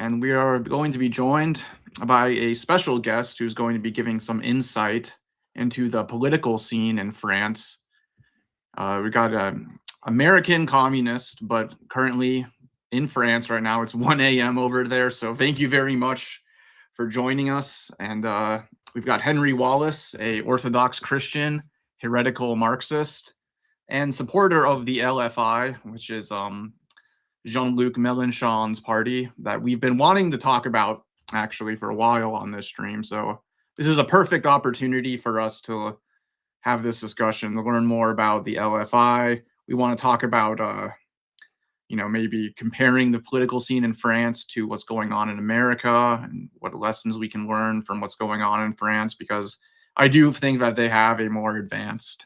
and we are going to be joined by a special guest who's going to be giving some insight into the political scene in France. We got an American communist, but currently in France right now. It's 1 a.m. over there, so thank you very much for joining us. And we've got Henry Wallis, a Orthodox Christian, heretical Marxist, and supporter of the LFI, which is Jean-Luc Mélenchon's party that we've been wanting to talk about actually for a while on this stream. So this is a perfect opportunity for us to have this discussion, to learn more about the LFI. We want to talk about, maybe comparing the political scene in France to what's going on in America and what lessons we can learn from what's going on in France, because I do think that they have a more advanced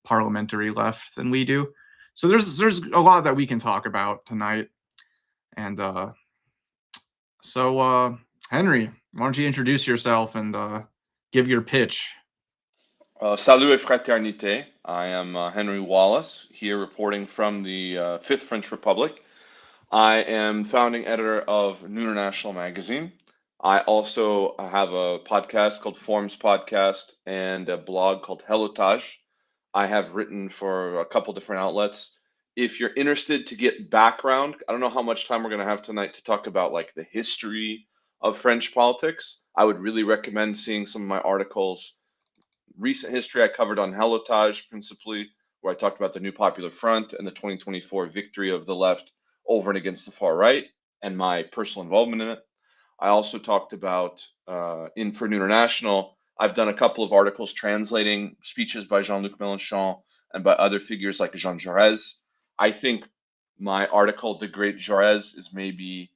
parliamentary left than we do. So there's a lot that we can talk about tonight. And Henry, why don't you introduce yourself and give your pitch? Salut et fraternité. I am Henry Wallis, here reporting from the Fifth French Republic. I am founding editor of New International magazine. I also have a podcast called Forms Podcast and a blog called Helotage. I have written for a couple different outlets. If you're interested to get background, I don't know how much time we're going to have tonight to talk about like the history of French politics. I would really recommend seeing some of my articles. Recent history I covered on Helotage principally, where I talked about the New Popular Front and the 2024 victory of the left over and against the far right and my personal involvement in it. I also talked about, for New International, I've done a couple of articles translating speeches by Jean-Luc Mélenchon and by other figures like Jean Jaurès. I think my article, The Great Jaurès, is maybe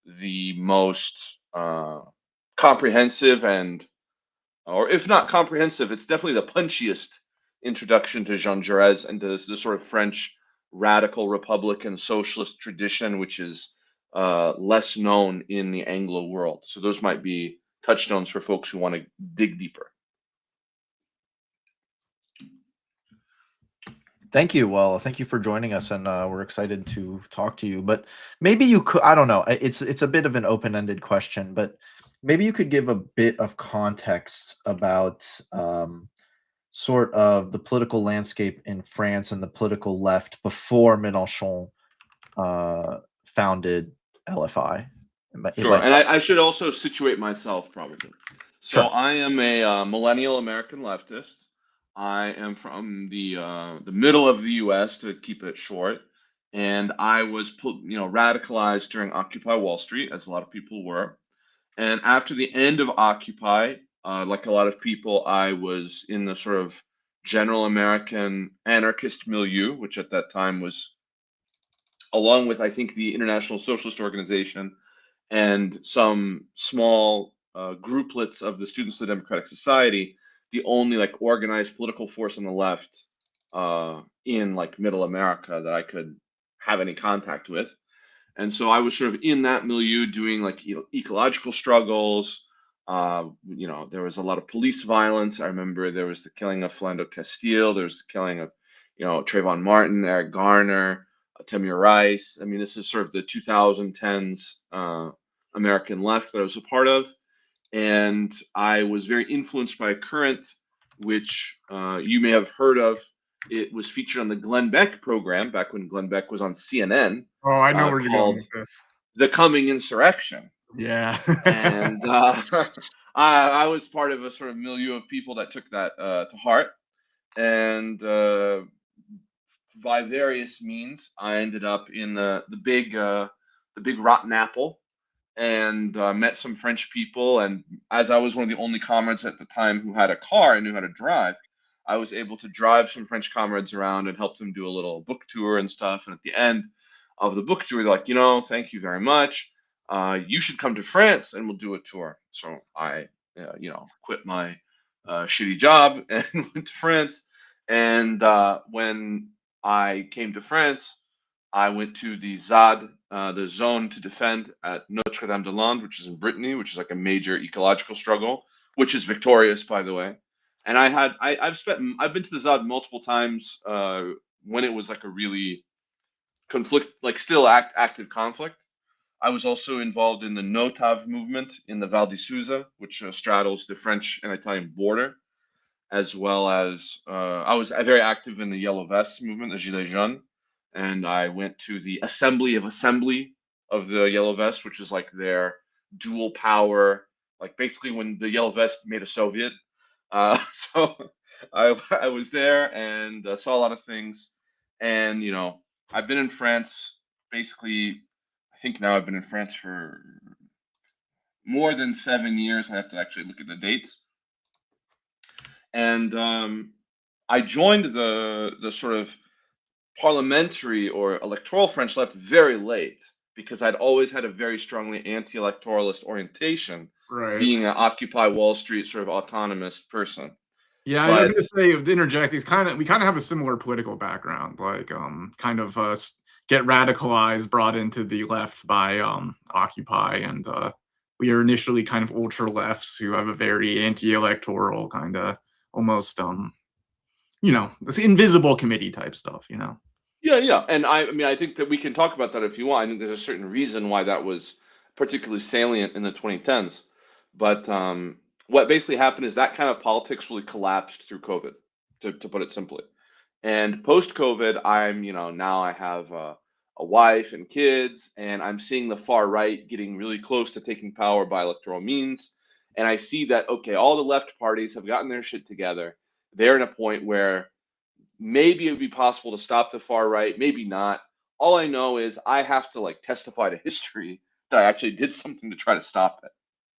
the most comprehensive or if not comprehensive, it's definitely the punchiest introduction to Jean Jaurès and to the sort of French radical Republican socialist tradition, which is less known in the Anglo world. So those might be touchstones for folks who want to dig deeper. Thank you. Well, thank you for joining us, and we're excited to talk to you. But maybe you could, I don't know, it's a bit of an open-ended question, but maybe you could give a bit of context about sort of the political landscape in France and the political left before Mélenchon founded LFI. Sure, and I should also situate myself probably. So Sure. I am a millennial American leftist. I am from the middle of the U.S. to keep it short, and I was radicalized during Occupy Wall Street, as a lot of people were. And after the end of Occupy, like a lot of people, I was in the sort of general American anarchist milieu, which at that time was, along with I think the International Socialist Organization and some small grouplets of the Students of the Democratic Society, the only like organized political force on the left in like middle America that I could have any contact with. And so I was sort of in that milieu doing like ecological struggles. There was a lot of police violence. I remember there was the killing of Philando Castile. There was the killing of Trayvon Martin, Eric Garner, Tamir Rice. I mean, this is sort of the 2010s American left that I was a part of. And I was very influenced by a current, which you may have heard of. It was featured on the Glenn Beck program back when Glenn Beck was on CNN. Oh, I know where you're going with this. The Coming Insurrection. Yeah. And I was part of a sort of milieu of people that took that to heart. And by various means, I ended up in the big Rotten Apple and met some French people. And as I was one of the only comrades at the time who had a car and knew how to drive, I was able to drive some French comrades around and help them do a little book tour and stuff. And at the end of the book tour, they're like, thank you very much. You should come to France and we'll do a tour. So I, quit my shitty job and went to France. And when I came to France, I went to the ZAD, the Zone to Defend at Notre-Dame-des-Landes, which is in Brittany, which is like a major ecological struggle, which is victorious, by the way. And I've been to the ZAD multiple times when it was like a really conflict, like still active conflict. I was also involved in the Notav movement in the Val di Susa, which straddles the French and Italian border, as well as I was very active in the Yellow Vest movement, the Gilets Jaunes, and I went to the Assembly of the Yellow Vest, which is like their dual power, like basically when the Yellow Vest made a Soviet. So I was there and saw a lot of things, and I've been in France basically. I think now I've been in France for more than 7 years. I have to actually look at the dates. And I joined the sort of parliamentary or electoral French left very late because I'd always had a very strongly anti-electoralist orientation, Right. being an Occupy Wall Street sort of autonomous person. Yeah, I'm But gonna say, to interject, we kind of have a similar political background, like kind of get radicalized, brought into the left by Occupy, and we are initially kind of ultra lefts who have a very anti-electoral kind of almost this invisible committee type stuff, yeah, and I mean I think that we can talk about that if you want. I think there's a certain reason why that was particularly salient in the 2010s. But what basically happened is that kind of politics really collapsed through COVID, to put it simply. And post COVID, now I have a wife and kids, and I'm seeing the far right getting really close to taking power by electoral means. And I see that, okay, all the left parties have gotten their shit together. They're in a point where maybe it would be possible to stop the far right, maybe not. All I know is I have to like testify to history that I actually did something to try to stop it.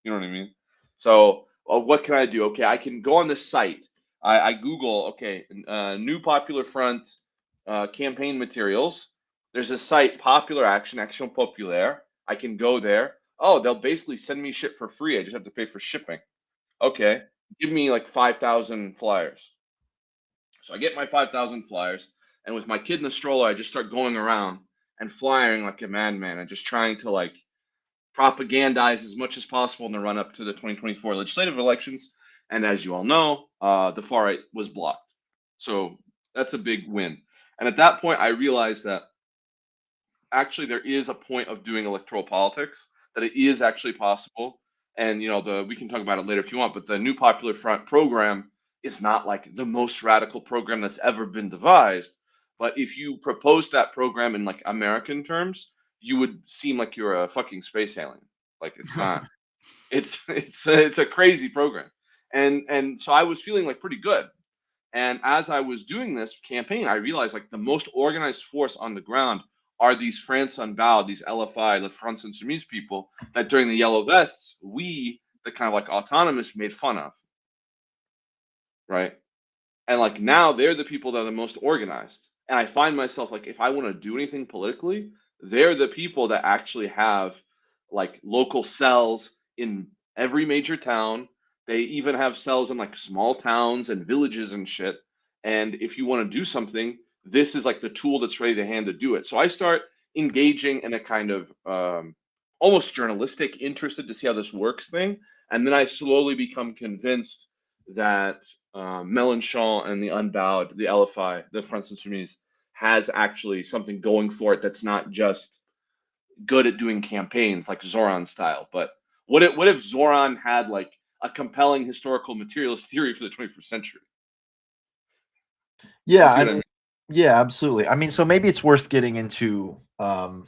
You know what I mean? So, what can I do? Okay, I can go on this site. I Google, okay, new Popular Front campaign materials. There's a site, Popular Action, Action Populaire. I can go there. Oh, they'll basically send me shit for free. I just have to pay for shipping. Okay, give me like 5,000 flyers. So I get my 5,000 flyers, and with my kid in the stroller, I just start going around and flying like a madman and just trying to like propagandize as much as possible in the run up to the 2024 legislative elections. And as you all know, the far right was blocked. So that's a big win. And at that point, I realized that actually there is a point of doing electoral politics, that it is actually possible. And we can talk about it later if you want, but the New Popular Front program is not like the most radical program that's ever been devised. But if you propose that program in like American terms, you would seem like you're a fucking space alien. Like it's not. It's a crazy program. And so I was feeling like pretty good. And as I was doing this campaign, I realized like the most organized force on the ground are these France Unbowed, these LFI, the France Insoumise people that during the Yellow Vests, we, the kind of like autonomous, made fun of. Right. And like now they're the people that are the most organized. And I find myself like, if I want to do anything politically, they're the people that actually have like local cells in every major town. They even have cells in like small towns and villages and shit. And if you want to do something, this is like the tool that's ready to hand to do it. So I start engaging in a kind of almost journalistic, interested to see how this works thing. And then I slowly become convinced that Mélenchon and the Unbowed, the LFI, the France Insoumise, has actually something going for it that's not just good at doing campaigns like Zoran style. But what if Zoran had like a compelling historical materialist theory for the 21st century? You Yeah, see what I mean? yeah, absolutely. I mean, so maybe it's worth getting into, as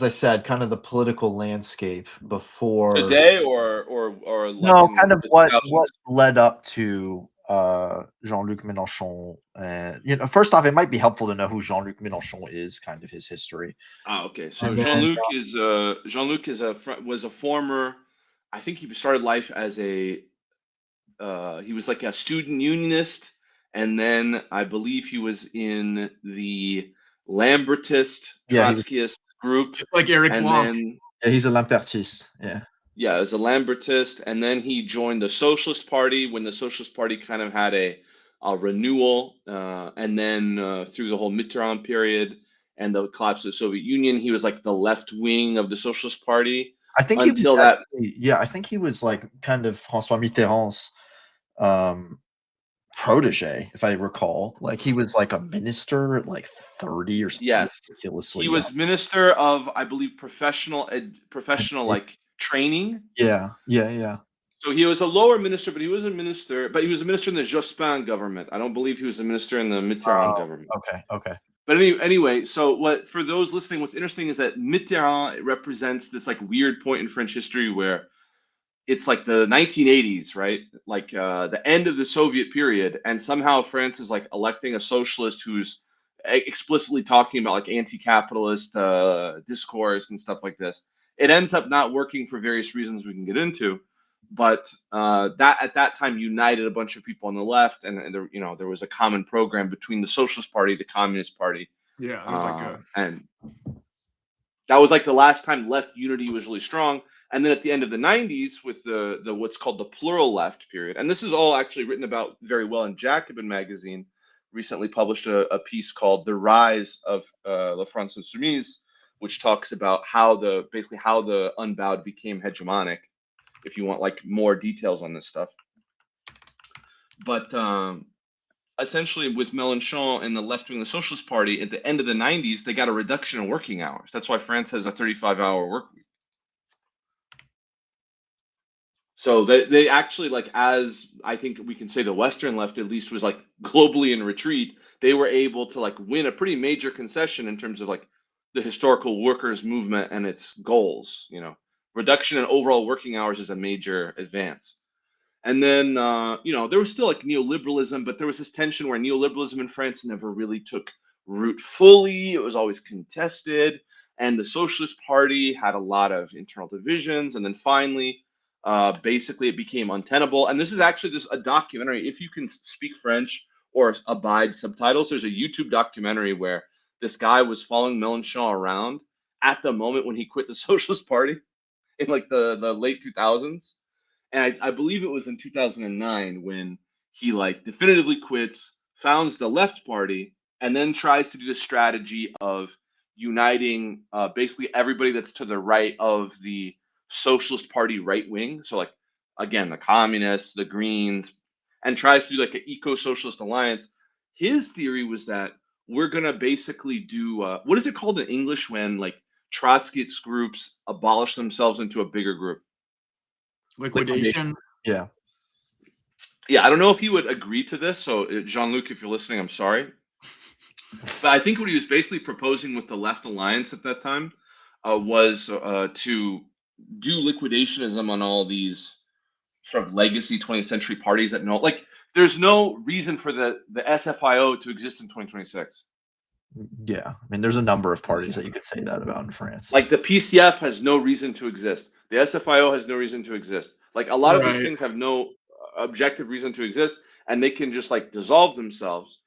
I said, kind of the political landscape before. Today or like No, in kind of the what 2000s? led up to Jean-Luc Mélenchon. And first off, it might be helpful to know who Jean-Luc Mélenchon is, kind of his history. Ah, okay. So And then, Jean-Luc was a former. I think he started life as a he was like a student unionist, and then I believe he was in the Lambertist yeah, Trotskyist group, just like Eric and Blanc. then he's a Lampertiste. Yeah. yeah, as a Lambertist, and then he joined the Socialist Party when the Socialist Party kind of had a renewal, and then through the whole Mitterrand period and the collapse of the Soviet Union, he was like the left wing of the Socialist Party I think he was until that. actually, yeah, I think he was like kind of François Mitterrand's protege, if I recall. Like he was like a minister at like 30 or something Yes, ridiculously he young. was minister of, I believe, professional like training. Yeah. So he was a lower minister, but he was a minister. But he was a minister in the Jospin government. I don't believe he was a minister in the Mitterrand Oh, government. okay. But anyway, so what for those listening, what's interesting is that Mitterrand represents this like weird point in French history where it's like the 1980s, right? Like the end of the Soviet period, and somehow France is like electing a socialist who's explicitly talking about like anti-capitalist discourse and stuff like this. It ends up not working for various reasons we can get into, but that at that time united a bunch of people on the left, and there, there was a common program between the Socialist Party, the Communist Party, Yeah, there's like a and that was like the last time left unity was really strong. And then at the end of the 90s with the what's called the plural left period, and this is all actually written about very well in Jacobin magazine, recently published a piece called "The Rise of La France Insoumise," which talks about how the unbowed became hegemonic. If you want like more details on this stuff, but essentially with Mélenchon and the left wing of the Socialist Party at the end of the 90s, they got a reduction in working hours. That's why France has a 35-hour work week. So they actually, like, as I think we can say the Western left at least was like globally in retreat, they were able to like win a pretty major concession in terms of like the historical workers movement and its goals. Reduction in overall working hours is a major advance. And then, there was still like neoliberalism, but there was this tension where neoliberalism in France never really took root fully. It was always contested. And the Socialist Party had a lot of internal divisions. And then finally, basically, it became untenable. And this is actually a documentary. If you can speak French or abide subtitles, there's a YouTube documentary where this guy was following Mélenchon around at the moment when he quit the Socialist Party in like the late 2000s, and I believe it was in 2009 when he like definitively quits, founds the Left Party, and then tries to do the strategy of uniting basically everybody that's to the right of the Socialist Party right wing. So like again, the communists, the Greens, and tries to do like an eco-socialist alliance. His theory was that we're gonna basically do what is it called in English when like Trotskyist groups abolish themselves into a bigger group? liquidation. Yeah. Yeah, I don't know if he would agree to this. So, Jean-Luc, if you're listening, I'm sorry. But I think what he was basically proposing with the Left Alliance at that time was to do liquidationism on all these sort of legacy 20th century parties that there's no reason for the SFIO to exist in 2026. Yeah. I mean, there's a number of parties that you could say that about in France. Like the PCF has no reason to exist. The SFIO has no reason to exist. Like a lot of these Right. things have no objective reason to exist, and they can just like dissolve themselves.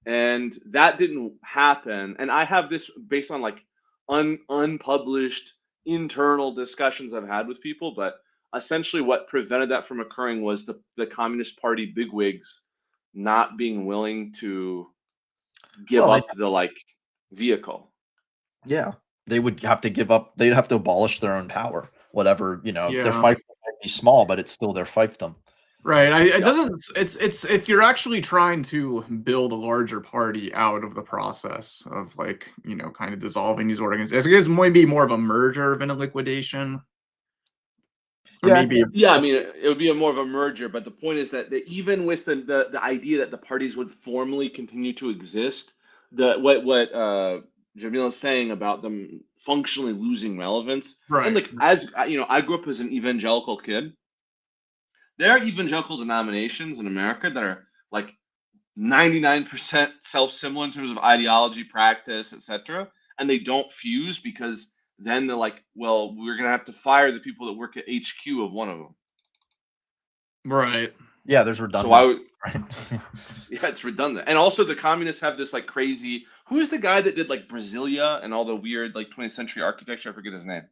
And that didn't happen. And I have this based on like unpublished internal discussions I've had with people, but essentially what prevented that from occurring was the Communist Party bigwigs not being willing to give Well, up the like vehicle. yeah, they would have to give up. They'd have to abolish their own power. Whatever, their Yeah. fiefdom might be small, but it's still their fiefdom. Right. It Yeah. doesn't. It's if you're actually trying to build a larger party out of the process of like kind of dissolving these organizations. I guess it might be more of a merger than a liquidation. Or Yeah, maybe. Yeah, I mean, it would be more of a merger, but the point is that even with the idea that the parties would formally continue to exist, what Jamil is saying about them functionally losing relevance, and Right. like as I grew up as an evangelical kid. There are evangelical denominations in America that are like 99% self-similar in terms of ideology, practice, etc., and they don't fuse because then they're like, well, we're gonna have to fire the people that work at HQ of one of them. Right. yeah, there's So redundant. Right? yeah, it's redundant. And also the communists have this like crazy. Who is the guy that did like Brasilia and all the weird like 20th century architecture? I forget his name.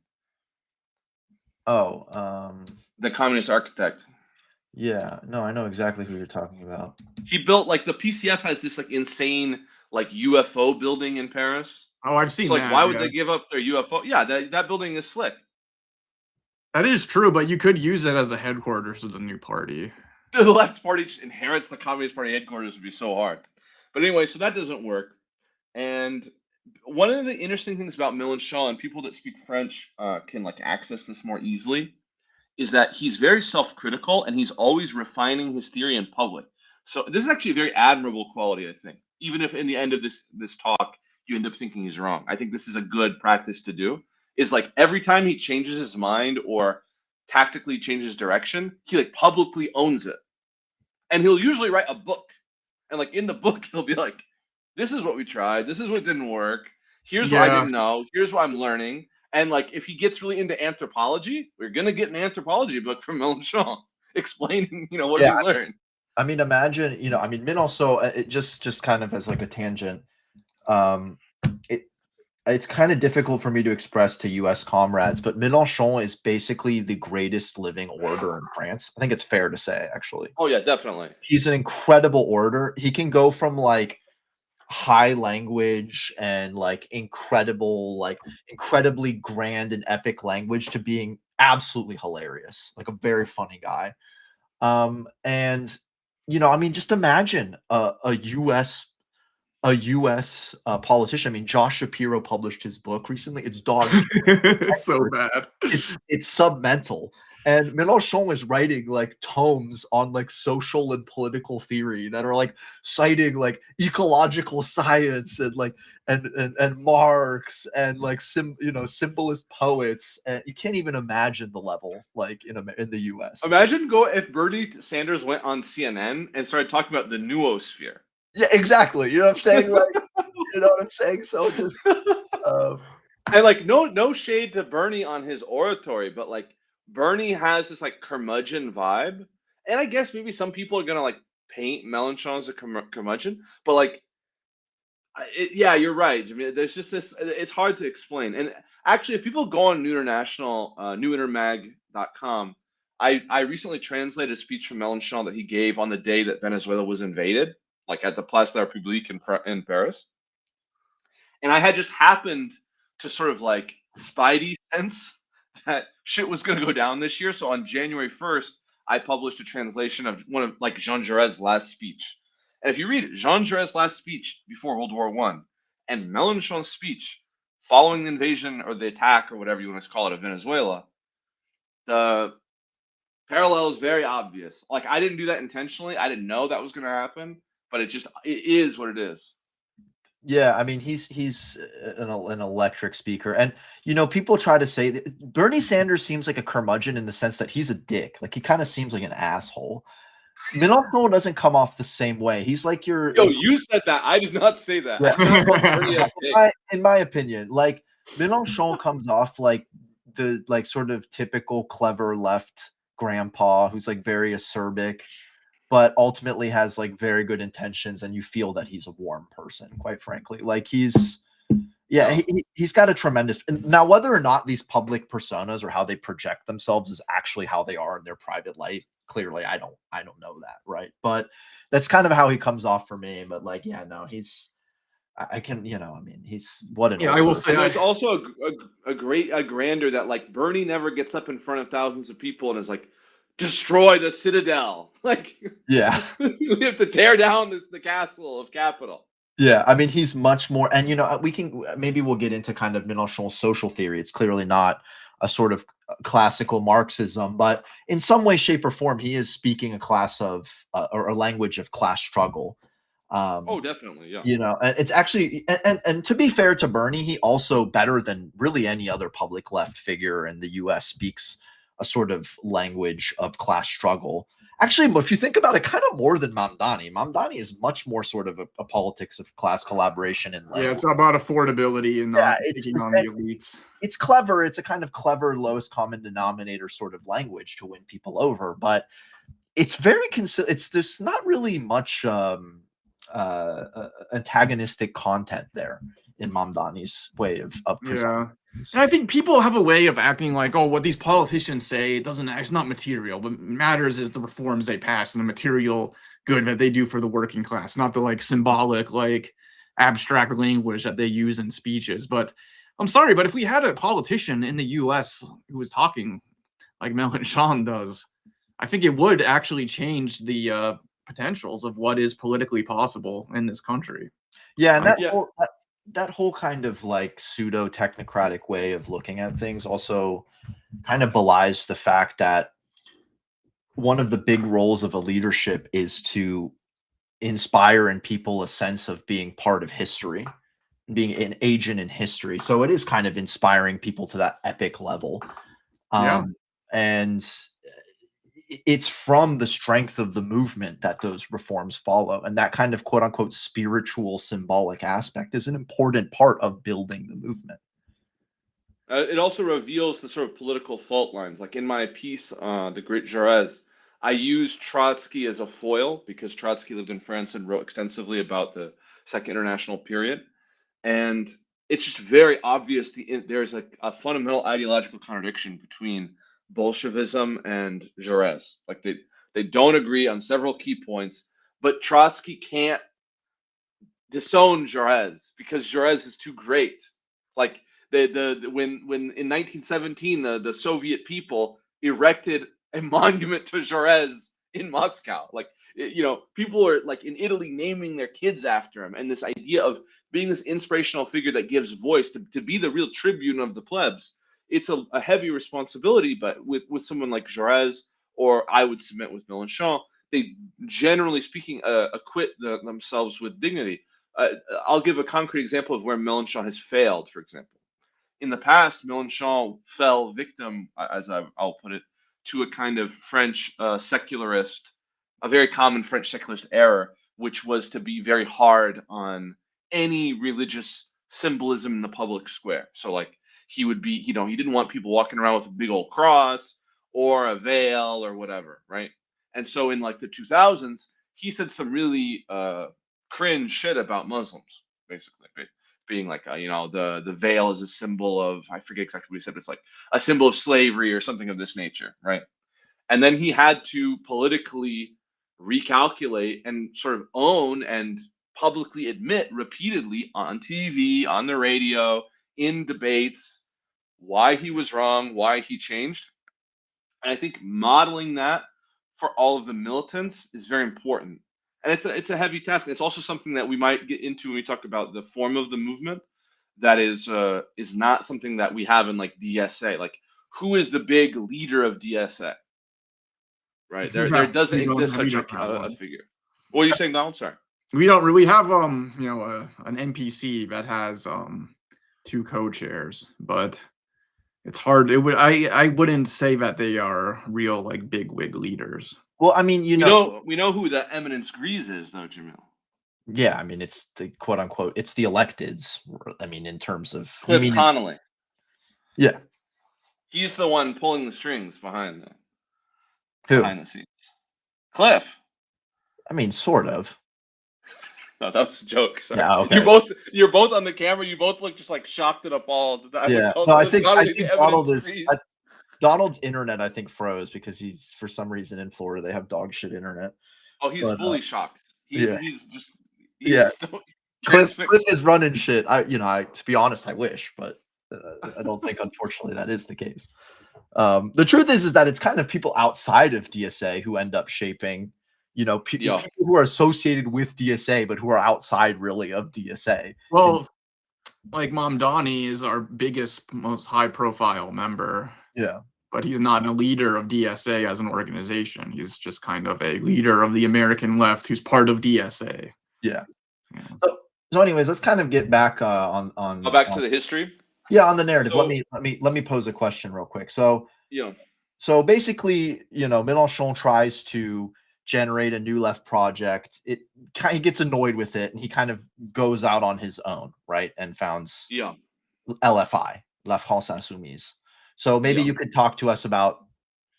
Oh, The communist architect. yeah. No, I know exactly who you're talking about. He built like the PCF has this like insane like UFO building in Paris. Oh, I've seen So like, that. why would Yeah. they give up their UFO? Yeah, that building is slick. That is true, but you could use it as a headquarters of the new party. the left party just inherits the Communist Party headquarters would be so hard. But anyway, so that doesn't work. And one of the interesting things about Mélenchon, and people that speak French can like access this more easily, is that he's very self-critical and he's always refining his theory in public. So this is actually a very admirable quality, I think. Even if in the end of this talk you end up thinking he's wrong, I think this is a good practice to do. Is like every time he changes his mind or tactically changes direction, he like publicly owns it, and he'll usually write a book. And like in the book, he'll be like, "This is what we tried. This is what didn't work. Here's what I Yeah. didn't know. Here's what I'm learning." And like if he gets really into anthropology, we're gonna get an anthropology book from Mélenchon explaining, what Yeah, he learned. I mean, imagine, I mean, Mélenchon, it just kind of as like a tangent, um, it it's kind of difficult for me to express to U.S. comrades, but Mélenchon is basically the greatest living orator in France. I think it's fair to say, actually. Oh yeah, definitely. He's an incredible orator. He can go from like high language and like incredibly grand and epic language to being absolutely hilarious, like a very funny guy. And I mean, just imagine a U.S. Politician. I mean, Josh Shapiro published his book recently. It's dog. It's so bad. It's submental. And Mélenchon is writing like tomes on like social and political theory that are like citing like ecological science and like and Marx and like symbolist poets. And you can't even imagine the level like in the US. Imagine if Bernie Sanders went on CNN and started talking about the noosphere. Yeah, exactly. You know what I'm saying? Like, you know what I'm saying? So just and like no shade to Bernie on his oratory, but like Bernie has this like curmudgeon vibe, and I guess maybe some people are gonna like paint Mélenchon as a curmudgeon, but like, yeah, you're right. I mean, there's just this. It's hard to explain. And actually, if people go on New International, newintermag.com, I recently translated a speech from Mélenchon that he gave on the day that Venezuela was invaded, like at the Place de la République in Paris. And I had just happened to sort of like spidey sense that shit was going to go down this year. So on January 1st, I published a translation of one of like Jean Jaurès' last speech. And if you read Jean Jaurès' last speech before World War I and Mélenchon's speech following the invasion or the attack or whatever you want to call it of Venezuela, the parallel is very obvious. Like I didn't do that intentionally. I didn't know that was going to happen, but it is what it is. Yeah, I mean, he's an electric speaker, and people try to say that Bernie Sanders seems like a curmudgeon in the sense that he's a dick. Like he kind of seems like an asshole. Mélenchon doesn't come off the same way. He's like your. You said that. I did not say that. Yeah. I did not call Bernie a dick. In my opinion, like Mélenchon comes off like the like sort of typical clever left grandpa who's like very acerbic, but ultimately has like very good intentions, and you feel that he's a warm person, quite frankly. Like he's got a tremendous. Now, whether or not these public personas or how they project themselves is actually how they are in their private life, clearly I don't know that, right? But that's kind of how he comes off for me. But like, yeah, no, he's I can, I mean, he's what an. Yeah, I will say there's also a grander that like Bernie never gets up in front of thousands of people and is like, destroy the citadel. Like, yeah, we have to tear down the castle of capital. Yeah, I mean, he's much more, and maybe we'll get into kind of Mélenchon's social theory. It's clearly not a sort of classical Marxism, but in some way, shape, or form, he is speaking a class of or a language of class struggle. Oh, definitely, yeah. And it's actually, and to be fair to Bernie, he also, better than really any other public left figure in the U.S., speaks a sort of language of class struggle. Actually, if you think about it, kind of more than Mamdani. Mamdani is much more sort of a politics of class collaboration and yeah, it's about affordability and not taking on the elites. It's clever. It's a kind of clever lowest common denominator sort of language to win people over, but it's very there's not really much antagonistic content there in Mamdani's way of presenting. And I think people have a way of acting like, oh, what these politicians say it's not material. What matters is the reforms they pass and the material good that they do for the working class, not the like symbolic, like abstract language that they use in speeches. But I'm sorry, but if we had a politician in the US who was talking like Mélenchon does, I think it would actually change the potentials of what is politically possible in this country. Yeah, and I- that whole kind of like pseudo technocratic way of looking at things also kind of belies the fact that one of the big roles of a leadership is to inspire in people a sense of being part of history, being an agent in history. So it is kind of inspiring people to that epic level. Yeah. And it's from the strength of the movement that those reforms follow. And that kind of quote unquote spiritual symbolic aspect is an important part of building the movement. It also reveals the sort of political fault lines. Like in my piece, The Great Jaurès, I used Trotsky as a foil because Trotsky lived in France and wrote extensively about the Second International period. And it's just very obvious there's a fundamental ideological contradiction between Bolshevism and Jaurès. Like they don't agree on several key points, but Trotsky can't disown Jaurès because Jaurès is too great. Like when in 1917 the Soviet people erected a monument to Jaurès in Moscow. Like people are like in Italy naming their kids after him, and this idea of being this inspirational figure that gives voice to be the real tribune of the plebs. It's a heavy responsibility, but with someone like Jaurès, or I would submit with Mélenchon, they generally speaking acquit themselves with dignity. Uh, I'll give a concrete example of where Mélenchon has failed, for example. In the past, Mélenchon fell victim, as I'll put it, to a kind of French secularist, a very common French secularist error, which was to be very hard on any religious symbolism in the public square. So, like, he would be, he didn't want people walking around with a big old cross or a veil or whatever, right? And so, in like the 2000s, he said some really cringe shit about Muslims, basically, being like, the veil is a symbol of, I forget exactly what he said, but it's like a symbol of slavery or something of this nature, right? And then he had to politically recalculate and sort of own and publicly admit repeatedly on TV, on the radio, in debates, why he was wrong, why he changed. And I think modeling that for all of the militants is very important. And it's a heavy task. It's also something that we might get into when we talk about the form of the movement. That is not something that we have in like DSA. Like, who is the big leader of DSA? Right there doesn't exist such a figure. What are you saying, Donald? Sorry. We don't really have an NPC that has two co-chairs, but it's hard. I wouldn't say that they are real like big wig leaders. Well, I mean, We know who the Eminence Grise is, though, Jamil. yeah, I mean, it's the quote unquote, it's the electeds. I mean, in terms of Cliff Connolly. Yeah. He's the one pulling the strings behind Who? the scenes. Cliff. I mean, sort of. No, that was a joke. Sorry. Yeah, okay. You're both on the camera. You both look just like shocked and appalled. Yeah. No, I think Donald's internet, I think, froze because he's, for some reason, in Florida. They have dog shit internet. Oh, he's fully shocked. He's just Cliff is running shit. To be honest, I wish, but I don't think, unfortunately, that is the case. The truth is that it's kind of people outside of DSA who end up shaping, people who are associated with DSA, but who are outside really of DSA. Well, like Mamdani is our biggest, most high-profile member. Yeah. But he's not a leader of DSA as an organization. He's just kind of a leader of the American left who's part of DSA. Yeah. So anyways, let's kind of get back on go back to the history. Yeah, on the narrative. So, let me pose a question real quick. So so basically, Mélenchon tries to generate a new left project. It kind of gets annoyed with it, and he kind of goes out on his own, right? And founds LFI, La France Insoumise. So maybe you could talk to us about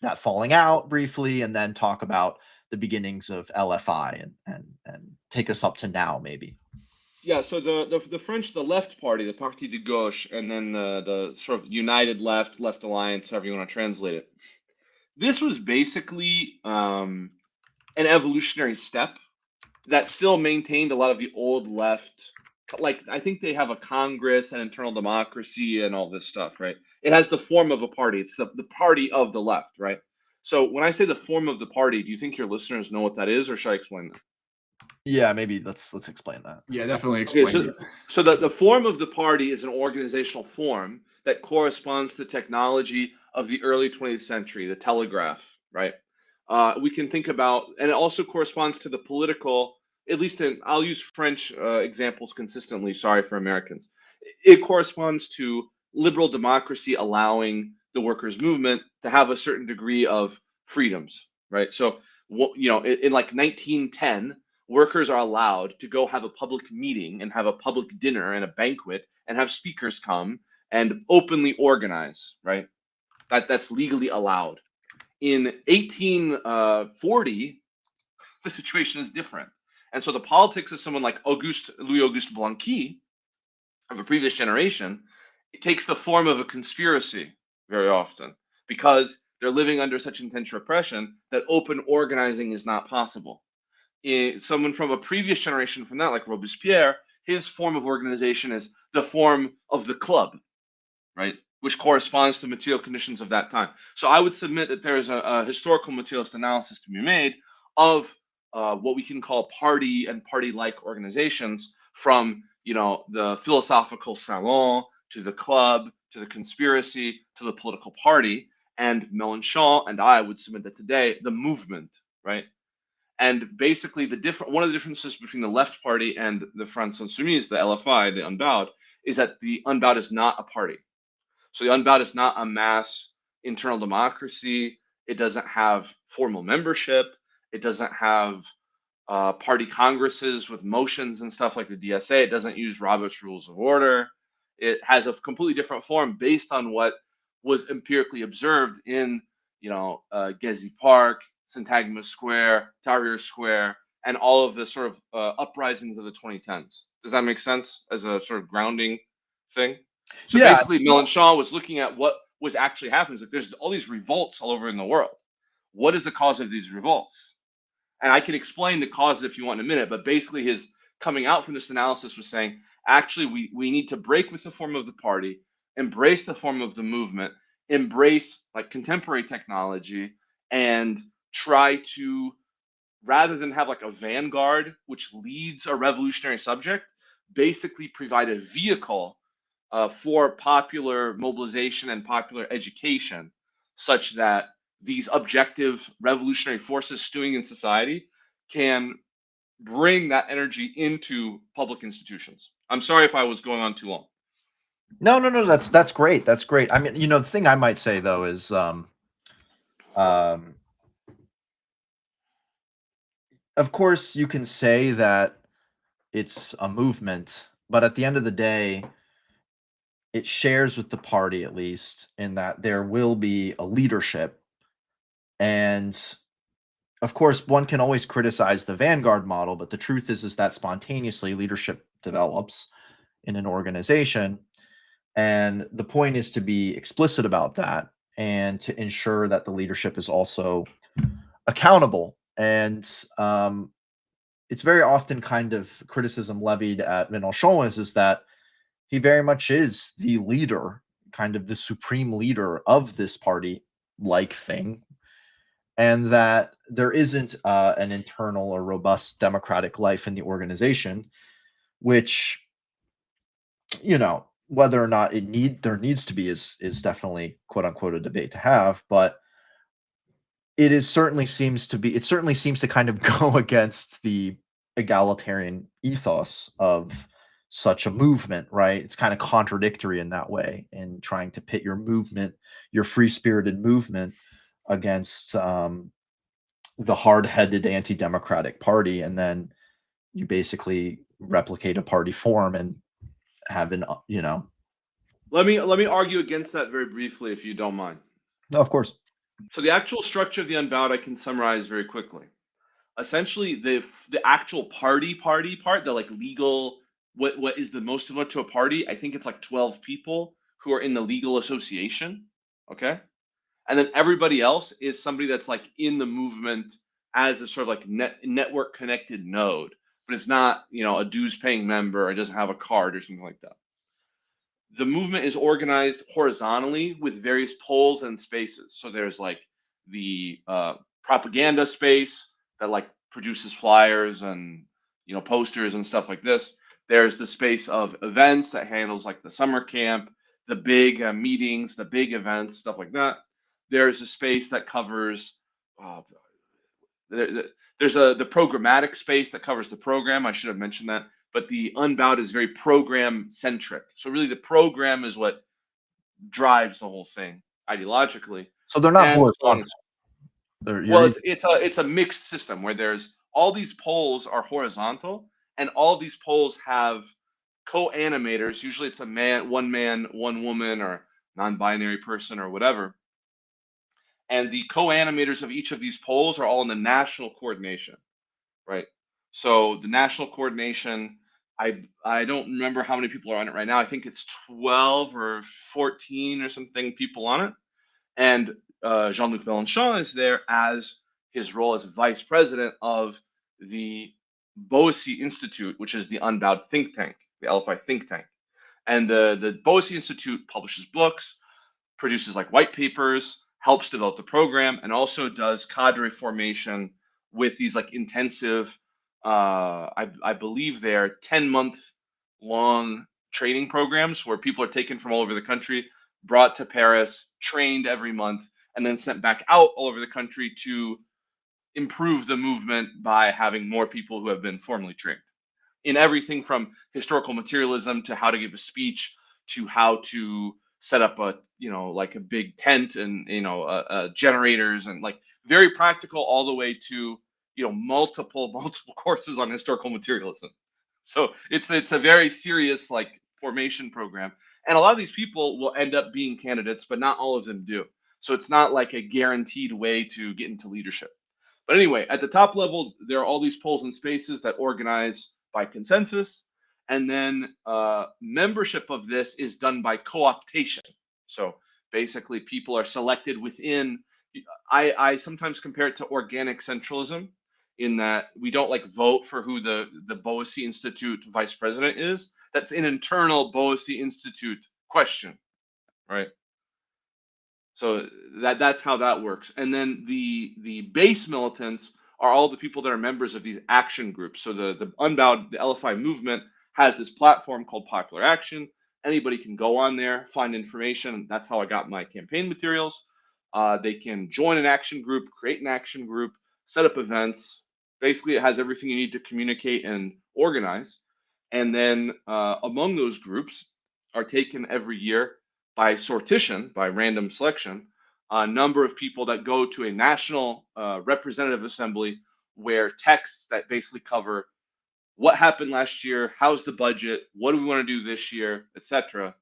that falling out briefly, and then talk about the beginnings of LFI and take us up to now, maybe. Yeah, so the French, the left party, the Parti de Gauche, and then the sort of United Left Alliance, however you want to translate it. This was basically an evolutionary step that still maintained a lot of the old left. Like, I think they have a Congress and internal democracy and all this stuff, right? It has the form of a party. It's the party of the left, right? So when I say the form of the party, do you think your listeners know what that is, or should I explain that? Yeah, maybe let's explain that. Yeah, definitely Okay, explain it. so the form of the party is an organizational form that corresponds to technology of the early 20th century, the telegraph, right? We can think about, and it also corresponds to the political, at least I'll use French examples consistently, sorry for Americans. It corresponds to liberal democracy allowing the workers' movement to have a certain degree of freedoms, right? So, in like 1910, workers are allowed to go have a public meeting and have a public dinner and a banquet and have speakers come and openly organize, right? That's legally allowed. In 1840, the situation is different. And so the politics of someone like Louis Auguste Blanqui of a previous generation, it takes the form of a conspiracy very often because they're living under such intense repression that open organizing is not possible. Someone from a previous generation from that, like Robespierre, his form of organization is the form of the club, right? Which corresponds to material conditions of that time. So I would submit that there is a historical materialist analysis to be made of what we can call party and party-like organizations, from the philosophical salon to the club to the conspiracy to the political party. And Mélenchon and I would submit that today the movement, right? And basically, one of the differences between the left party and the France Insoumise, the LFI, the Unbowed, is that the Unbowed is not a party. So the Unbowed is not a mass internal democracy. It doesn't have formal membership. It doesn't have party congresses with motions and stuff like the DSA. It doesn't use Robert's Rules of Order. It has a completely different form based on what was empirically observed in, Gezi Park, Syntagma Square, Tahrir Square, and all of the sort of uprisings of the 2010s. Does that make sense as a sort of grounding thing? So Yeah, basically, Mélenchon was looking at what was actually happening. It's like there's all these revolts all over in the world. What is the cause of these revolts? And I can explain the causes if you want in a minute, but basically his coming out from this analysis was saying, actually, we need to break with the form of the party, embrace the form of the movement, embrace like contemporary technology, and try to, rather than have like a vanguard which leads a revolutionary subject, basically provide a vehicle for popular mobilization and popular education, such that these objective revolutionary forces stewing in society can bring that energy into public institutions. I'm sorry if I was going on too long. no, that's great. That's great. I mean, the thing I might say though is, of course, you can say that it's a movement, but at the end of the day, it shares with the party, at least, in that there will be a leadership. And of course, one can always criticize the vanguard model, but the truth is that spontaneously leadership develops in an organization. And the point is to be explicit about that and to ensure that the leadership is also accountable. And it's very often kind of criticism levied at Mélenchon is that he very much is the leader, kind of the supreme leader of this party like thing, and that there isn't an internal or robust democratic life in the organization, which, whether or not there needs to be is definitely quote unquote a debate to have, but it certainly seems to kind of go against the egalitarian ethos of such a movement, right? It's kind of contradictory in that way, in trying to pit your free-spirited movement against the hard-headed anti-democratic party, and then you basically replicate a party form and have Let me argue against that very briefly, if you don't mind. no, of course. So the actual structure of the Unbowed I can summarize very quickly. Essentially, the actual party part, the like legal, what is the most similar to a party? I think it's like 12 people who are in the legal association. Okay. And then everybody else is somebody that's like in the movement as a sort of like network connected node, but it's not, a dues paying member. It doesn't have a card or something like that. The movement is organized horizontally with various poles and spaces. So there's like the propaganda space that like produces flyers and posters and stuff like this. There's the space of events that handles like the summer camp, the big meetings, the big events, stuff like that. There's a space that covers there's the programmatic space that covers the program. I should have mentioned that. But the Unbowed is very program centric. So really the program is what drives the whole thing ideologically. So they're not And so on. horizontal. Well, it's a mixed system where there's all these poles are horizontal, and all these poles have co-animators. Usually it's a man, one woman, or non-binary person or whatever. And the co-animators of each of these poles are all in the national coordination, right? So the national coordination, I don't remember how many people are on it right now. I think it's 12 or 14 or something people on it. And Jean-Luc Mélenchon is there as his role as vice president of the Boissy Institute, which is the Unbowed think tank, the LFI think tank. And the Boissy Institute publishes books, produces like white papers, helps develop the program, and also does cadre formation with these like intensive, I believe they're 10-month long training programs where people are taken from all over the country, brought to Paris, trained every month, and then sent back out all over the country to improve the movement by having more people who have been formally trained in everything from historical materialism to how to give a speech to how to set up a like a big tent and generators and like very practical all the way to multiple courses on historical materialism. So it's a very serious like formation program, and a lot of these people will end up being candidates, but not all of them do. So it's not like a guaranteed way to get into leadership. But anyway, at the top level, there are all these poles and spaces that organize by consensus. And then membership of this is done by co-optation. So basically, people are selected within. I sometimes compare it to organic centralism in that we don't like vote for who the Boissy Institute vice president is. That's an internal Boissy Institute question, right? So that's how that works. And then the base militants are all the people that are members of these action groups. So the Unbowed, the LFI movement has this platform called Popular Action. Anybody can go on there, find information. That's how I got my campaign materials. They can join an action group, create an action group, set up events. Basically, it has everything you need to communicate and organize. And then among those groups are taken every year by sortition, by random selection, a number of people that go to a national representative assembly where texts that basically cover what happened last year, how's the budget, what do we want to do this year, etc.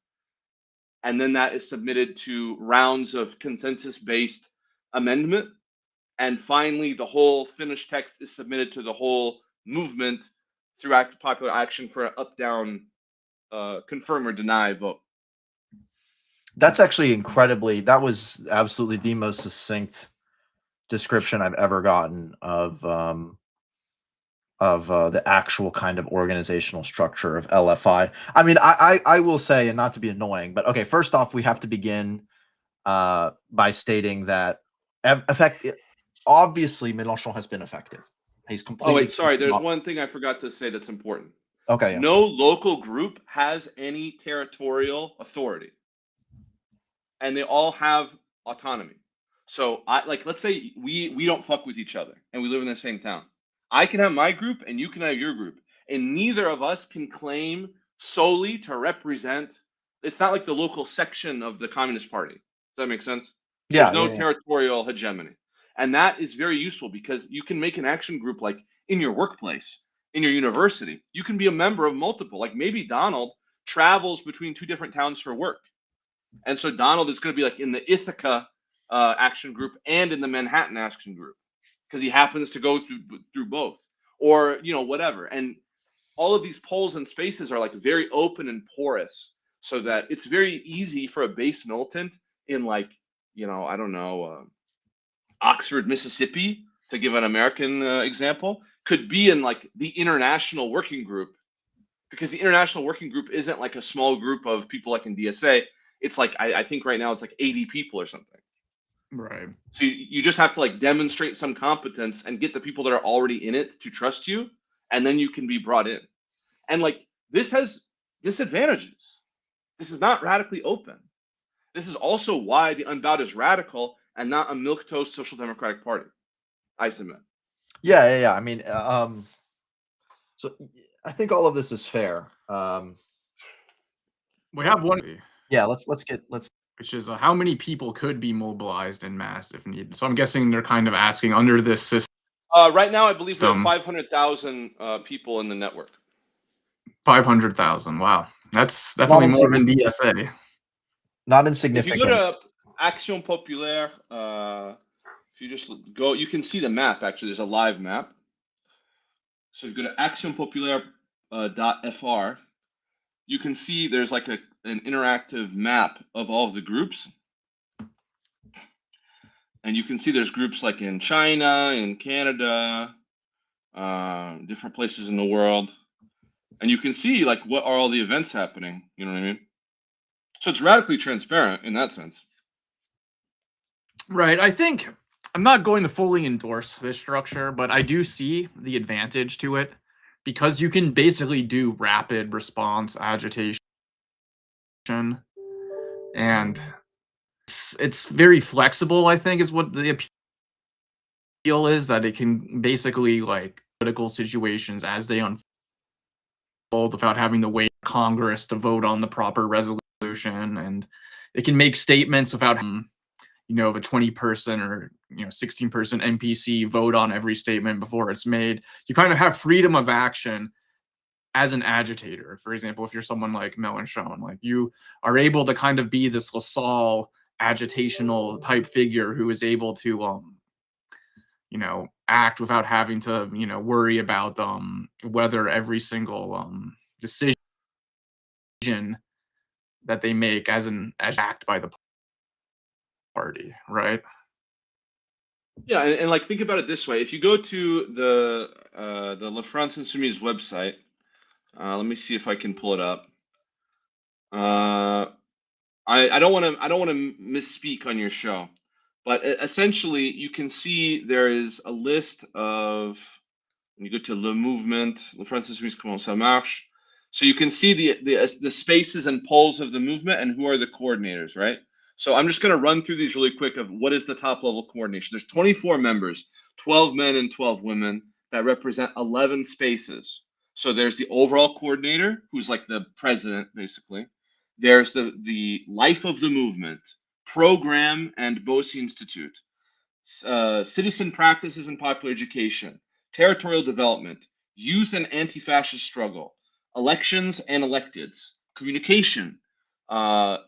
And then that is submitted to rounds of consensus-based amendment. And finally, the whole finished text is submitted to the whole movement through popular action for an up-down confirm or deny vote. That's actually incredibly. That was absolutely the most succinct description I've ever gotten of the actual kind of organizational structure of LFI. I mean, I will say, and not to be annoying, but okay. First off, we have to begin by stating that obviously Mélenchon has been effective. He's completely. Oh wait, sorry. There's one thing I forgot to say that's important. Okay. Yeah. No local group has any territorial authority, and they all have autonomy. So let's say we don't fuck with each other, and we live in the same town. I can have my group, and you can have your group, and neither of us can claim solely to represent. It's not like the local section of the Communist Party. Does that make sense? Yeah. There's no territorial hegemony, and that is very useful because you can make an action group like in your workplace, in your university. You can be a member of multiple. Like maybe Donald travels between two different towns for work, and so Donald is going to be like in the Ithaca action group and in the Manhattan action group because he happens to go through both, or whatever. And all of these poles and spaces are like very open and porous, so that it's very easy for a base militant in like I don't know Oxford, Mississippi, to give an American example, could be in like the international working group, because the international working group isn't like a small group of people like in DSA. It's like I think right now it's like 80 people or something. Right. So you just have to like demonstrate some competence and get the people that are already in it to trust you, and then you can be brought in. And like this has disadvantages. This is not radically open. This is also why the Unbowed is radical and not a milquetoast social democratic party. I submit. Yeah. I mean, so I think all of this is fair. We have one, Yeah, let's which is how many people could be mobilized in mass if needed. So I'm guessing they're kind of asking under this system. Right now, I believe we have 500,000 people in the network. 500,000. Wow, that's definitely more than DSA. Not If insignificant. you go to Action Populaire, if you just go, you can see the map. Actually, there's a live map. So you go to actionpopulaire.fr. You can see there's like an interactive map of all of the groups. And you can see there's groups like in China, in Canada, different places in the world. And you can see like what are all the events happening. You know what I mean? So it's radically transparent in that sense. Right. I think I'm not going to fully endorse this structure, but I do see the advantage to it because you can basically do rapid response agitation, and it's very flexible. I think is what the appeal is, that it can basically like political situations as they unfold without having to wait for Congress to vote on the proper resolution, and it can make statements without if a 20-person or 16-person NPC vote on every statement before it's made. You kind of have freedom of action as an agitator. For example, if you're someone like Mélenchon, like you are able to kind of be this LaSalle agitational type figure who is able to act without having to worry about whether every single decision that they make as act by the party, right? Yeah, and like think about it this way: if you go to the France Insoumise website, let me see if I can pull it up. I don't want to misspeak on your show, but essentially you can see there is a list of, when you go to Le Mouvement, Le France Insoumise, comment ça marche. So you can see the spaces and poles of the movement and who are the coordinators, right? So I'm just going to run through these really quick of what is the top level coordination. There's 24 members, 12 men and 12 women that represent 11 spaces. So there's the overall coordinator, who's like the president, basically. There's the life of the movement, program, and Bosse Institute, citizen practices and popular education, territorial development, youth and anti-fascist struggle, elections and electeds, communication,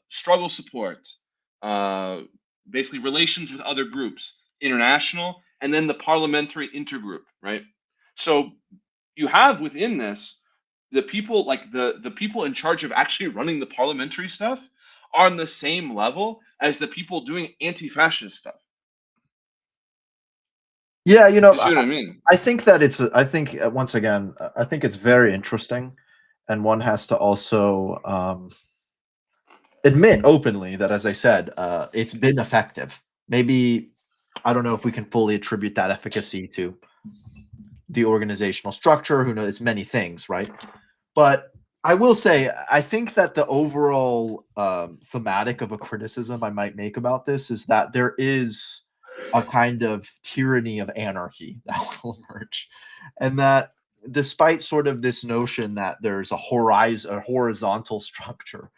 struggle support, basically relations with other groups, international, and then the parliamentary intergroup, right? So you have within this the people, like the people in charge of actually running the parliamentary stuff are on the same level as the people doing anti-fascist stuff. Yeah, You see what I mean? I think that once again, I think it's very interesting, and one has to also admit openly that, as I said, it's been effective. Maybe I don't know if we can fully attribute that efficacy to the organizational structure. Who knows? It's many things, right? But I will say, I think that the overall thematic of a criticism I might make about this is that there is a kind of tyranny of anarchy that will emerge, and that despite sort of this notion that there's a horizontal structure,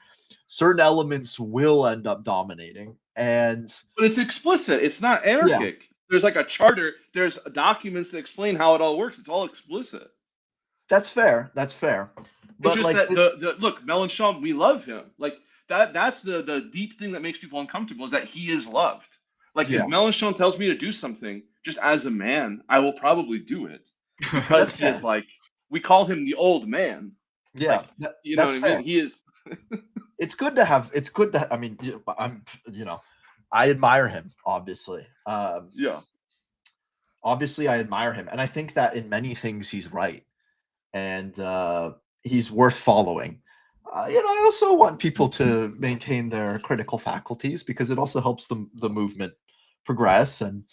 certain elements will end up dominating. And But it's explicit. It's not yeah, anarchic. There's like a charter. There's documents that explain how it all works. It's all explicit. that's fair. That's fair. It's But just like, that the look, Mélenchon, we love him. Like that's the deep thing that makes people uncomfortable, is that he is loved. Like yeah, if Mélenchon tells me to do something, just as a man, I will probably do it because that's he is fair. like, we call him the old man. Yeah, Like, you know that's what I mean? fair. He is. It's good to have. It's good to. I mean, I admire him. Obviously, Yeah. obviously, I admire him, and I think that in many things he's right, and he's worth following. I also want people to maintain their critical faculties because it also helps the movement progress. And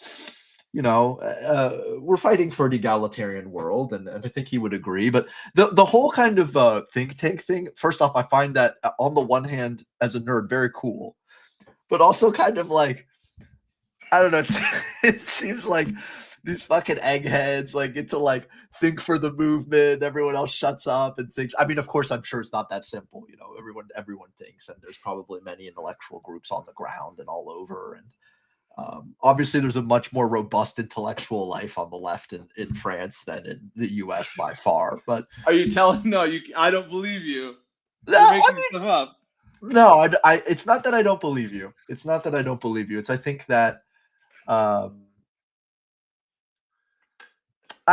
we're fighting for an egalitarian world, and I think he would agree. But the whole kind of think tank thing, first off, I find that on the one hand, as a nerd, very cool, but also kind of like, I don't know, it seems like these fucking eggheads like get to like think for the movement. Everyone else shuts up and thinks. I mean, of course, I'm sure it's not that simple. Everyone thinks, and there's probably many intellectual groups on the ground and all over. And obviously, there's a much more robust intellectual life on the left in France than in the U.S. by far. But Are you telling? No, I don't believe you. no, You're making stuff up. No, it's not that I don't believe you. It's not that I don't believe you. It's I think that I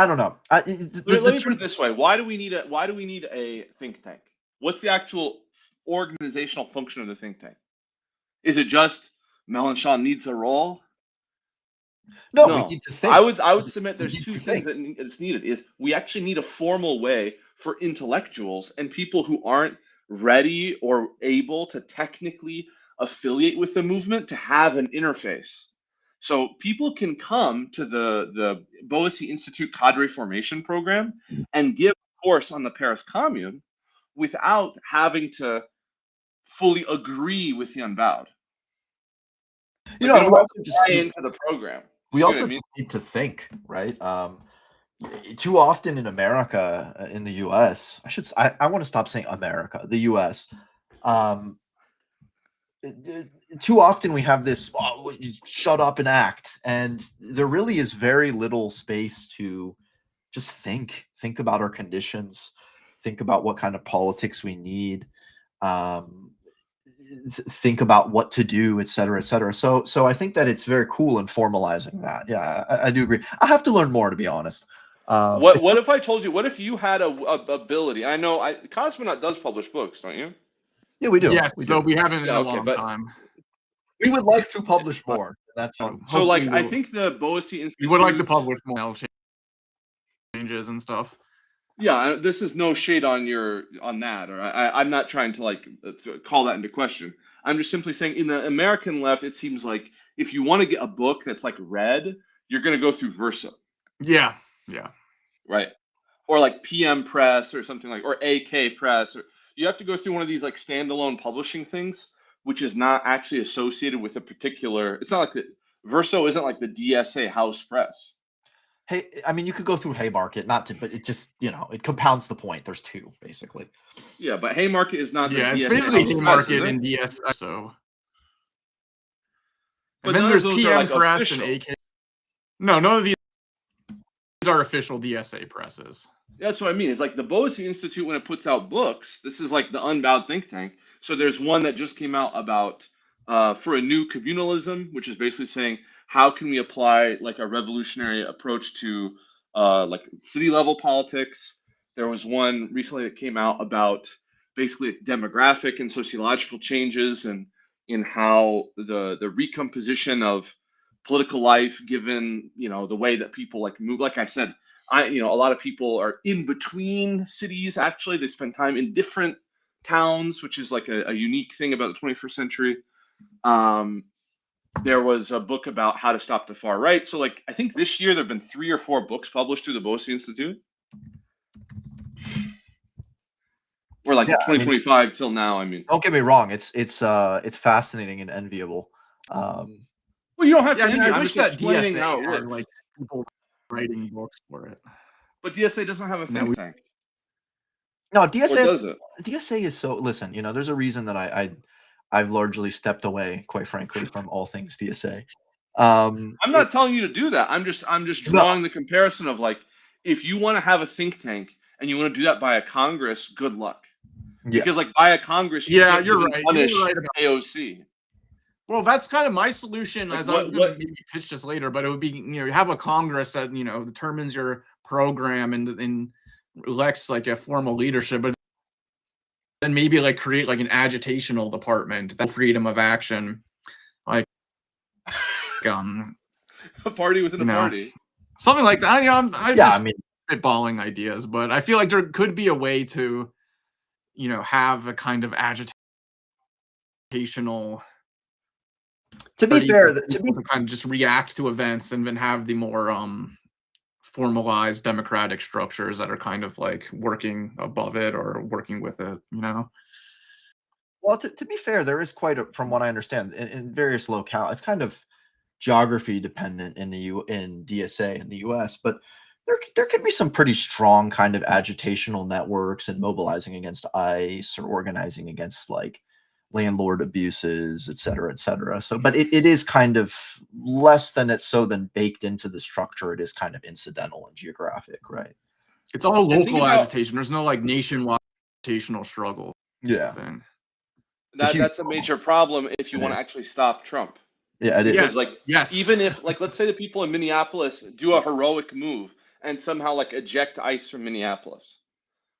don't know. Let me put it this way: Why do we need a think tank? What's the actual organizational function of the think tank? Is it just Mélenchon needs a role? No, we need to think. I would submit there's two things that's needed. Is we actually need a formal way for intellectuals and people who aren't ready or able to technically affiliate with the movement to have an interface. So people can come to the Boissy Institute Cadre Formation Program and give a course on the Paris Commune without having to fully agree with the unbowed. We also just buy into the program. We also need to think, right? Too often in America, in the U.S., I want to stop saying America, the U.S. Too often we have this shut up and act, and there really is very little space to just think about our conditions, think about what kind of politics we need, think about what to do, et cetera, et cetera. So I think that it's very cool in formalizing that. Yeah, I do agree. I have to learn more, to be honest. What if I told you? What if you had a ability? I know Cosmonaut does publish books, don't you? Yeah, we do. Yes, though we haven't in a long time. We would like to publish more. That's all. So, like, I think the Boissy Institute. We would like to publish more changes and stuff. Yeah, this is no shade on that, or I'm not trying to call that into question. I'm just simply saying, in the American left, it seems like if you want to get a book that's like read, you're going to go through Verso. Yeah. Right. Or like PM Press or something or AK Press, or you have to go through one of these like standalone publishing things, which is not actually associated with a particular. It's not like Verso isn't like the DSA house press. Hey, I mean, you could go through Haymarket, but it just, it compounds the point. There's two, basically. Yeah, but Haymarket is not. Yeah, it's basically Haymarket and DSA. So, and then there's PM Press official. And AK. No, none of these are official DSA presses. That's what I mean. It's like the Boissy Institute, when it puts out books, this is like the unbowed think tank. So there's one that just came out about for a new communalism, which is basically saying, how can we apply like a revolutionary approach to like city level politics? There was one recently that came out about basically demographic and sociological changes and in how the recomposition of political life, given the way that people like move. Like I said, a lot of people are in between cities. Actually, they spend time in different towns, which is like a unique thing about the 21st century. There was a book about how to stop the far right. So, like, I think this year there have been 3 or 4 books published through the Boissy Institute. Or like 2025 till now. I mean, don't get me wrong. It's fascinating and enviable. Well, you don't have to envy. I wish that DSA how it had works. like people writing books for it. But DSA doesn't have a think tank. No, DSA. Or does it? DSA is so. Listen, there's a reason that I've largely stepped away, quite frankly, from all things DSA. I'm not telling you to do that. I'm just drawing the comparison of like, if you want to have a think tank and you want to do that by a Congress, good luck. Yeah. Because like by a Congress, you're right. Punish you're right about AOC. Well, that's kind of my solution. As I was going to maybe pitch this later, but it would be you have a Congress that determines your program and elects like a formal leadership, but then maybe like create like an agitational department, that freedom of action, like a party within a party, something like that. I'm spitballing ideas, but I feel like there could be a way to have a kind of agitational To be Ready fair, for to be people to kind of just react to events and then have the more formalized democratic structures that are kind of like working above it or working with it, you know? well, to be fair, there is quite a, from what I understand, in various locale, it's kind of geography dependent in DSA in the US, but there could be some pretty strong kind of agitational networks and mobilizing against ICE or organizing against like landlord abuses, et cetera, et cetera. So, but it is kind of less than it's so than baked into the structure. It is kind of incidental and geographic, right? It's all And think local about agitation. There's no like nationwide agitational struggle. That's Yeah, the thing. it's a huge that's a major problem if you It want to is. actually stop Trump. Yeah, it Because is. Yes. like Yes. even if like let's say the people in Minneapolis do a heroic move and somehow like eject ICE from Minneapolis.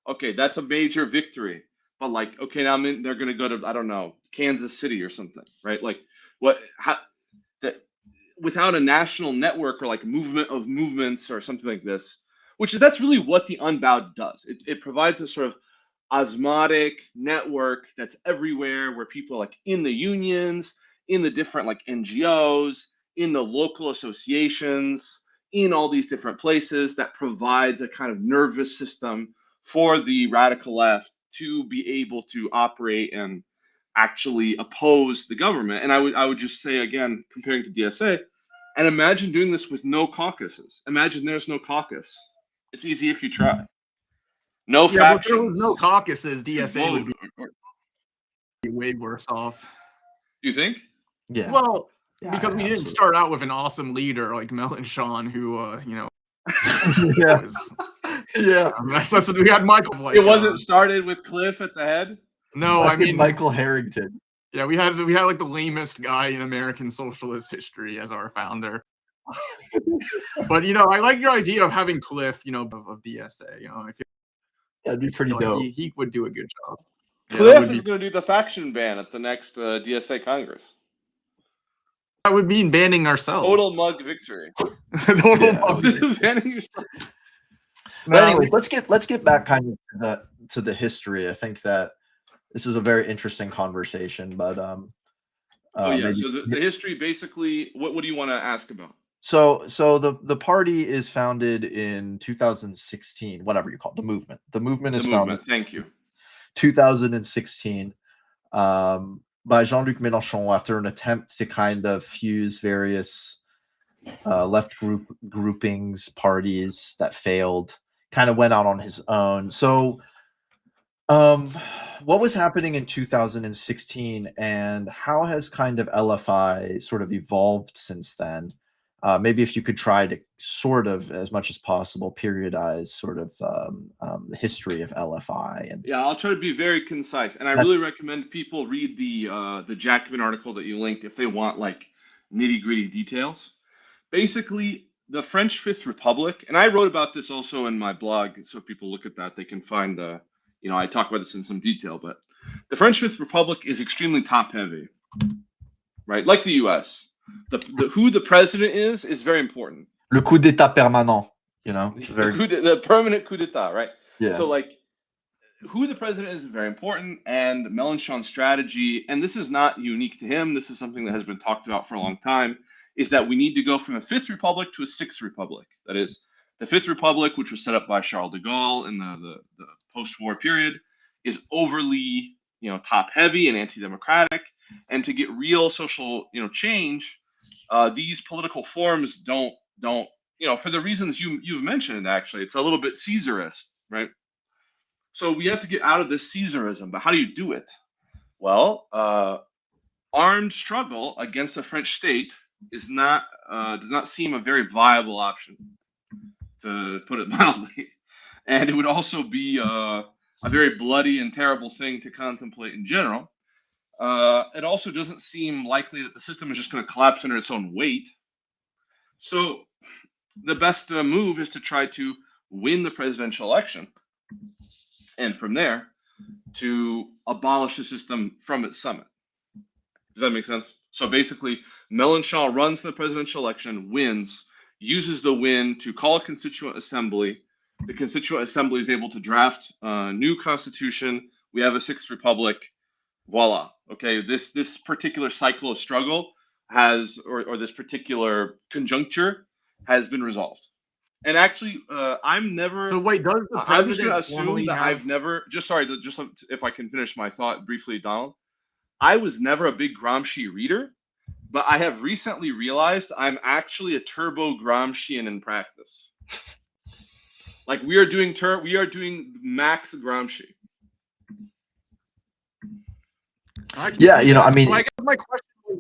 Okay, that's a major victory. But like, okay, now they're gonna go to I don't know Kansas City or something, right? Like, what? How that without a national network or like movement of movements or something like this, which is that's really what the Unbowed does. It provides a sort of osmotic network that's everywhere where people are like in the unions, in the different like NGOs, in the local associations, in all these different places that provides a kind of nervous system for the radical left to be able to operate and actually oppose the government. And I would just say again, comparing to DSA, and imagine doing this with no caucuses. Imagine there's no caucus. It's easy if you try. No Yeah, but there was no factions. caucuses. You DSA would vote. be way worse off. You think? Yeah, Well, yeah, because we didn't absolutely. start out with an awesome leader like Mélenchon, who Yeah, was yeah. that's we had Michael like It wasn't started with Cliff at the head. no, I mean Michael Harrington. yeah, we had like the lamest guy in American socialist history as our founder. But I like your idea of having Cliff, of DSA. I feel That'd be pretty like dope. he would do a good job. Yeah, that Cliff would is going to do the faction ban at the next DSA Congress. mean banning ourselves. Total mug victory. Total Yeah, mug. Banning yourself. But anyways, let's get back kind of to the history. I think that this is a very interesting conversation, but Oh yeah. maybe So the history basically. What do you want to ask about? so the party is founded in 2016, whatever you call it, the movement. The movement The is founded movement. Thank you. 2016 by Jean-Luc Mélenchon after an attempt to kind of fuse various left groupings, parties that failed. Kind of went out on his own. So, what was happening in 2016, and how has kind of LFI sort of evolved since then? Maybe if you could try to sort of, as much as possible, periodize sort of the history of LFI. And Yeah, I'll try to be very concise, and I really recommend people read the Jacobin article that you linked if they want like nitty gritty details. Basically, the French Fifth Republic, and I wrote about this also in my blog, so if people look at that, they can find I talk about this in some detail, but the French Fifth Republic is extremely top heavy, right? Like the U.S. Who the president is very important. le coup d'état permanent, it's very The permanent coup d'état, right? yeah. So like who the president is very important, and Mélenchon's strategy, and this is not unique to him, this is something that has been talked about for a long time, is that we need to go from a Fifth Republic to a Sixth Republic. That is, the Fifth Republic, which was set up by Charles de Gaulle in the post-war period, is overly top heavy and anti-democratic, and to get real social change, these political forms don't for the reasons you've mentioned. Actually, it's a little bit Caesarist, right? So we have to get out of this Caesarism, but how do you do it? Well, armed struggle against the French state does not seem a very viable option, to put it mildly, and it would also be a very bloody and terrible thing to contemplate in general. It also doesn't seem likely that the system is just going to collapse under its own weight. So the best move is to try to win the presidential election, and from there to abolish the system from its summit. Does that make sense? So basically, Mélenchon runs the presidential election, wins, uses the win to call a constituent assembly. The constituent assembly is able to draft a new constitution. We have a Sixth Republic. Voila. Okay, this particular cycle of struggle has, or this particular conjuncture has been resolved. And actually, I'm never. So wait, does the I'm just going to president assume formally that have? I've never. Just sorry, just if I can finish my thought briefly, Donald. I was never a big Gramsci reader, but I have recently realized I'm actually a turbo Gramscian in practice. Like we are doing max Gramsci. I can Yeah, see you know, that. I mean, So I guess my question is,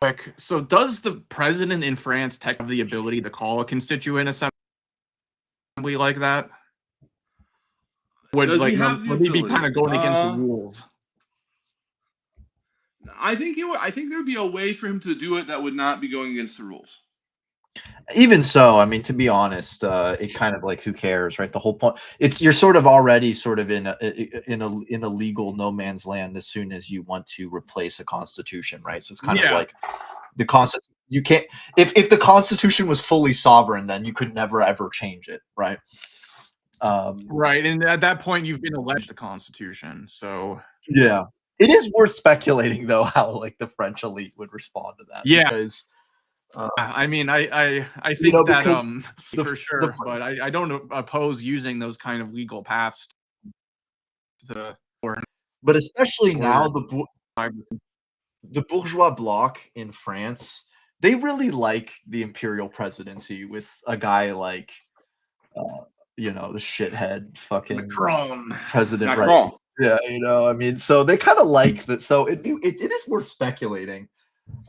quick. So does the president in France technically have the ability to call a constituent assembly like that? Would Does like he have the would he be ability? kind of going against the rules? I think there would be a way for him to do it that would not be going against the rules. even so, I mean, to be honest, it kind of like, who cares, right? The whole point, you're sort of already sort of in a legal no man's land as soon as you want to replace a constitution, right? So it's kind of like the constitution. You can't, if the constitution was fully sovereign, then you could never ever change it, right? Right, and at that point, you've been alleged the Constitution. So yeah, it is worth speculating though how like the French elite would respond to that. Yeah. Because I mean, I think you know, that because for sure, but I don't oppose using those kind of legal paths to. but especially now Or- the bourgeois bloc in France, they really like the imperial presidency with a guy like you know, the shithead fucking Macron. president, right? Macron. Yeah, you know, I mean, so they kind of like that. So it is worth speculating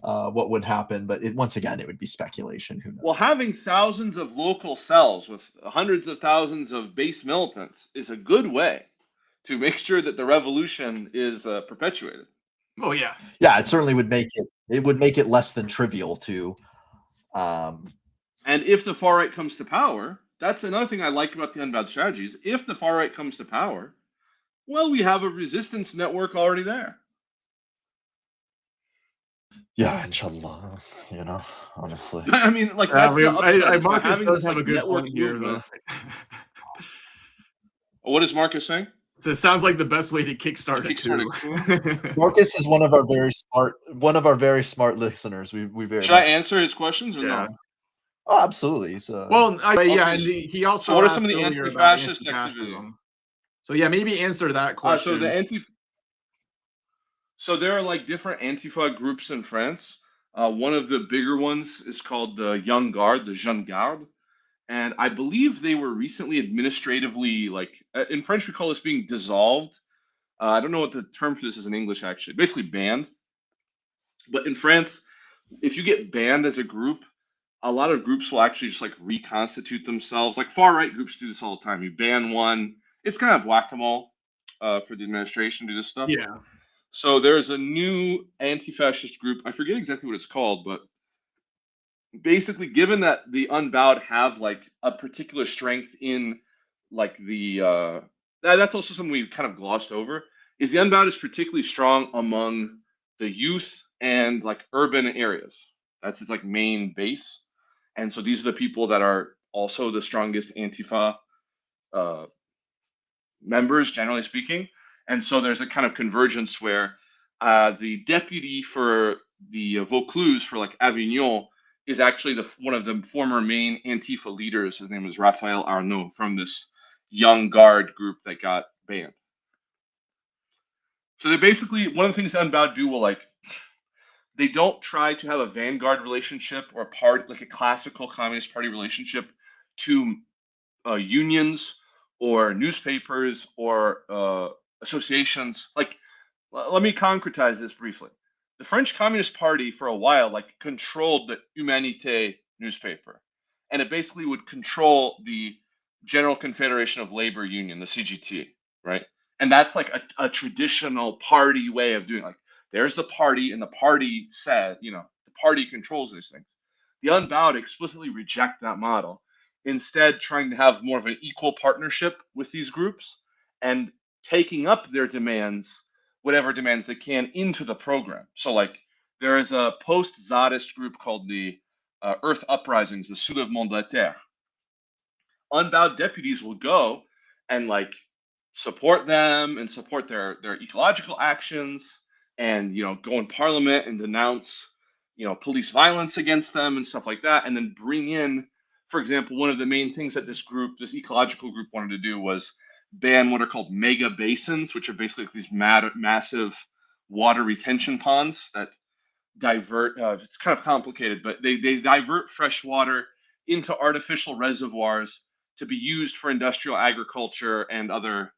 what would happen, but once again, it would be speculation. Who knows? Well, having thousands of local cells with hundreds of thousands of base militants is a good way to make sure that the revolution is perpetuated. Oh yeah, yeah, it certainly would make it less than trivial to. And if the far right comes to power, that's another thing I like about the unbound strategies. If the far right comes to power, well, we have a resistance network already there. Yeah, inshallah, you know, honestly. I mean, like that's the upside. By Marcus having does this have like a good network point here, movement. though. What is Marcus saying? So it sounds like the best way to kickstart it Kickstart Marcus is one of our very smart listeners. We very Should I answer his questions or no? Oh, absolutely. Well, yeah, Okay, and he also so what are asked some of the earlier about anti-fascist activity? anti-fascism. So yeah, maybe answer that question. So there are like different Antifa groups in France. One of the bigger ones is called the Young Guard, the Jeune Garde, and I believe they were recently administratively, like in French we call this being dissolved. I don't know what the term for this is in English actually. Basically banned. But in France, if you get banned as a group, a lot of groups will actually just like reconstitute themselves. Like far right groups do this all the time. You ban one, it's kind of whack-a-mole for the administration to do this stuff. Yeah. So there's a new anti-fascist group. I forget exactly what it's called, but basically, given that the Unbowed have like a particular strength in like the that's also something we kind of glossed over. Is the Unbowed is particularly strong among the youth and like urban areas. That's its like main base, and so these are the people that are also the strongest Antifa members, generally speaking. And so there's a kind of convergence where the deputy for the Vaucluse for like Avignon is actually one of the former main Antifa leaders. His name is Raphael Arnaud from this Young Guard group that got banned. So they basically, one of the things Unbowed do will like, they don't try to have a vanguard relationship or a part like a classical Communist Party relationship to unions or newspapers or associations. Like, let me concretize this briefly. The French Communist Party, for a while, like controlled the Humanité newspaper, and it basically would control the General Confederation of Labor Union, the CGT, right? And that's like a traditional party way of doing. Like, there's the party, and the party said, the party controls these things. The Unbowed explicitly reject that model, instead trying to have more of an equal partnership with these groups and taking up their demands, whatever demands they can, into the program. So like there is a post-Zadist group called the Earth Uprisings, the Soulèvement de la Terre. Unbowed deputies will go and like support them and support their ecological actions and go in parliament and denounce police violence against them and stuff like that, and then bring in, for example, one of the main things that this ecological group wanted to do was ban what are called mega basins, which are basically these massive water retention ponds that divert, it's kind of complicated, but they divert fresh water into artificial reservoirs to be used for industrial agriculture and other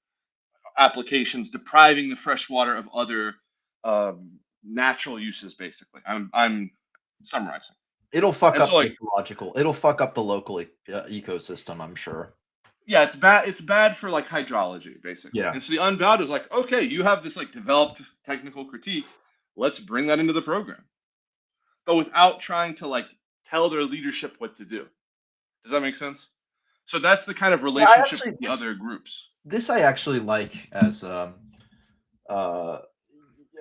applications, depriving the fresh water of other natural uses. Basically, I'm summarizing. It'll fuck And up so, the ecological. It'll fuck up the local ecosystem, I'm sure. yeah, it's bad. It's bad for like hydrology, basically. Yeah. And so the Unbowed is like, okay, you have this like developed technical critique. Let's bring that into the program, but without trying to like tell their leadership what to do. Does that make sense? So that's the kind of relationship with the other groups. This I actually like as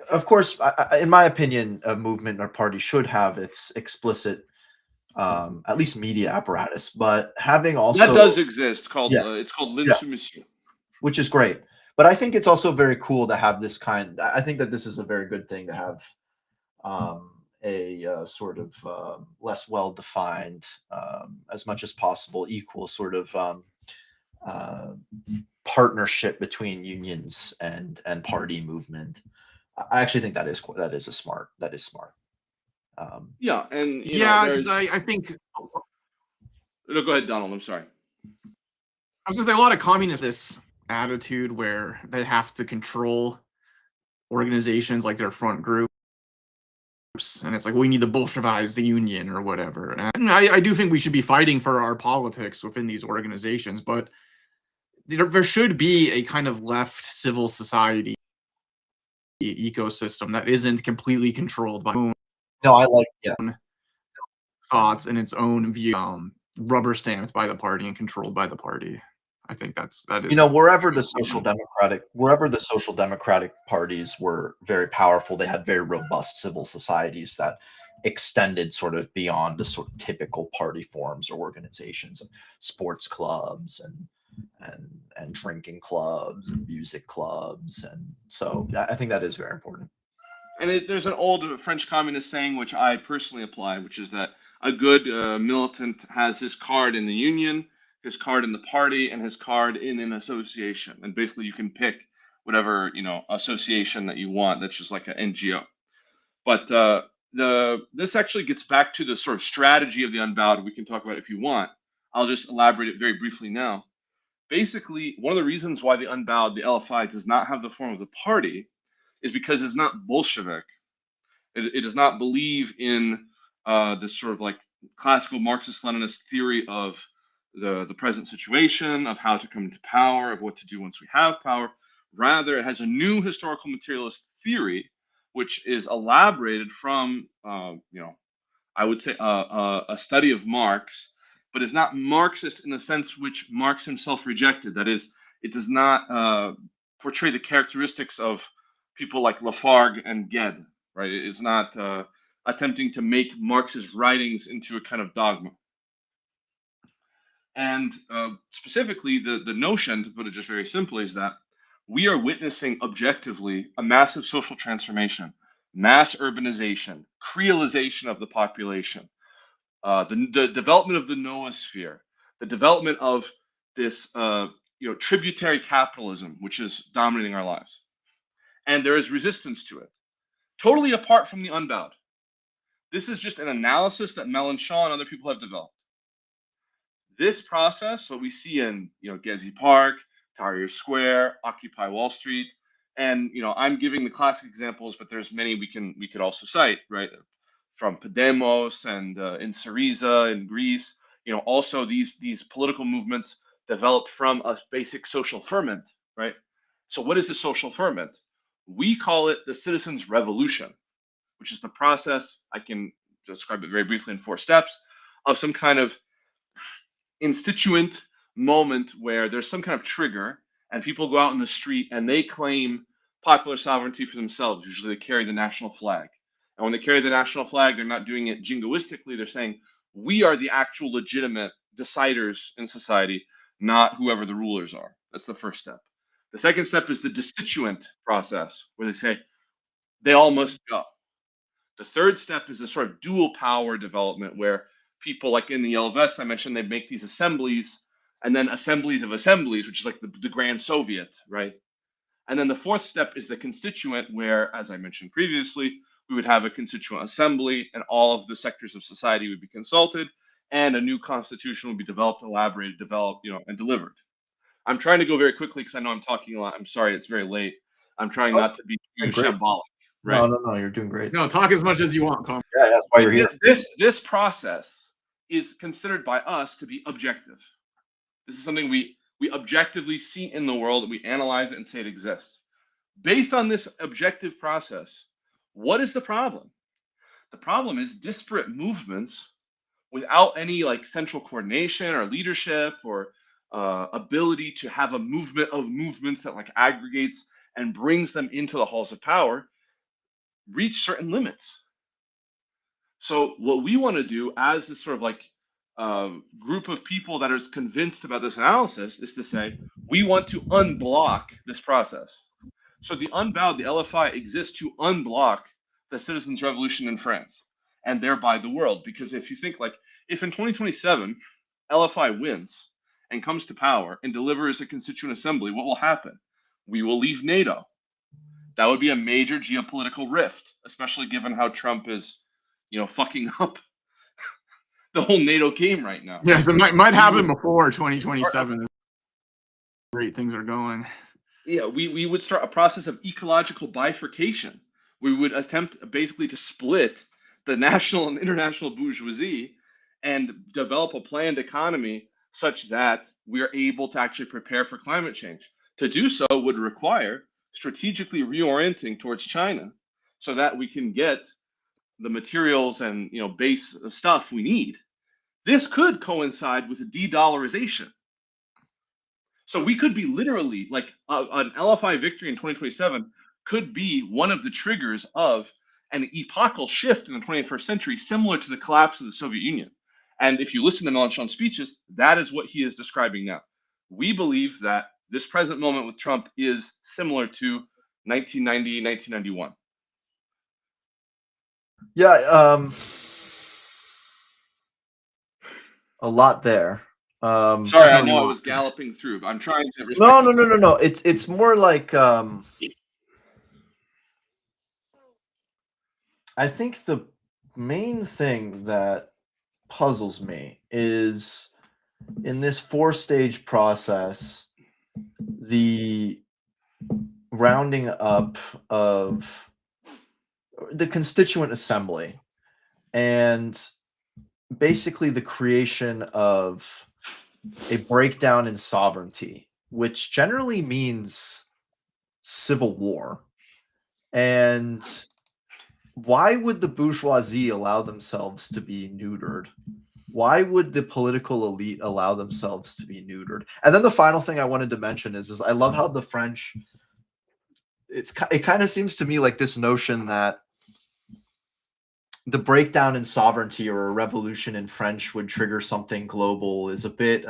of course, in my opinion, a movement or party should have its explicit, at least media apparatus, but having also that does exist. Called Yeah. It's called Yeah. L'Insoumission. which is great. But I think it's also very cool to have this kind. I think that this is a very good thing to have a sort of less well-defined, as much as possible, equal sort of uh, partnership between unions and party movement. I actually think that is smart. Yeah, and Yeah, because I think No, go ahead, Donald. I'm sorry. I was gonna say a lot of communists this attitude where they have to control organizations like their front groups, and it's like we need to bolshevize the union or whatever. And I do think we should be fighting for our politics within these organizations, but there should be a kind of left civil society ecosystem that isn't completely controlled by No, I like thoughts and its own view, rubber stamped by the party and controlled by the party. I think that is wherever the social democratic parties were very powerful, they had very robust civil societies that extended sort of beyond the sort of typical party forms or organizations, sports clubs and drinking clubs and music clubs, and so I think that is very important. And there's an old French communist saying, which I personally apply, which is that a good militant has his card in the union, his card in the party, and his card in an association. And basically, you can pick whatever association that you want. That's just like an NGO. But this actually gets back to the sort of strategy of the Unbowed. We can talk about it if you want. I'll just elaborate it very briefly now. Basically, one of the reasons why the Unbowed, the LFI, does not have the form of the party is because it's not Bolshevik. It does not believe in this sort of like classical Marxist-Leninist theory of the present situation, of how to come to power, of what to do once we have power. Rather, it has a new historical materialist theory, which is elaborated from, I would say a study of Marx, but is not Marxist in the sense which Marx himself rejected. That is, it does not portray the characteristics of people like Lafargue and Gued, right? It is not attempting to make Marx's writings into a kind of dogma. And specifically, the notion, to put it just very simply, is that we are witnessing objectively a massive social transformation, mass urbanization, creolization of the population, the development of the noosphere, the development of this tributary capitalism, which is dominating our lives. And there is resistance to it, totally apart from the Unbowed. This is just an analysis that Mélenchon and other people have developed. This process, what we see in Gezi Park, Tahrir Square, Occupy Wall Street, and I'm giving the classic examples, but there's many we could also cite, right? From Podemos and in Syriza in Greece. Also these political movements developed from a basic social ferment, right? So what is the social ferment? We call it the citizens' revolution, which is the process, I can describe it very briefly in 4 steps, of some kind of instituent moment where there's some kind of trigger and people go out in the street and they claim popular sovereignty for themselves. Usually they carry the national flag. And when they carry the national flag, they're not doing it jingoistically. They're saying, we are the actual legitimate deciders in society, not whoever the rulers are. That's the first step. The second step is the destituent process, where they say, They all must go. The third step is a sort of dual power development where people, like in the yellow vests I mentioned, they make these assemblies and then assemblies of assemblies, which is like the Grand Soviet, right? And then the fourth step is the constituent, where, as I mentioned previously, we would have a constituent assembly and all of the sectors of society would be consulted, and a new constitution would be developed, elaborated, developed, and delivered. I'm trying to go very quickly because I know I'm talking a lot. I'm sorry, it's very late. I'm trying not to be too Great. shambolic, No, right? you're doing great. No, talk as much as you want, Tom. Yeah, that's why you're here. This process is considered by us to be objective. This is something we objectively see in the world, we analyze it and say it exists. Based on this objective process, what is the problem? The problem is disparate movements without any like central coordination or leadership or ability to have a movement of movements that like aggregates and brings them into the halls of power reach certain limits. So what we want to do as this sort of like group of people that is convinced about this analysis is to say we want to unblock this process. So the Unbowed, the LFI, exists to unblock the citizens' revolution in France and thereby the world. Because if you think like, if in 2027 LFI wins and comes to power and delivers a constituent assembly, what will happen? We will leave NATO. That would be a major geopolitical rift, especially given how Trump is, fucking up the whole NATO game right now. Yes, it might happen before 2027. Great things are going. Yeah, we would start a process of ecological bifurcation. We would attempt basically to split the national and international bourgeoisie and develop a planned economy such that we are able to actually prepare for climate change. To do so would require strategically reorienting towards China so that we can get the materials and base stuff we need. This could coincide with a de-dollarization. So we could be literally like an LFI victory in 2027 could be one of the triggers of an epochal shift in the 21st century, similar to the collapse of the Soviet Union. And if you listen to Mélenchon's speeches, that is what he is describing now. We believe that this present moment with Trump is similar to 1990, 1991. Yeah, a lot there. Sorry, I know I was galloping through, but I'm trying to. No. It's more like I think the main thing that puzzles me is in this 4-stage process, the rounding up of the constituent assembly and basically the creation of a breakdown in sovereignty, which generally means civil war. And why would the bourgeoisie allow themselves to be neutered? Why would the political elite allow themselves to be neutered? And then the final thing I wanted to mention is I love how the French, it kind of seems to me like this notion that the breakdown in sovereignty or a revolution in French would trigger something global is a bit,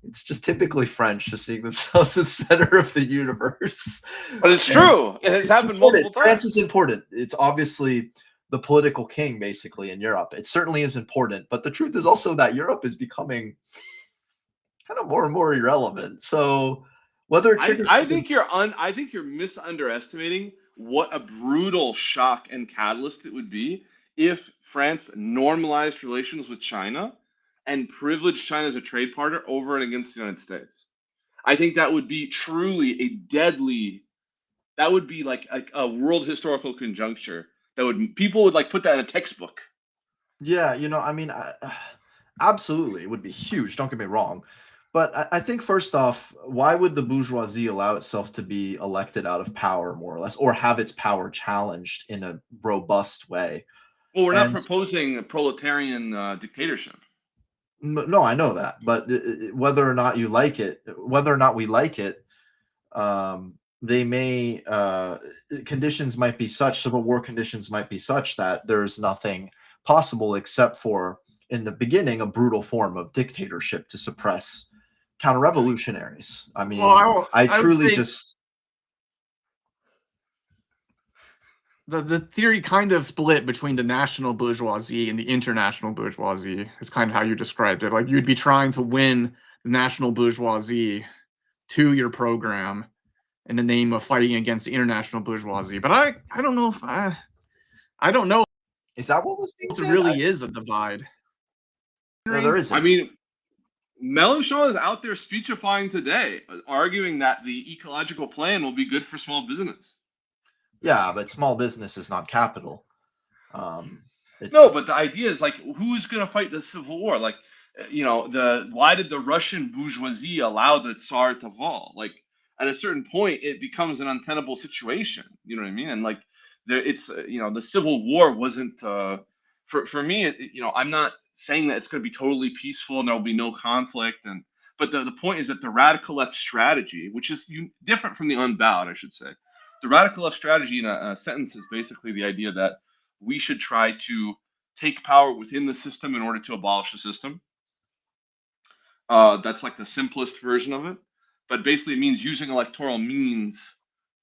it's just typically French, just seeing themselves at the center of the universe. But it's true. It has happened multiple times. France is important. It's obviously the political king, basically, in Europe. It certainly is important. But the truth is also that Europe is becoming kind of more and more irrelevant. So whether it triggers I think you're misunderestimating what a brutal shock and catalyst it would be if France normalized relations with China and privileged China as a trade partner over and against the United States. I think that would be truly a deadly, that would be like a world historical conjuncture that people would like put that in a textbook. Yeah, I mean, absolutely, it would be huge. Don't get me wrong. But I think first off, why would the bourgeoisie allow itself to be elected out of power, more or less, or have its power challenged in a robust way? Well, we're not proposing a proletarian dictatorship. No, I know that, but whether or not you like it, whether or not we like it, they may conditions might be such, civil war conditions might be such that there's nothing possible except for, in the beginning, a brutal form of dictatorship to suppress counter-revolutionaries. I mean, I truly just. the theory kind of split between the national bourgeoisie and the international bourgeoisie is kind of how you described it. Like you'd be trying to win the national bourgeoisie to your program in the name of fighting against the international bourgeoisie. But I don't know if I don't know Is that what was being if there said? really is a divide. No, there isn't. I mean, Mélenchon is out there speechifying today, arguing that the ecological plan will be good for small business. Yeah, but small business is not capital. No, but the idea is like, who's going to fight the civil war? Like, why did the Russian bourgeoisie allow the Tsar to fall? Like, at a certain point, it becomes an untenable situation. You know what I mean? And like, the civil war wasn't for me. I'm not saying that it's going to be totally peaceful and there will be no conflict. But the point is that the radical left strategy, which is different from the unbowed, I should say, the radical left strategy in a sentence is basically the idea that we should try to take power within the system in order to abolish the system. That's like the simplest version of it. But basically, it means using electoral means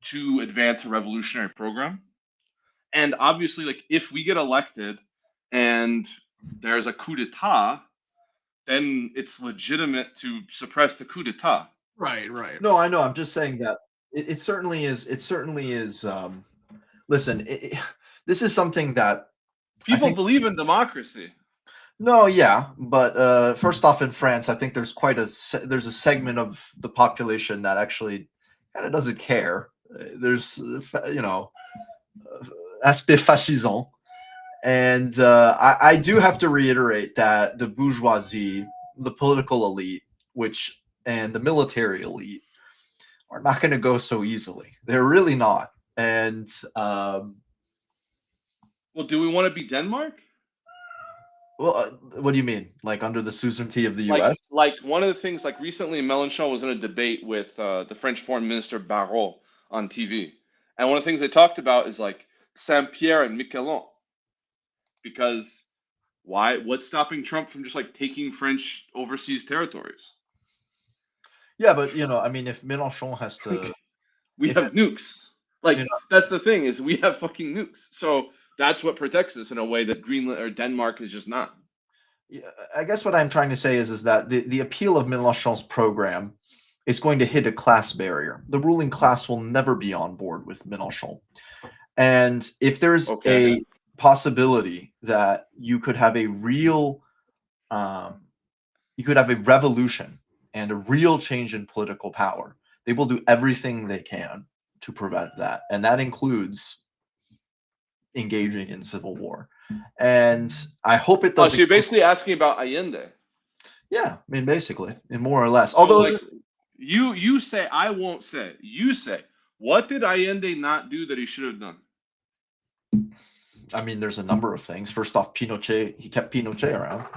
to advance a revolutionary program. And obviously, like if we get elected and there's a coup d'etat, then it's legitimate to suppress the coup d'etat. Right. No, I know. I'm just saying that it certainly is. It certainly is. Listen, this is something that people believe in democracy. No, yeah, but first off, in France, I think there's there's a segment of the population that actually kind of doesn't care. There's aspect fascisant, and I do have to reiterate that the bourgeoisie, the political elite, and the military elite are not going to go so easily. They're really not. And well, do we want to be Denmark? Well, what do you mean? Like under the suzerainty of the U.S.? Like one of the things, like recently Mélenchon was in a debate with the French Foreign Minister Barrot on TV. And one of the things they talked about is like Saint-Pierre and Miquelon. Because why? What's stopping Trump from just like taking French overseas territories? Yeah, but I mean, if Mélenchon has to, we have nukes. Like that's the thing is we have fucking nukes. So that's what protects us in a way that Greenland or Denmark is just not. Yeah, I guess what I'm trying to say is that the appeal of Mélenchon's program is going to hit a class barrier. The ruling class will never be on board with Mélenchon. And if there's a possibility that you could have a real, you could have a revolution and a real change in political power, they will do everything they can to prevent that. And that includes engaging in civil war. And I hope it doesn't. So you're basically asking about Allende. Yeah, I mean, basically, and more or less. Although, like, you say, I won't say. You say, what did Allende not do that he should have done? I mean, there's a number of things. First off, Pinochet, he kept Pinochet around.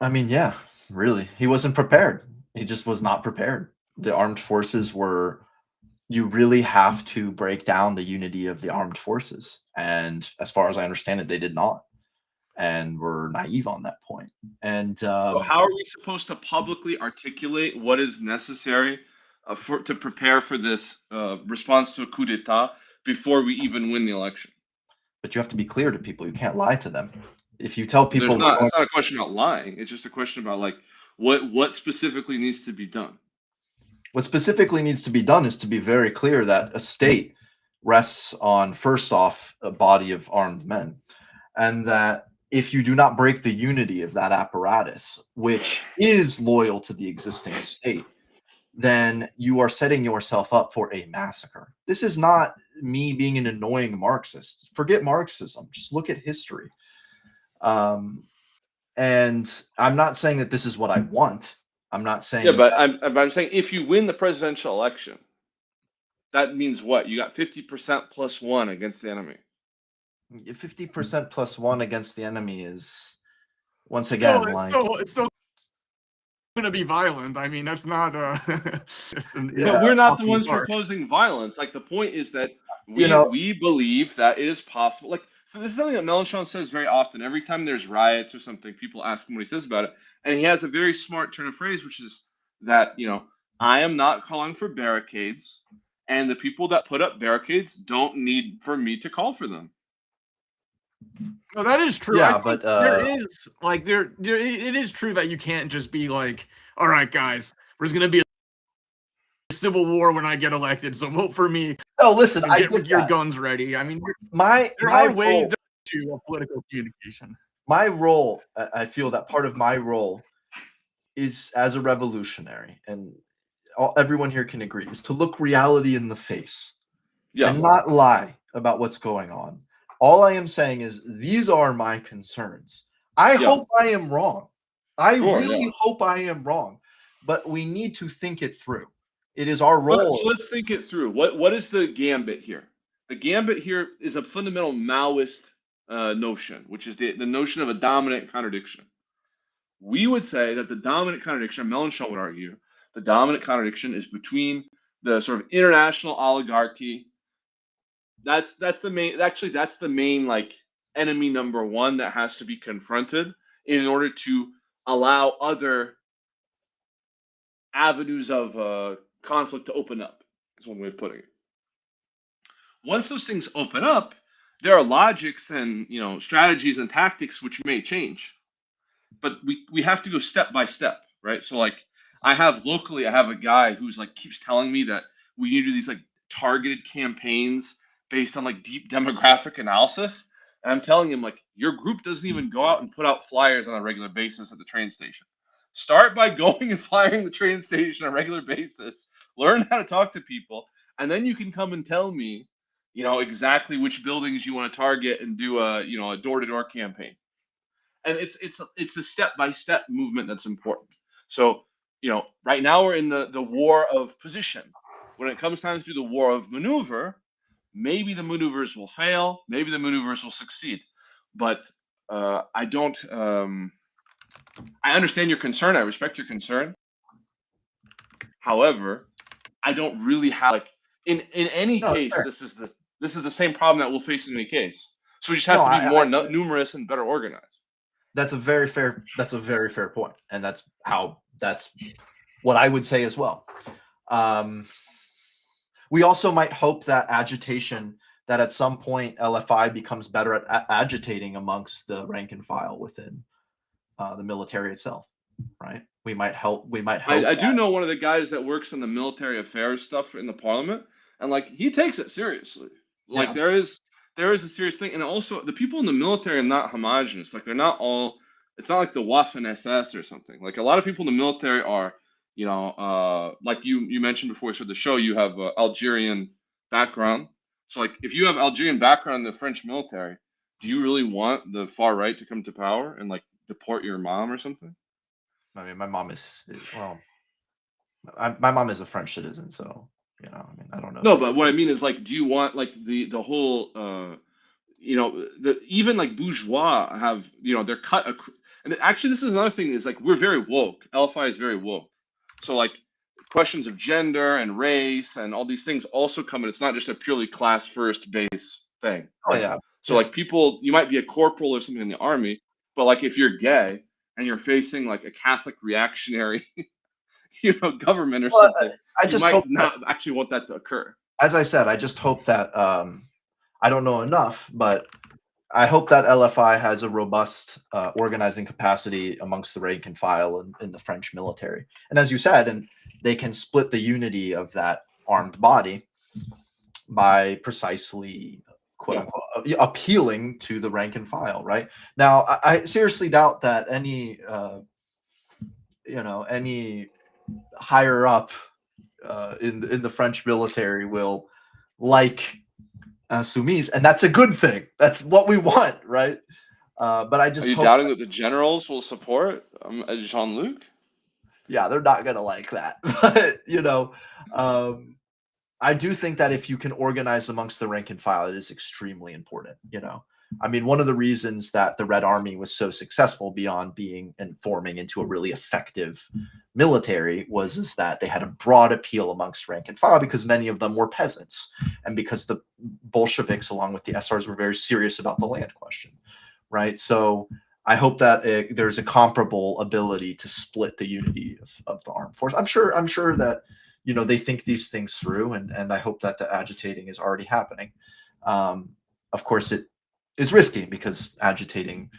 I mean, yeah, really, he wasn't prepared. He just was not prepared. The armed forces were, you really have to break down the unity of the armed forces. And as far as I understand it, they did not. And were naive on that point. And so how are we supposed to publicly articulate what is necessary to prepare for this response to a coup d'etat before we even win the election? But you have to be clear to people. You can't lie to them. If you tell people, it's not a question about lying. It's just a question about like what specifically needs to be done. What specifically needs to be done is to be very clear that a state rests on, first off, a body of armed men, and that if you do not break the unity of that apparatus, which is loyal to the existing state, then you are setting yourself up for a massacre. This is not me being an annoying Marxist. Forget Marxism. Just look at history. And I'm not saying that this is what I want. I'm not saying. Yeah, but I'm saying if you win the presidential election, that means what? You got 50% plus one against the enemy. 50% plus one against the enemy is, once again, it's still going to be violent. I mean, that's not. But we're not the ones proposing violence. Like the point is that we believe that it is possible. Like, so this is something that Mélenchon says very often. Every time there's riots or something, people ask him what he says about it, and he has a very smart turn of phrase, which is that I am not calling for barricades, and the people that put up barricades don't need for me to call for them. No, that is true. Yeah, I think but there is like it is true that you can't just be like, all right, guys, there's gonna be a civil war when I get elected, so vote for me no, listen, and I get get your that. guns ready. I mean, My there my are ways role, to political communication. my role, I feel that part of my role is as a revolutionary, and everyone here can agree, is to look reality in the face Yeah, and not lie about what's going on. All I am saying is these are my concerns. I yeah, hope I am wrong. I sure, yeah. really hope I am wrong, but we need to think it through. It is our So role. let's think it through. What is the gambit here? The gambit here is a fundamental Maoist notion, which is the notion of a dominant contradiction. We would say that the dominant contradiction, Mélenchon would argue, the dominant contradiction is between the sort of international oligarchy. That's the main. Actually, that's the main like enemy number one that has to be confronted in order to allow other avenues of conflict to open up. Is one way of putting it. Once those things open up, there are logics and strategies and tactics which may change, but we have to go step by step, right? So like I have a guy who's like keeps telling me that we need to do these like targeted campaigns based on like deep demographic analysis. And I'm telling him like your group doesn't even go out and put out flyers on a regular basis at the train station. Start by going and flyering the train station on a regular basis. Learn how to talk to people, and then you can come and tell me, exactly which buildings you want to target and do a door-to-door campaign. And it's the step-by-step movement that's important. So right now we're in the war of position. When it comes time to do the war of maneuver, maybe the maneuvers will fail, maybe the maneuvers will succeed, but I don't. I understand your concern. I respect your concern. However, I don't really have like in any No, case. fair. This is the same problem that we'll face in any case. So we just No, have to be more that's, numerous and better organized. that's a very fair. That's a very fair point, and that's what I would say as well. We also might hope that agitation, that at some point LFI becomes better at agitating amongst the rank and file within the military itself, right? We might hope I do that. know one of the guys that works in the military affairs stuff in the parliament, and like he takes it seriously. Like Yeah, there is a serious thing, and also the people in the military are not homogenous. Like they're not all. It's not like the Waffen SS or something. Like a lot of people in the military are, like you mentioned before we started the show, you have Algerian background. So like if you have Algerian background in the French military, do you really want the far right to come to power and like deport your mom or something? I mean, my mom is well, my mom is a French citizen, so I mean, I don't know if No, you but what I mean is like, do you want like the whole the even like bourgeois have they're and actually this is another thing is like we're very woke. LFI is very woke. So like questions of gender and race and all these things also come in. It's not just a purely class first base thing, Oh right? yeah, So like people, you might be a corporal or something in the army, but like if you're gay and you're facing like a Catholic reactionary government or well, something, I you just hope might that, not actually want that to occur. as I said, I just hope that I don't know enough, but I hope that LFI has a robust organizing capacity amongst the rank and file in the French military. And as you said, and they can split the unity of that armed body by precisely, quote Yeah. unquote, appealing to the rank and file. Right now, I seriously doubt that any higher up in the French military will like Soumise, and that's a good thing. That's what we want, right? But I Are just you hope, doubting that the generals will support Jean-Luc? yeah, they're not gonna like that. But I do think that if you can organize amongst the rank and file, it is extremely important. I mean, one of the reasons that the Red Army was so successful beyond being and forming into a really effective military is that they had a broad appeal amongst rank and file because many of them were peasants, and because the Bolsheviks, along with the SRs, were very serious about the land question, right? So I hope that there's a comparable ability to split the unity of the armed force. I'm sure that they think these things through, and I hope that the agitating is already happening. Of course, it is risky because agitating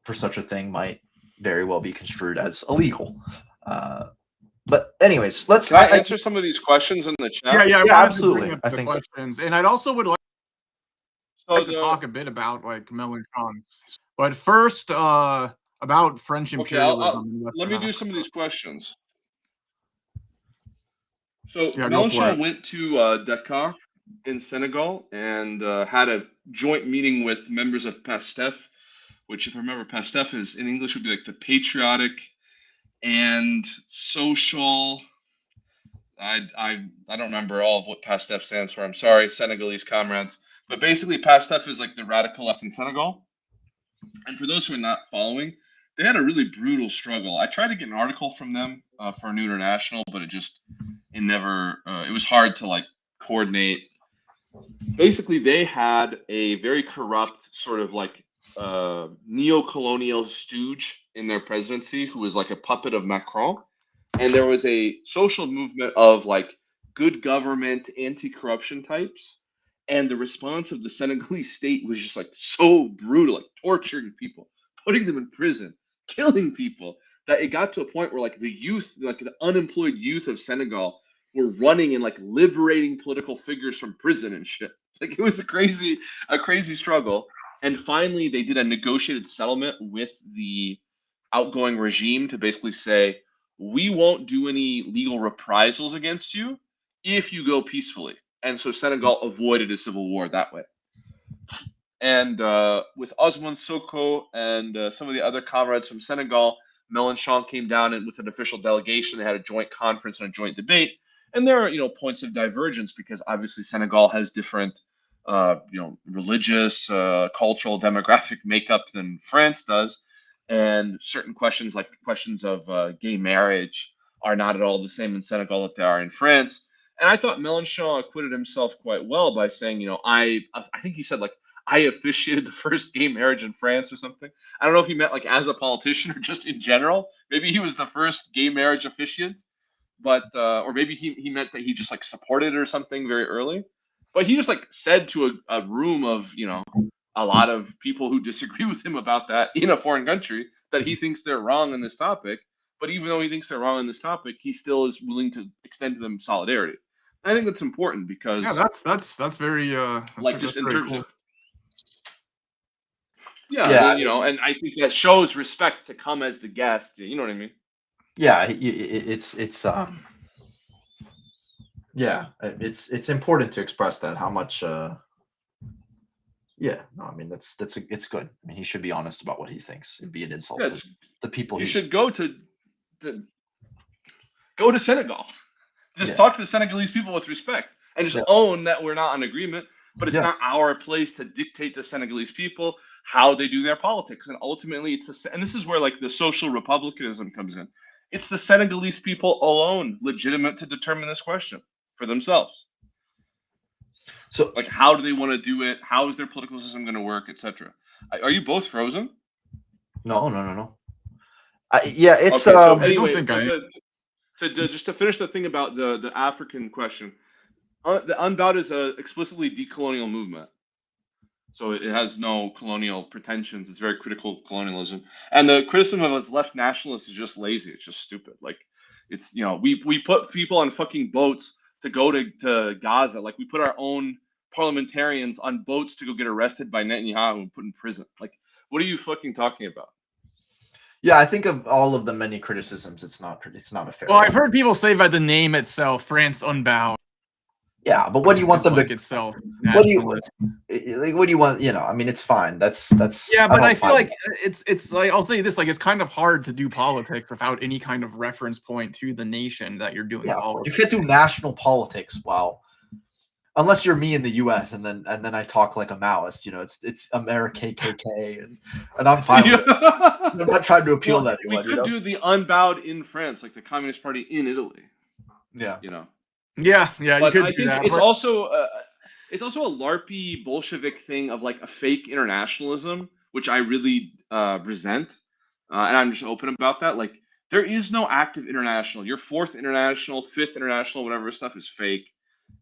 for such a thing might very well be construed as illegal. But anyways, let's. Can I answer some of these questions in the chat? Yeah, I Yeah, wanted absolutely. to bring up I the think questions, and I'd also would like So to talk a bit about like Mélenchon's. But first, about French okay, imperialism. in let Western me do some of Africa. these questions. So Yeah, go for Mélenchon it. went to Dakar in Senegal and had a joint meeting with members of PASTEF, which, if I remember, PASTEF is in English would be like the Patriotic and Social. I don't remember all of what PASTEF stands for. I'm sorry, Senegalese comrades. But basically, PASTEF is like the radical left in Senegal. And for those who are not following, they had a really brutal struggle. I tried to get an article from them for New International, but it never. It was hard to like coordinate. Basically, they had a very corrupt sort of like neo-colonial stooge in their presidency who was like a puppet of Macron, and there was a social movement of like good government, anti-corruption types, and the response of the Senegalese state was just like so brutal, like torturing people, putting them in prison, killing people, that it got to a point where like the youth, like the unemployed youth of Senegal, were running and like liberating political figures from prison and shit. Like it was a crazy struggle. And finally, they did a negotiated settlement with the outgoing regime to basically say, we won't do any legal reprisals against you if you go peacefully. And so Senegal avoided a civil war that way. And with Osman Soko and some of the other comrades from Senegal, Mélenchon came down and with an official delegation. They had a joint conference and a joint debate. And there are, points of divergence because obviously Senegal has different, religious, cultural, demographic makeup than France does, and certain questions like questions of gay marriage are not at all the same in Senegal that they are in France. And I thought Mélenchon acquitted himself quite well by saying, I think he said like I officiated the first gay marriage in France or something. I don't know if he meant like as a politician or just in general. Maybe he was the first gay marriage officiant, but or maybe he meant that he just like supported it or something very early. But he just like said to a room of a lot of people who disagree with him about that in a foreign country that he thinks they're wrong in this topic. But even though he thinks they're wrong in this topic, he still is willing to extend to them solidarity. And I think that's important because Yeah, that's very like just that's in very terms cool. of yeah, Yeah, and I think that shows respect to come as the guest. You know what I mean? yeah, it's important to express that how much. Yeah, no, I mean it's good. I mean, he should be honest about what he thinks. It'd be an insult Yeah, to the people. you He's should go to Senegal. Just Yeah. talk to the Senegalese people with respect and just Yeah. own that we're not in agreement. But it's Yeah. not our place to dictate to Senegalese people how they do their politics. And ultimately, and this is where like the social republicanism comes in. It's the Senegalese people alone legitimate to determine this question for themselves. So Like, how do they want to do it? How is their political system going to work, etc. Are you both frozen? no. Yeah, it's Okay, so I don't anyway, think I am. just to finish the thing about the African question, the UNBOUT is a explicitly decolonial movement, so it has no colonial pretensions. It's very critical of colonialism, and the criticism of its left nationalists is just lazy. It's just stupid. Like, it's we put people on fucking boats to go to Gaza. Like, we put our own parliamentarians on boats to go get arrested by Netanyahu and put in prison. Like, what are you fucking talking about? Yeah, I think of all of the many criticisms, it's not a fair Well, one. I've heard people say by the name itself, France Unbound. Yeah, but what do you want them like to? itself? What do you nationalist. like? What do you want? I mean, it's fine. That's Yeah, but don't I feel find like it's like I'll say this, like it's kind of hard to do politics without any kind of reference point to the nation that you're doing Yeah, of course. You politics. can't do national politics unless you're me in the U.S. and then I talk like a Maoist. It's America KKK and I'm fine with it. I'm not trying to appeal to We anyone. could do the Unbowed in France, like the Communist Party in Italy. Yeah. Yeah, you But could I do think that. it's but- also a LARPy Bolshevik thing of like a fake internationalism, which I really resent, and I'm just open about that. Like, there is no active international. Your fourth international, fifth international, whatever stuff is fake,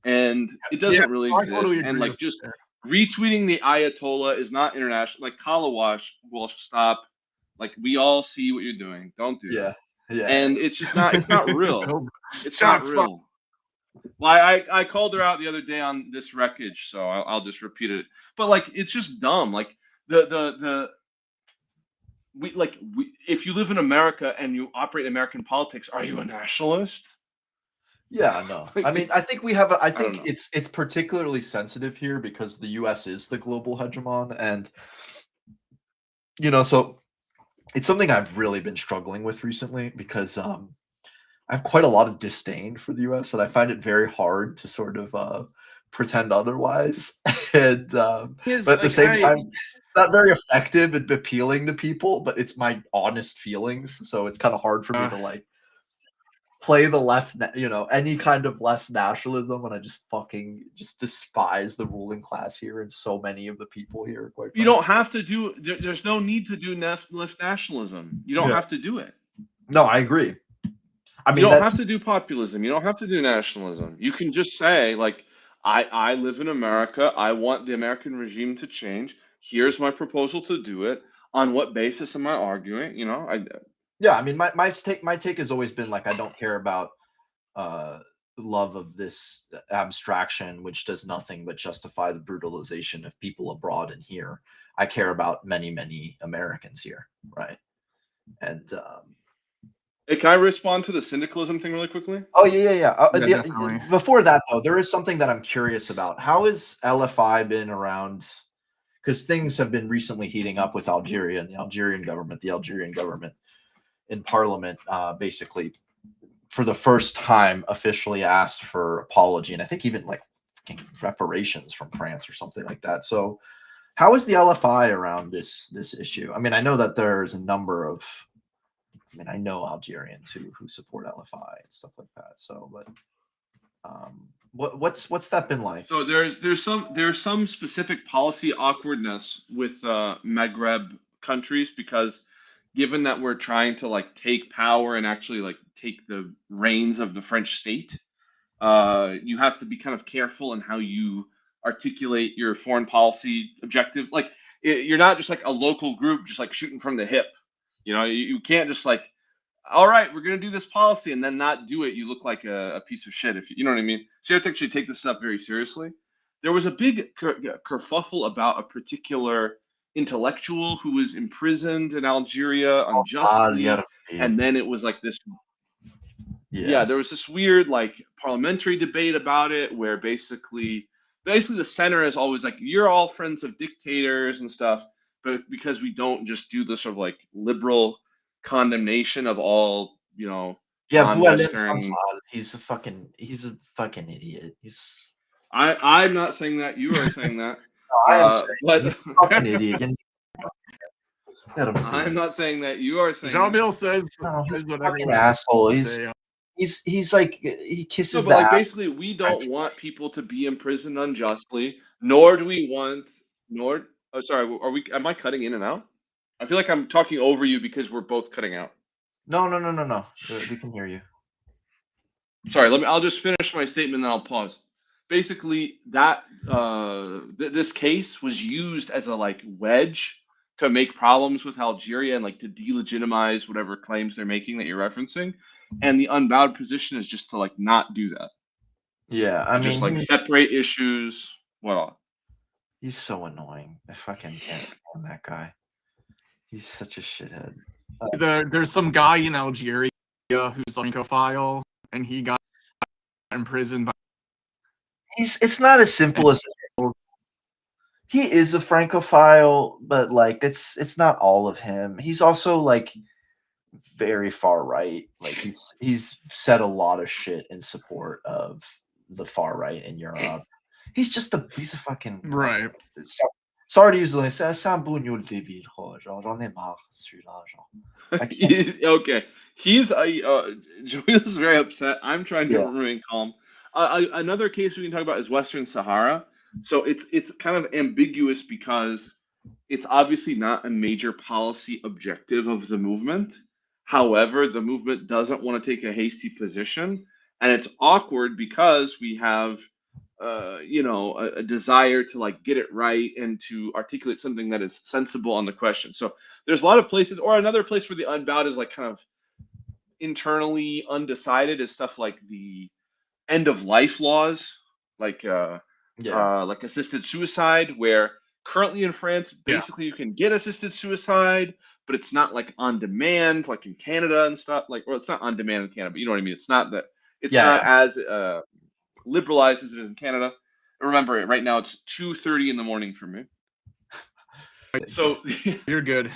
and it Yeah, doesn't really I exist. totally And agree like, with just you retweeting the Ayatollah is not international. Like, Kalawash will stop. Like, we all see what you're doing. Don't do Yeah, that. yeah. And it's just not. It's not there. real. No, It's not shots fired. real. Well, I called her out the other day on this wreckage, so I'll just repeat it. But like, it's just dumb. Like, the if you live in America and you operate in American politics, are you a nationalist? Yeah, no. Like, I mean, it's I think I I don't think know. it's particularly sensitive here because the US is the global hegemon, and so it's something I've really been struggling with recently because I have quite a lot of disdain for the US, and I find it very hard to sort of pretend otherwise. And Is but at the like same time, it's not very effective at appealing to people, but it's my honest feelings, so it's kind of hard for me uh, to like play the left, any kind of left nationalism, and I just fucking just despise the ruling class here and so many of the people here, quite You frankly. don't have to do. There's no need to do left nationalism. You don't Yeah. have to do it. No, I agree. I You mean, don't have that's to do populism. You don't have to do nationalism. You can just say, like, I live in America. I want the American regime to change. Here's my proposal to do it. On what basis am I arguing? yeah. I mean, my take has always been like I don't care about uh love of this abstraction which does nothing but justify the brutalization of people abroad and here. I care about many Americans here, right? And Hey, can I respond to the syndicalism thing really quickly? oh yeah. yeah, definitely. Before that though, there is something that I'm curious about. How has LFI been around? Because things have been recently heating up with Algeria and the Algerian government in parliament basically for the first time officially asked for apology, and I think even like reparations from France or something like that. So how is the LFI around this issue? I mean, I know that there's a number of I know Algerians who support LFI and stuff like that. So, but what's that been like? So there's some specific policy awkwardness with Maghreb countries because given that we're trying to like take power and actually like take the reins of the French state, you have to be kind of careful in how you articulate your foreign policy objective. Like, you're not just like a local group just like shooting from the hip. You can't just like, all right, we're going to do this policy and then not do it. You look like a piece of shit. If you know what I mean. So you have to actually take this stuff very seriously. There was a big kerfuffle about a particular intellectual who was imprisoned in Algeria unjustly, and then it was like this. Yeah, Yeah. there was this weird like parliamentary debate about it where basically the center is always like, you're all friends of dictators and stuff, but because we don't just do the sort of like liberal condemnation of all, Yeah, Boualem non-Western. Sansal, he's a fucking idiot. I'm not saying that, you are saying that. I am saying But he's a fucking idiot. Let him I'm be. not saying that, you are saying Jean that. Bill says No, he's a whatever fucking he asshole. wants to say. He's like he No, kisses but the like, ass. basically, we French don't want people to be imprisoned unjustly, nor do we want, nor. Oh, sorry. Are we? Am I cutting in and out? I feel like I'm talking over you because we're both cutting out. No. We can hear you. Sorry. I'll just finish my statement, then I'll pause. Basically, that this case was used as a like wedge to make problems with Algeria and like to delegitimize whatever claims they're making that you're referencing. And the unbowed position is just to like not do that. Yeah, I To just mean like separate issues. What all? he's so annoying. I fucking can't stand that guy. He's such a shithead. There's some guy in Algeria who's a Francophile, and he got imprisoned by. It's not as simple as he is a Francophile, but like it's not all of him. He's also like very far right. Like he's said a lot of shit in support of the far right in Europe. He's a fucking Right. Sorry to use the c'est un bougnoule débile, genre j'en ai marre celui-là, genre. I can't. Okay, he's Julius is very upset. I'm trying to Yeah. remain calm. Another case we can talk about is Western Sahara. So it's kind of ambiguous because It's obviously not a major policy objective of the movement. However, the movement doesn't want to take a hasty position, and it's awkward because we have, a desire to like get it right and to articulate something that is sensible on the question. So there's a lot of places, or another place where the unbowed is like kind of internally undecided is stuff like the end of life laws, like like assisted suicide, where currently in France, Yeah. basically you can get assisted suicide, but it's not like on demand, like in Canada and stuff. Like, well, it's not on demand in Canada, but you know what I mean. It's not that. It's Yeah, not as liberalized as it is in Canada. Remember, right now it's 2:30 in the morning for me. So You're good.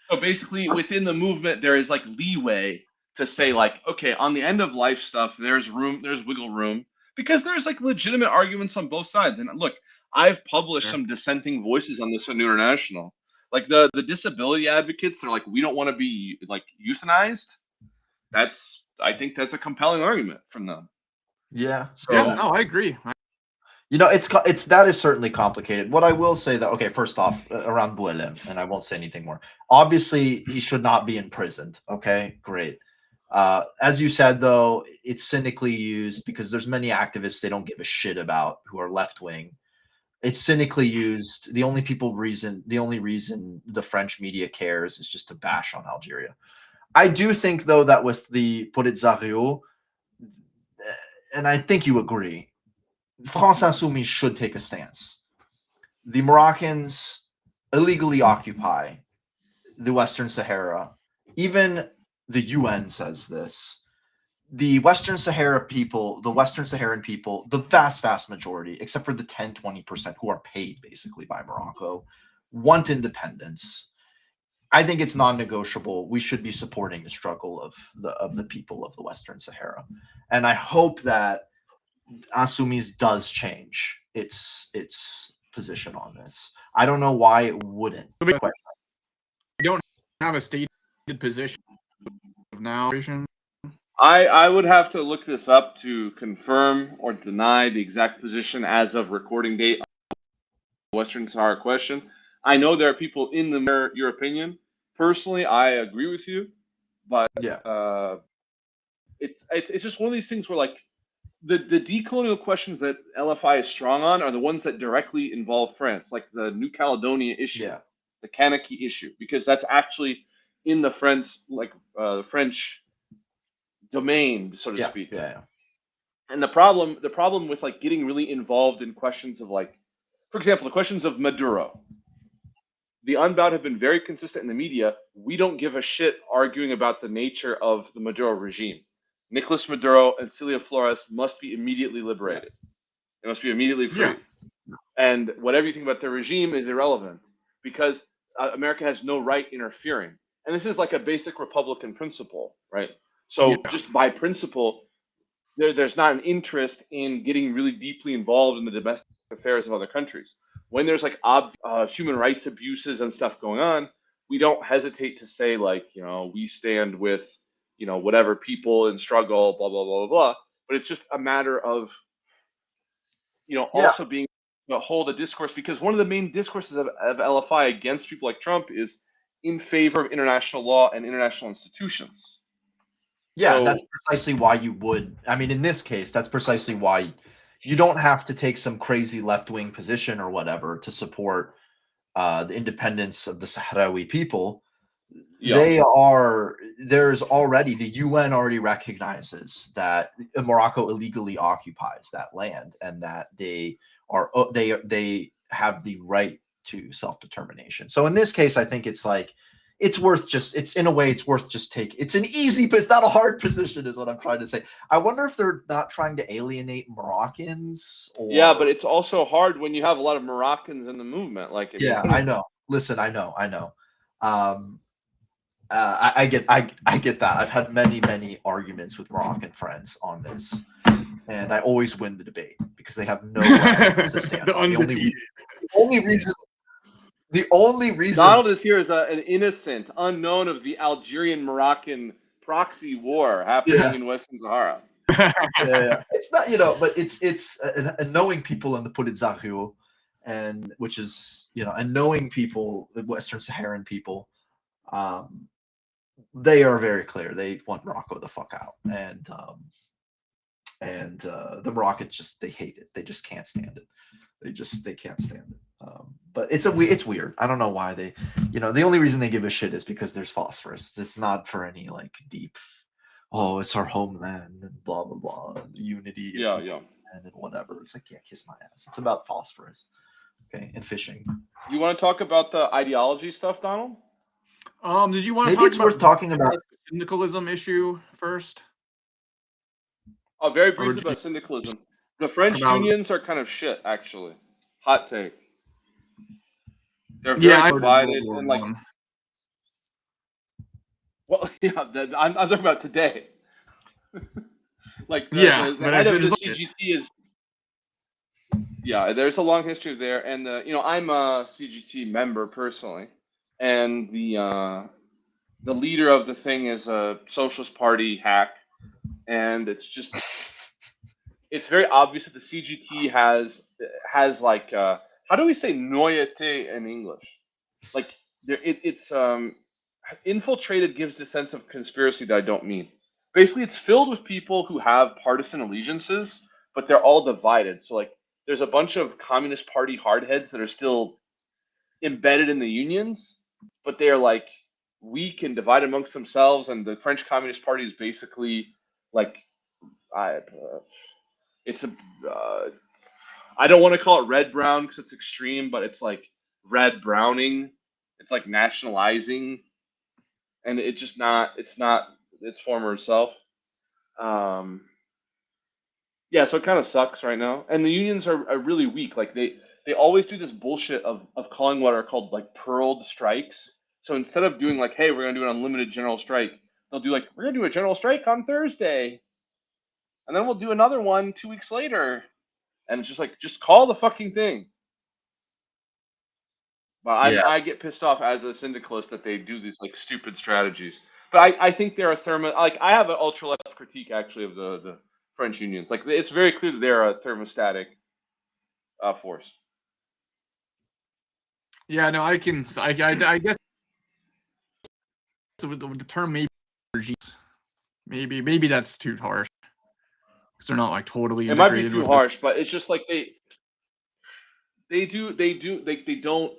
So basically, within the movement, there is like leeway to say like, okay, on the end of life stuff, there's wiggle room because there's like legitimate arguments on both sides. And look, I've published Sure. some dissenting voices on this on International, like the disability advocates. They're like, we don't want to be like euthanized. I think that's a compelling argument from them. yeah. So Yeah, no, I agree. It's that is certainly complicated. What I will say that, okay, first off, around Buelem, and I won't say anything more. Obviously, he should not be imprisoned. Okay, great. As you said, though, it's cynically used because there's many activists they don't give a shit about who are left wing. It's cynically used. The only reason the French media cares is just to bash on Algeria. I do think, though, that with the Polisario, and I think you agree, France Insoumise should take a stance. The Moroccans illegally occupy the Western Sahara. Even the UN says this. The Western Saharan people, the vast majority, except for the 10-20% who are paid basically by Morocco, want independence. I think it's non-negotiable. We should be supporting the struggle of the people of the Western Sahara. And I hope that Insoumise does change its position on this. I don't know why it wouldn't. We don't have a stated position now. I would have to look this up to confirm or deny the exact position as of recording date on the Western Sahara question. I know there are people in your opinion. Personally, I agree with you, but Yeah. It's just one of these things where like the decolonial questions that LFI is strong on are the ones that directly involve France, like the New Caledonia issue, Yeah. the Kanaki issue, because that's actually in the French domain, so to speak. Yeah. And the problem with like getting really involved in questions of like, for example, the questions of Maduro. The unbowed have been very consistent in the media. We don't give a shit arguing about the nature of the Maduro regime. Nicolas Maduro and Celia Flores must be immediately liberated. They must be immediately free. Yeah. And whatever you think about their regime is irrelevant because America has no right interfering. And this is like a basic Republican principle, right? So just by principle, there's not an interest in getting really deeply involved in the domestic affairs of other countries. When there's like human rights abuses and stuff going on, we don't hesitate to say like, we stand with, whatever people in struggle, blah, blah, blah, blah, blah. But it's just a matter of, also being to hold a discourse because one of the main discourses of LFI against people like Trump is in favor of international law and international institutions. Yeah, so, that's precisely why you would. I mean, in this case, that's precisely why you don't have to take some crazy left-wing position or whatever to support the independence of the Sahrawi people. Yeah. There's already, the UN already recognizes that Morocco illegally occupies that land and that they have the right to self-determination. So in this case, I think it's like, it's worth just taking. It's an easy, but it's not a hard position is what I'm trying to say. I wonder if they're not trying to alienate Moroccans. Yeah, but it's also hard when you have a lot of Moroccans in the movement. Like, I know. Listen, I know. I get that. I've had many arguments with Moroccan friends on this, and I always win the debate because they have no evidence to stand on. The only reason Donald is here as an innocent, unknown of the Algerian-Moroccan proxy war happening in Western Sahara. Yeah. It's not, but it's knowing people in the Polisario. and which is, and knowing people, the Western Saharan people, they are very clear. They want Morocco the fuck out, and the Moroccans they hate it. They just can't stand it. They can't stand it. But it's weird. I don't know why they, the only reason they give a shit is because there's phosphorus. It's not for any like deep, oh, it's our homeland and blah blah blah, and unity. Yeah. And whatever. It's like, yeah, kiss my ass. It's about phosphorus, okay, and fishing. Do you want to talk about the ideology stuff, Donald? Did you want to Maybe talk it's worth talking about the syndicalism issue first? Oh, very briefly about syndicalism. The French unions are kind of shit, actually. Hot take. They're very divided and like. Well, yeah, I'm talking about today. Like the head of the CGT is. Yeah, there's a long history there, and I'm a CGT member personally, and the leader of the thing is a Socialist Party hack, and it's very obvious that the CGT has like how do we say noyauté in English? Like it's infiltrated gives the sense of conspiracy that I don't mean. Basically, it's filled with people who have partisan allegiances, but they're all divided. So like there's a bunch of Communist Party hardheads that are still embedded in the unions, but they are like weak and divided amongst themselves. And the French Communist Party is basically like I don't want to call it red brown because it's extreme, but it's like red browning. It's like nationalizing, and it's not its former self. Yeah, so it kind of sucks right now, and the unions are really weak. Like they always do this bullshit of calling what are called like pearled strikes. So instead of doing like, hey, we're gonna do an unlimited general strike, they'll do like, we're gonna do a general strike on Thursday, and then we'll do another one 2 weeks later, and it's just like, just call the fucking thing. But I get pissed off as a syndicalist that they do these like stupid strategies. But I think they're I have an ultra left critique actually of the French unions. Like it's very clear that they're a thermostatic force. Yeah, no, I guess the term maybe that's too harsh because they're not like totally integrated. It might be too harsh, but it's just like they don't.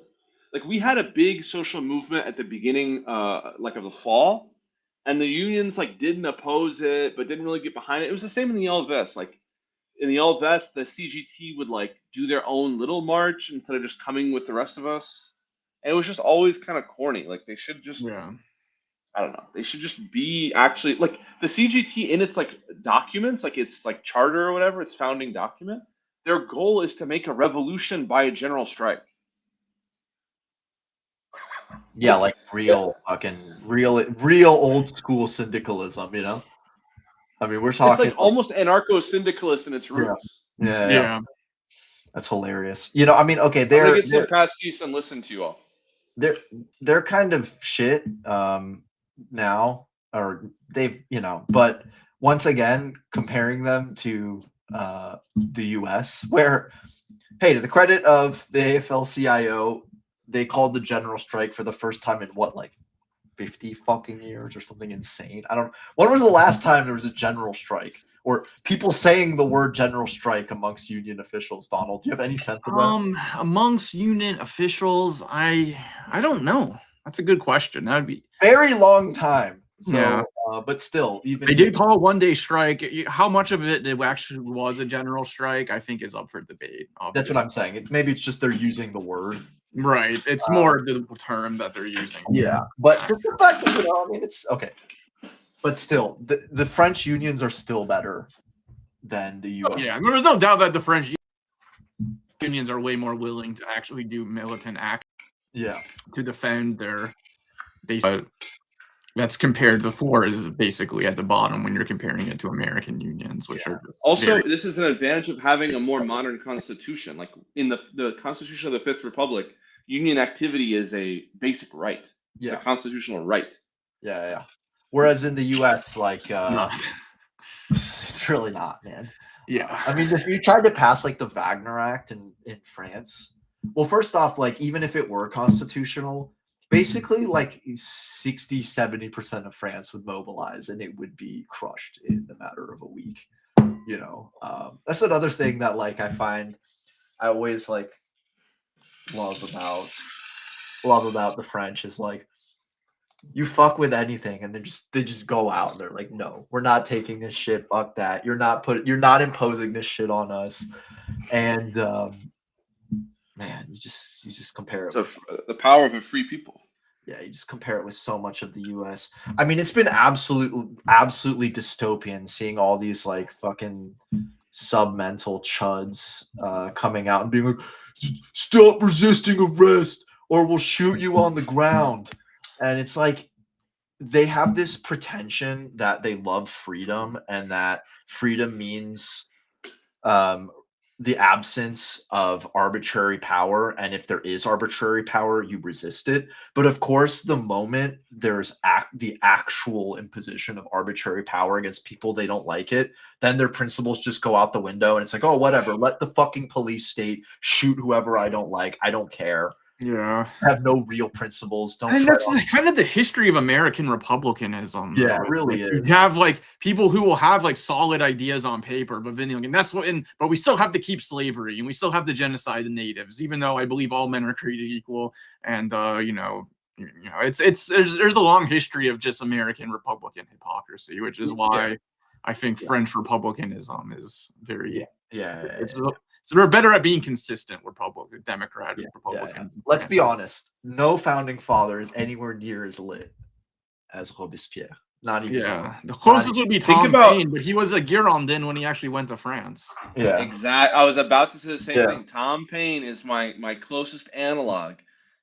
Like we had a big social movement at the beginning, like of the fall, and the unions like didn't oppose it, but didn't really get behind it. It was the same in the Yellow Vest. Like in the Yellow Vest, the CGT would like do their own little march instead of just coming with the rest of us, and it was just always kind of corny. Like they should just, I don't know, they should just be actually like the CGT in its like documents, like its like charter or whatever, its founding document. Their goal is to make a revolution by a general strike. Yeah, like real old school syndicalism, I mean, we're talking it's like almost anarcho-syndicalist in its roots. Yeah. That's hilarious. I mean, okay, they're gonna get some pastis and listen to you all. They're kind of shit now, or they've, but once again, comparing them to the US, where, hey, to the credit of the AFL-CIO, they called the general strike for the first time in what, like 50 fucking years or something insane. When was the last time there was a general strike or people saying the word general strike amongst union officials? Donald, do you have any sense of that? Amongst union officials, I don't know. That's a good question. That would be very long time. So, but still, even they did call a one-day strike. How much of it actually was a general strike, I think, is up for debate. Obviously. That's what I'm saying. Maybe it's just they're using the word. Right. It's more the term that they're using. Yeah, but just the fact that, I mean, it's okay. But still, the French unions are still better than the US. Oh, yeah, there's no doubt that the French unions are way more willing to actually do militant act. Yeah. To defend their base. That's compared to the four is basically at the bottom when you're comparing it to American unions, which are also this is an advantage of having a more modern constitution. Like in the Constitution of the Fifth Republic, union activity is a basic right. It's a constitutional right. Yeah. Whereas in the US, like it's really not, man. Yeah. I mean, if you tried to pass like the Wagner Act in France, Well, first off, like even if it were constitutional, basically like 60-70% of France would mobilize and it would be crushed in a matter of a week. That's another thing that like I always like love about the French is like you fuck with anything and they just go out and they're like, no, we're not taking this shit. Fuck that. You're not imposing this shit on us. And man, you just compare it with the power of a free people. yeah, you just compare it with so much of the US. I mean, it's been absolutely dystopian seeing all these like fucking submental chuds coming out and being like, stop resisting arrest or we'll shoot you on the ground. And it's like they have this pretension that they love freedom and that freedom means the absence of arbitrary power, and if there is arbitrary power you resist it. But of course the moment there's the actual imposition of arbitrary power against people they don't like it, then their principles just go out the window and it's like, oh whatever, let the fucking police state shoot whoever I don't like, I don't care. Yeah, have no real principles. And that's kind of the history of American republicanism. Yeah, it really is. You have like people who will have like solid ideas on paper, but then and that's what. But we still have to keep slavery, and we still have to genocide the natives, even though I believe all men are created equal. And there's a long history of just American Republican hypocrisy, which is why I think French republicanism is very So we're better at being consistent. Democrat, Republican. Yeah. Let's be honest. No founding father is anywhere near as lit as Robespierre. Not even. Yeah, the closest would be Tom Paine, but he was a Girondin when he actually went to France. Yeah, exactly. I was about to say the same thing. Tom Paine is my closest analog,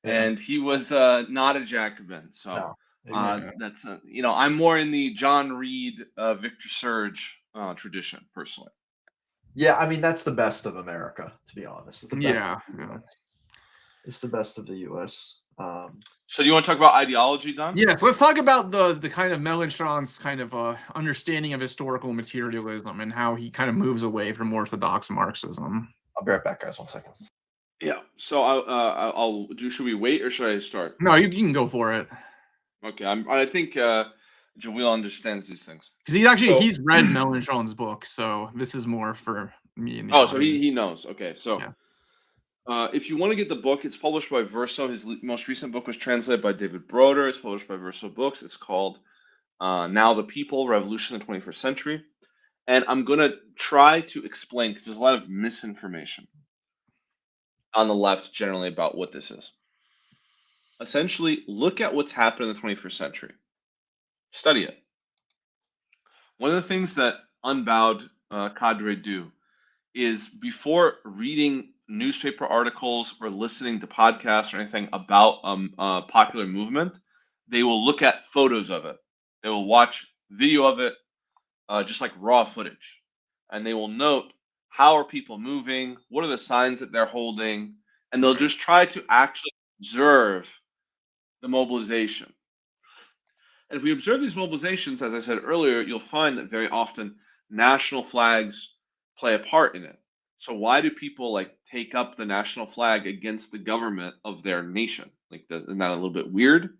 and he was not a Jacobin. So that's I'm more in the John Reed, Victor Serge tradition personally. Yeah, I mean that's the best of America, to be honest. It's the best It's the best of the U.S. So you want to talk about ideology, Don? Yeah, so let's talk about the kind of Mélenchon's kind of understanding of historical materialism and how he kind of moves away from orthodox Marxism. I'll be right back, guys. 1 second. Yeah. So I'll do. Should we wait or should I start? No, you can go for it. Okay. I think Joel understands these things because he's read Mélenchon's book, so this is more for me. So he knows. Okay, so if you want to get the book, it's published by Verso. His most recent book was translated by David Broder. It's published by Verso Books. It's called Now the People: Revolution in the 21st Century. And I'm gonna try to explain because there's a lot of misinformation on the left generally about what this is. Essentially, look at what's happened in the 21st century. Study it. One of the things that unbowed cadre do is before reading newspaper articles or listening to podcasts or anything about a popular movement, they will look at photos of it. They will watch video of it, just like raw footage. And they will note how are people moving, what are the signs that they're holding, and they'll just try to actually observe the mobilization. And if we observe these mobilizations, as I said earlier, you'll find that very often national flags play a part in it. So why do people like take up the national flag against the government of their nation? Like, isn't that a little bit weird?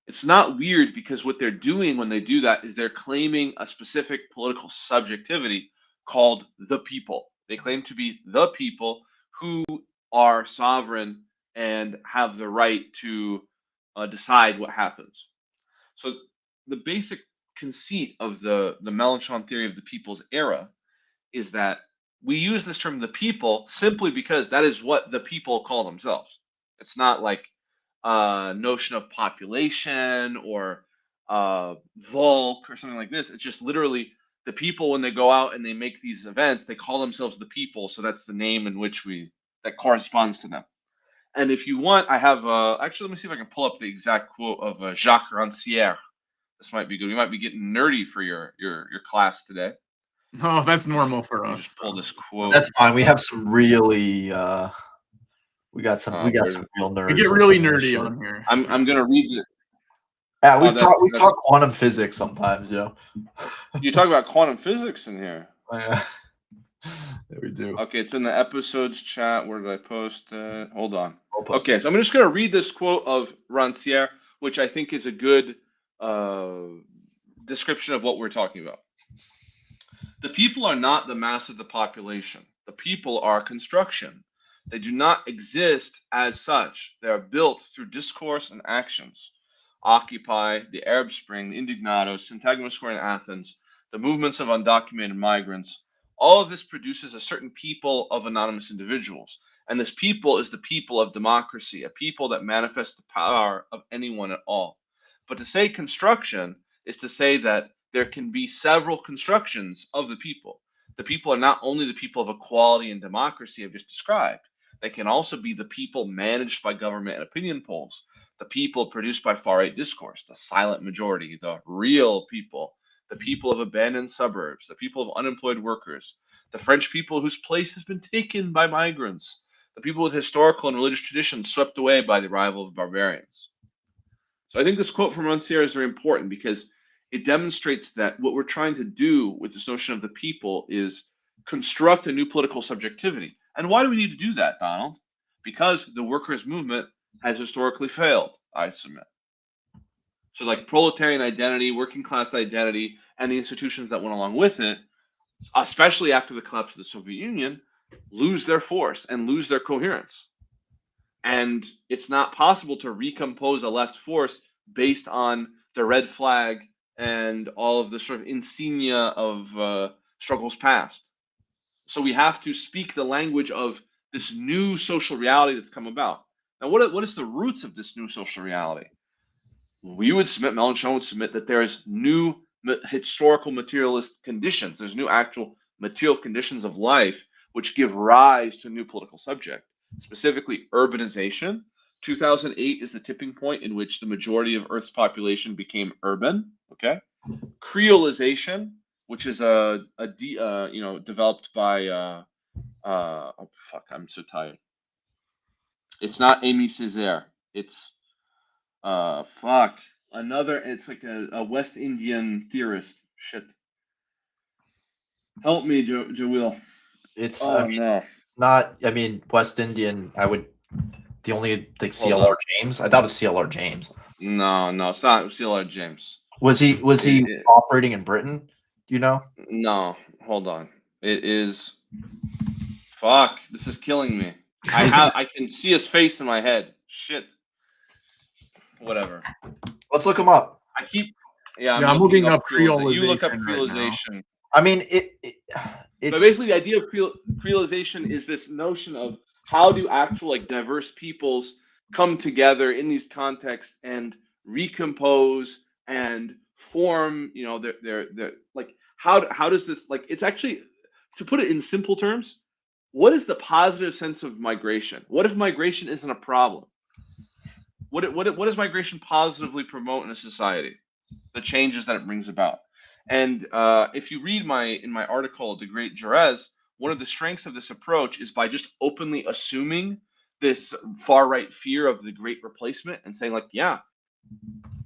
It's not weird because what they're doing when they do that is they're claiming a specific political subjectivity called the people. They claim to be the people who are sovereign and have the right to decide what happens. So the basic conceit of the Mélenchon theory of the people's era is that we use this term the people simply because that is what the people call themselves. It's not like a notion of population or Volk or something like this. It's just literally the people when they go out and they make these events, they call themselves the people. So that's the name in which that corresponds to them. And if you want, I have actually, let me see if I can pull up the exact quote of Jacques Rancière. This might be good. We might be getting nerdy for your class today. Oh, that's normal for us. Just pull this quote. That's fine. We have some really we got some real nerds. We get really nerdy on here. I'm gonna read it. Yeah, we talk quantum physics sometimes, You talk about quantum physics in here. Oh, yeah. Yeah, we do. Okay, it's in the episodes chat. Where did I post it? Hold on. I'll post Okay, it. so I'm just going to read this quote of Rancière, which I think is a good description of what we're talking about. The people are not the mass of the population. The people are a construction. They do not exist as such. They are built through discourse and actions. Occupy, the Arab Spring, the Indignados, Syntagma Square in Athens, the movements of undocumented migrants. All of this produces a certain people of anonymous individuals. And this people is the people of democracy, a people that manifests the power of anyone at all. But to say construction is to say that there can be several constructions of the people. The people are not only the people of equality and democracy I've just described, they can also be the people managed by government and opinion polls, the people produced by far right discourse, the silent majority, the real people, the people of abandoned suburbs, the people of unemployed workers, the French people whose place has been taken by migrants, the people with historical and religious traditions swept away by the arrival of barbarians. So I think this quote from Rancière is very important because it demonstrates that what we're trying to do with this notion of the people is construct a new political subjectivity. And why do we need to do that, Donald? Because the workers' movement has historically failed, I submit. So, like proletarian identity, working class identity, and the institutions that went along with it, especially after the collapse of the Soviet Union, lose their force and lose their coherence. And it's not possible to recompose a left force based on the red flag and all of the sort of insignia of struggles past. So we have to speak the language of this new social reality that's come about. Now, what is the roots of this new social reality? We would submit, Mélenchon would submit that there is new historical materialist conditions. There's new actual material conditions of life which give rise to a new political subject, specifically urbanization. 2008 is the tipping point in which the majority of Earth's population became urban. Okay, creolization, which is developed by oh fuck, I'm so tired. It's not Amy Césaire. It's fuck. It's like a West Indian theorist. Shit. Help me, Joel. It's Oh no. not. I mean, West Indian. I would. The only like Hold CLR on. James. I thought it was CLR James. No, it's not CLR James. Was he It- operating in Britain? Do you know? No, hold on. It is. Fuck. This is killing me. I can see his face in my head. Shit. Whatever. Let's look him up. I keep. Yeah, I'm looking up You look up creolization right now. creolization. I mean, But it's basically, the idea of creolization is this notion of how do actual like diverse peoples come together in these contexts and recompose and form, you know, their like how does this like it's actually to put it in simple terms, what is the positive sense of migration? What if migration isn't a problem? What does migration positively promote in a society? The changes that it brings about. And if you read in my article, The Great Jerez, one of the strengths of this approach is by just openly assuming this far right fear of the great replacement and saying, like, yeah,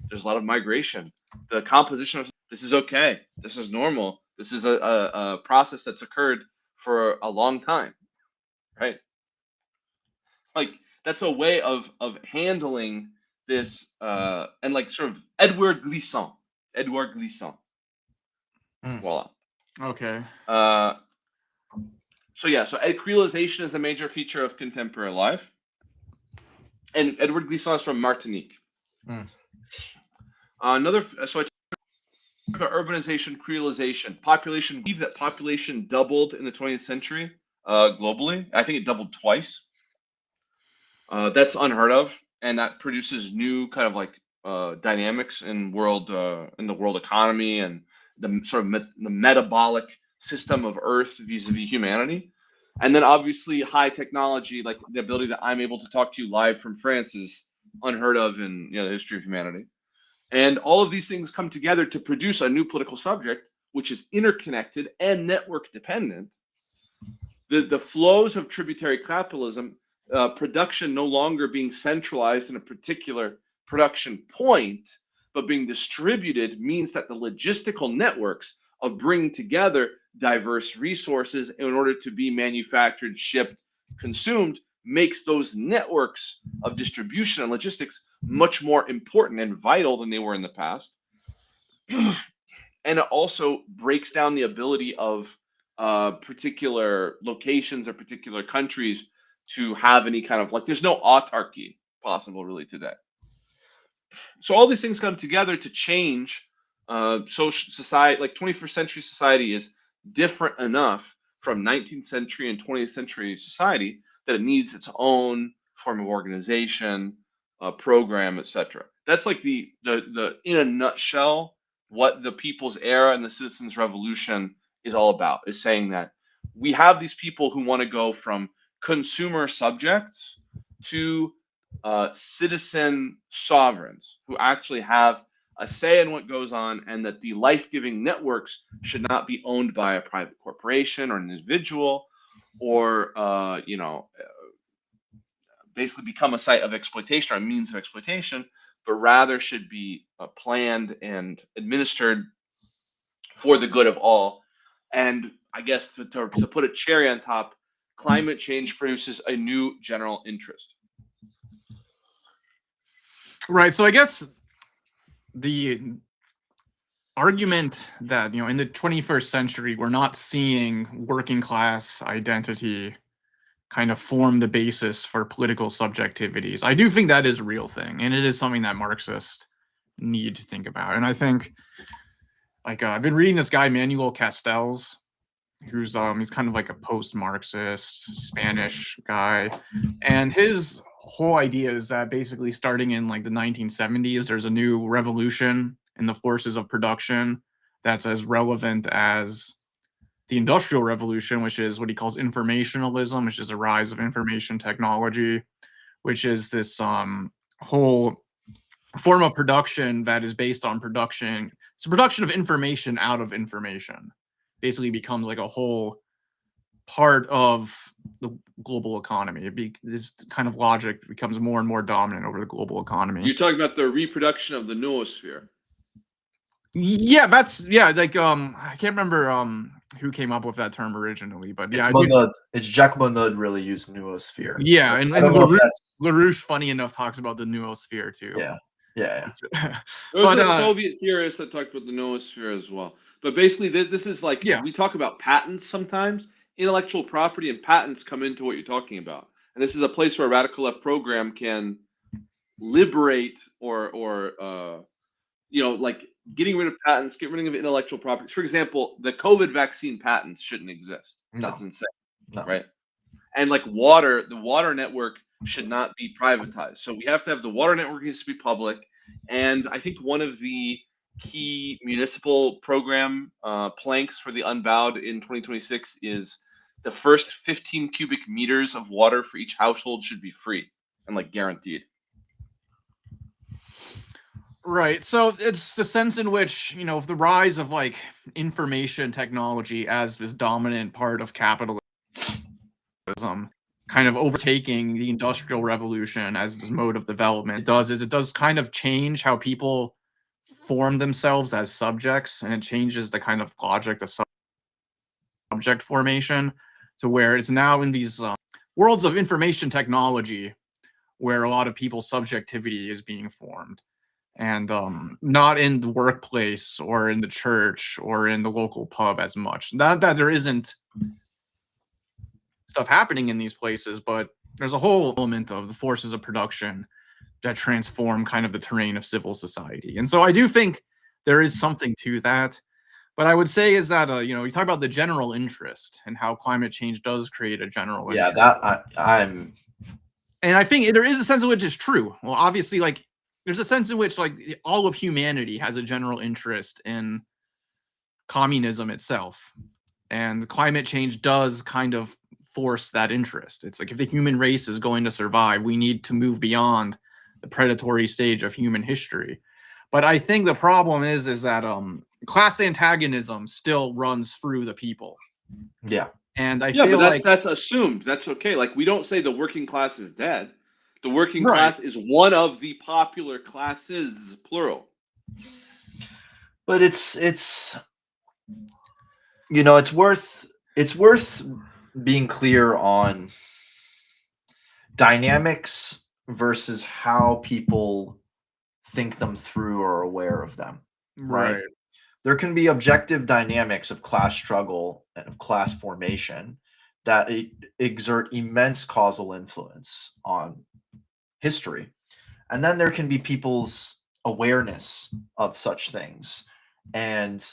there's a lot of migration. The composition of this is okay. This is normal. This is a process that's occurred for a long time, right? Like that's a way of handling this and like sort of Edward Glissant. Voila. Okay. So creolization is a major feature of contemporary life. And Edward Glissant is from Martinique. Mm. So I talked about urbanization, creolization, population. Believe that population doubled in the 20th century globally. I think it doubled twice. That's unheard of, and that produces new kind of like dynamics in the world economy and the sort of the metabolic system of Earth vis-a-vis humanity. And then obviously high technology, like the ability that I'm able to talk to you live from France, is unheard of in the history of humanity. And all of these things come together to produce a new political subject, which is interconnected and network dependent. The flows of tributary capitalism, production no longer being centralized in a particular production point, but being distributed, means that the logistical networks of bringing together diverse resources in order to be manufactured, shipped, consumed, makes those networks of distribution and logistics much more important and vital than they were in the past. And it also breaks down the ability of particular locations or particular countries to have any kind of, like, there's no autarky possible really today. So all these things come together to change social society. Like 21st century society is different enough from 19th century and 20th century society that it needs its own form of organization, program, etc. That's like the in a nutshell what the People's Era and the Citizens Revolution is all about. Is saying that we have these people who want to go from consumer subjects to citizen sovereigns who actually have a say in what goes on, and that the life-giving networks should not be owned by a private corporation or an individual, or basically become a site of exploitation or a means of exploitation, but rather should be planned and administered for the good of all. And I guess to put a cherry on top, climate change produces a new general interest. Right. So I guess the argument that, in the 21st century, we're not seeing working class identity kind of form the basis for political subjectivities. I do think that is a real thing, and it is something that Marxists need to think about. And I think, like, I've been reading this guy, Manuel Castells, who's he's kind of like a post-Marxist Spanish guy, and his whole idea is that basically starting in like the 1970s, there's a new revolution in the forces of production that's as relevant as the Industrial Revolution, which is what he calls informationalism, which is a rise of information technology, which is this whole form of production that is based on production. It's a production of information out of information. Basically becomes like a whole part of the global economy. This kind of logic becomes more and more dominant over the global economy. You're talking about the reproduction of the noosphere. Yeah, like I can't remember who came up with that term originally, but yeah, it's Jacques Monod really used noosphere. Yeah, and LaRouche, funny enough, talks about the noosphere too. Yeah. There's a Soviet theorist that talked about the noosphere as well. But basically, this is like, we talk about patents sometimes. Intellectual property and patents come into what you're talking about, and this is a place where a radical left program can liberate or like getting rid of patents, get rid of intellectual property. For example, the COVID vaccine patents shouldn't exist. No. That's insane, No. right? And like water, the water network should not be privatized. So we have to have the water network needs to be public. And I think one of the key municipal program planks for the Unbowed in 2026 is the first 15 cubic meters of water for each household should be free and like guaranteed. Right. So it's the sense in which, the rise of like information technology as this dominant part of capitalism kind of overtaking the Industrial Revolution as this mode of development it does kind of change how people form themselves as subjects, and it changes the kind of logic of subject formation to where it's now in these worlds of information technology where a lot of people's subjectivity is being formed, and not in the workplace or in the church or in the local pub as much. Not that there isn't stuff happening in these places, but there's a whole element of the forces of production that transform kind of the terrain of civil society. And so I do think there is something to that. But I would say is that, we talk about the general interest and how climate change does create a general interest. Yeah, I'm... And I think there is a sense in which it's true. Well, obviously, like, there's a sense in which, like, all of humanity has a general interest in communism itself. And climate change does kind of force that interest. It's like, if the human race is going to survive, we need to move beyond the predatory stage of human history. But I think the problem is that class antagonism still runs through the people. Yeah. And I feel but like that's assumed. That's okay. Like, we don't say the working class is dead. The working class is one of the popular classes, plural. But it's You know, it's worth being clear on dynamics versus how people think them through or are aware of them, right? Right. There can be objective dynamics of class struggle and of class formation that exert immense causal influence on history. And then there can be people's awareness of such things and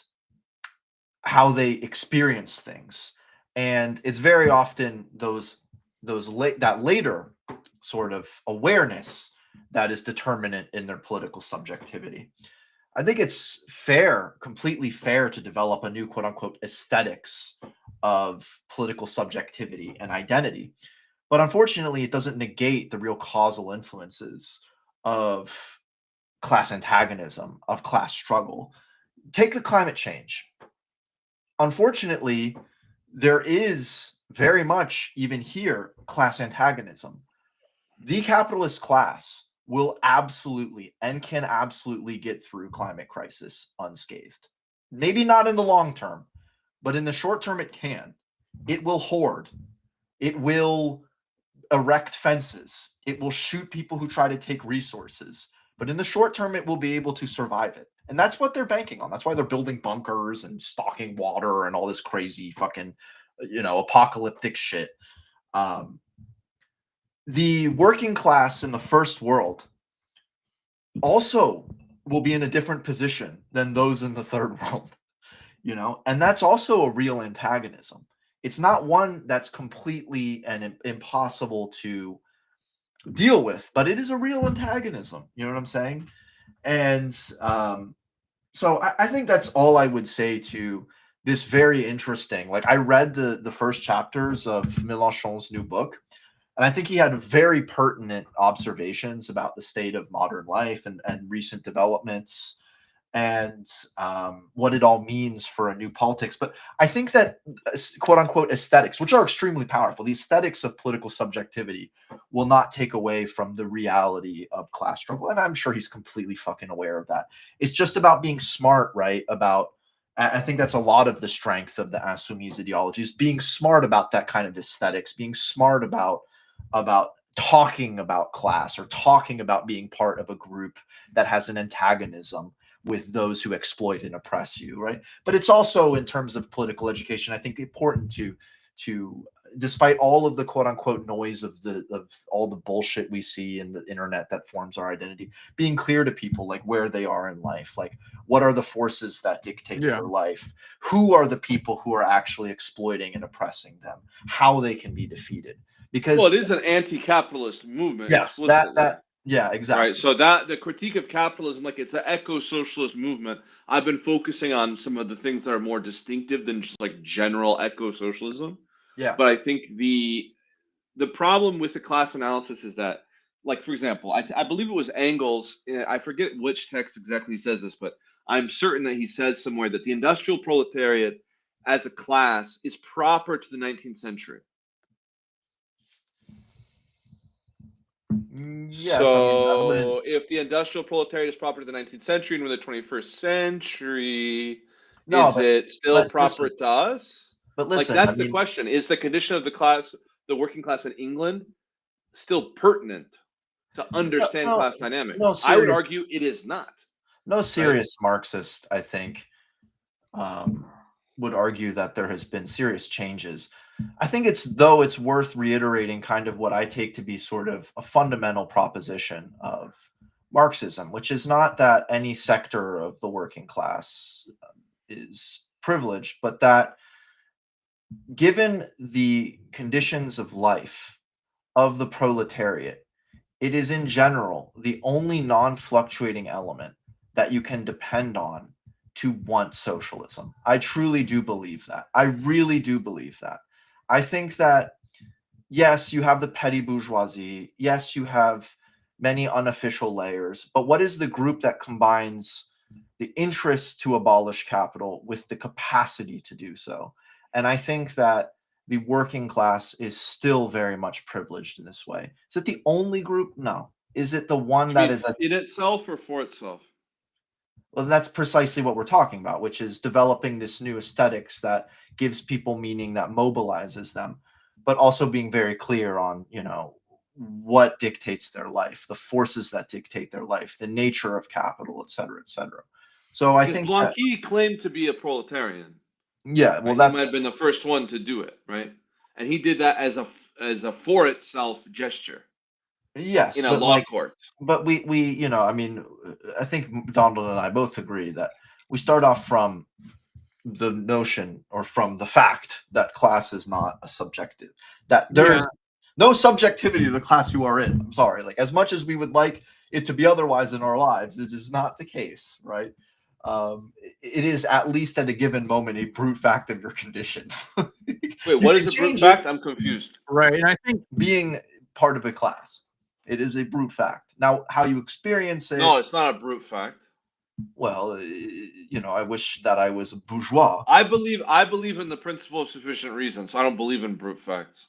how they experience things. And it's very often that later sort of awareness that is determinant in their political subjectivity. I think it's fair, completely fair, to develop a new quote unquote aesthetics of political subjectivity and identity. But unfortunately, it doesn't negate the real causal influences of class antagonism, of class struggle. Take the climate change. Unfortunately, there is very much, even here, class antagonism. The capitalist class will absolutely and can absolutely get through climate crisis unscathed. Maybe not in the long term, but in the short term, it can. It will hoard. It will erect fences. It will shoot people who try to take resources. But in the short term, it will be able to survive it. And that's what they're banking on. That's why they're building bunkers and stocking water and all this crazy fucking, apocalyptic shit. Um, the working class in the first world also will be in a different position than those in the third world, and that's also a real antagonism. It's not one that's completely and impossible to deal with, but it is a real antagonism. You know what I'm saying? And so I think that's all I would say to this very interesting. Like, I read the first chapters of Mélenchon's new book, and I think he had very pertinent observations about the state of modern life and recent developments and what it all means for a new politics. But I think that quote unquote aesthetics, which are extremely powerful, the aesthetics of political subjectivity will not take away from the reality of class struggle. And I'm sure he's completely fucking aware of that. It's just about being smart, right? I think that's a lot of the strength of the Insoumise ideology, is being smart about that kind of aesthetics, being smart about talking about class or talking about being part of a group that has an antagonism with those who exploit and oppress you, right? But it's also, in terms of political education, I think important to despite all of the quote unquote noise of all the bullshit we see in the internet that forms our identity, being clear to people like where they are in life, like what are the forces that dictate Yeah. their life, who are the people who are actually exploiting and oppressing them, how they can be defeated. Because Well, it is an anti-capitalist movement yes, explicitly. yeah, Right. exactly. So that the critique of capitalism, like it's an eco-socialist movement. I've been focusing on some of the things that are more distinctive than just like general eco-socialism. Yeah. But I think the problem with the class analysis is that, like for example, I believe it was Engels. I forget which text exactly says this, but I'm certain that he says somewhere that the industrial proletariat as a class is proper to the 19th century. Yes, I mean, I wouldn't. So, if the industrial proletariat is proper to the 19th century and we're the 21st century, No, is it still but proper listen, to us? but Like, listen. I that's the mean, question. Is the condition of the class, the working class in England, still pertinent to no, understand no, class no dynamics? I would serious, argue it is not, no right? serious Marxist, I think, um, would argue that there has been serious changes. I think it's worth reiterating kind of what I take to be sort of a fundamental proposition of Marxism, which is not that any sector of the working class is privileged, but that given the conditions of life of the proletariat, it is in general the only non-fluctuating element that you can depend on to want socialism. I truly do believe that. I really do believe that. I think that, yes, you have the petty bourgeoisie. Yes, you have many unofficial layers. But what is the group that combines the interest to abolish capital with the capacity to do so? And I think that the working class is still very much privileged in this way. Is it the only group? No. Is it the one You that mean is a in itself or for itself? Well, that's precisely what we're talking about, which is developing this new aesthetics that gives people meaning, that mobilizes them, but also being very clear on, what dictates their life, the forces that dictate their life, the nature of capital, et cetera, et cetera. So I Because think that, Blanqui claimed to be a proletarian, yeah, well, right? He might have that's, been the first one to do it, right? And he did that as a for itself gesture yes, in a but law like, court. but I mean, I think Donald and I both agree that we start off from the notion or from the fact that class is not a subjective, that there Yeah. is no subjectivity to the class you are in. I'm sorry, like as much as we would like it to be otherwise in our lives, it is not the case, right? It is, at least at a given moment, a brute fact of your condition. Wait, You what can is a brute change it. fact? I'm confused. Right. And I think Being part of a class, it is a brute fact. Now how you experience No, it, it's not a brute fact. well, I wish that I was a bourgeois. I believe in the principle of sufficient reason, so I don't believe in brute facts.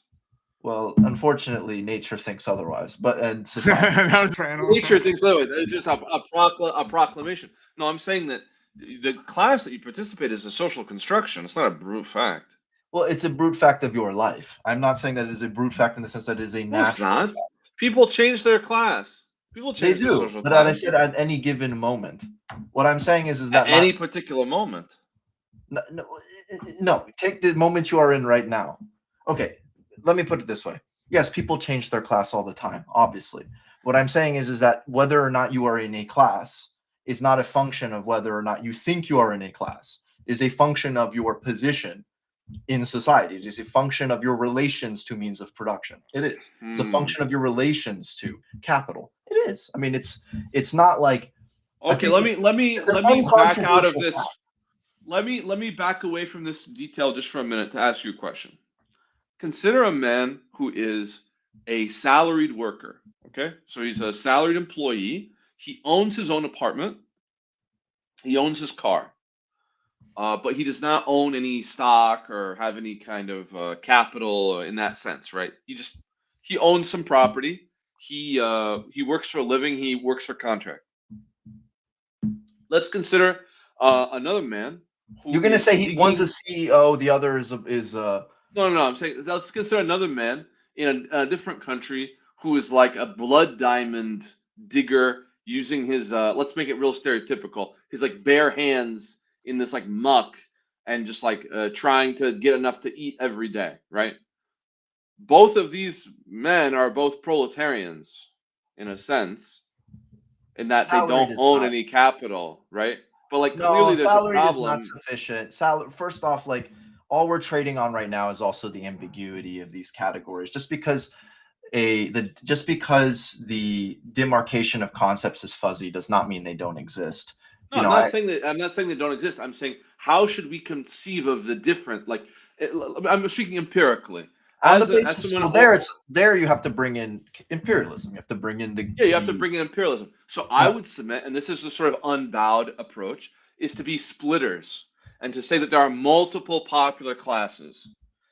Well, unfortunately, nature thinks otherwise, and society. that was random. Nature thinks otherwise. It's just a proclamation. No, I'm saying that the class that you participate is a social construction. It's not a brute fact. Well, it's a brute fact of your life. I'm not saying that it is a brute fact in the sense that it is a No, it's natural not. fact. People change their class. People They change their do, social but as I class said, at any given moment. What I'm saying is at that not any particular moment. no, no, no. Take the moment you are in right now. Okay, let me put it this way. Yes, people change their class all the time, obviously. What I'm saying is that whether or not you are in a class is not a function of whether or not you think you are in a class. It is a function of your position in society. It is a function of your relations to means of production. It is. It's a Hmm. function of your relations to capital. It is. I mean, it's not like, I Okay, think let me let me it's an let me back out of uncontroversial this. fact. Let me back away from this detail just for a minute to ask you a question. Consider a man who is a salaried worker. Okay, so he's a salaried employee. He owns his own apartment. He owns his car, but he does not own any stock or have any kind of capital in that sense, right? He owns some property. He works for a living. He works for contract. Let's consider another man who You're gonna is say one's a seeking. CEO, the other is. No. I'm saying let's consider another man in a different country who is like a blood diamond digger using his. Let's make it real stereotypical. His like bare hands in this like muck and just like trying to get enough to eat every day, right? Both of these men are both proletarians in a sense, in that they Salaried don't is own not. any capital, right? But like No, clearly there's a salaried is not problem. sufficient. First off, like all we're trading on right now is also the ambiguity of these categories. Just because the demarcation of concepts is fuzzy does not mean they don't exist. No, I'm not saying they don't exist. I'm saying how should we conceive of the different? Like, I'm speaking empirically. On the As basis, someone, well, there you have to bring in imperialism. You have to bring in yeah, you have to the bring in imperialism. So I yeah. would submit, and this is the sort of unbowed approach, is to be splitters and to say that there are multiple popular classes,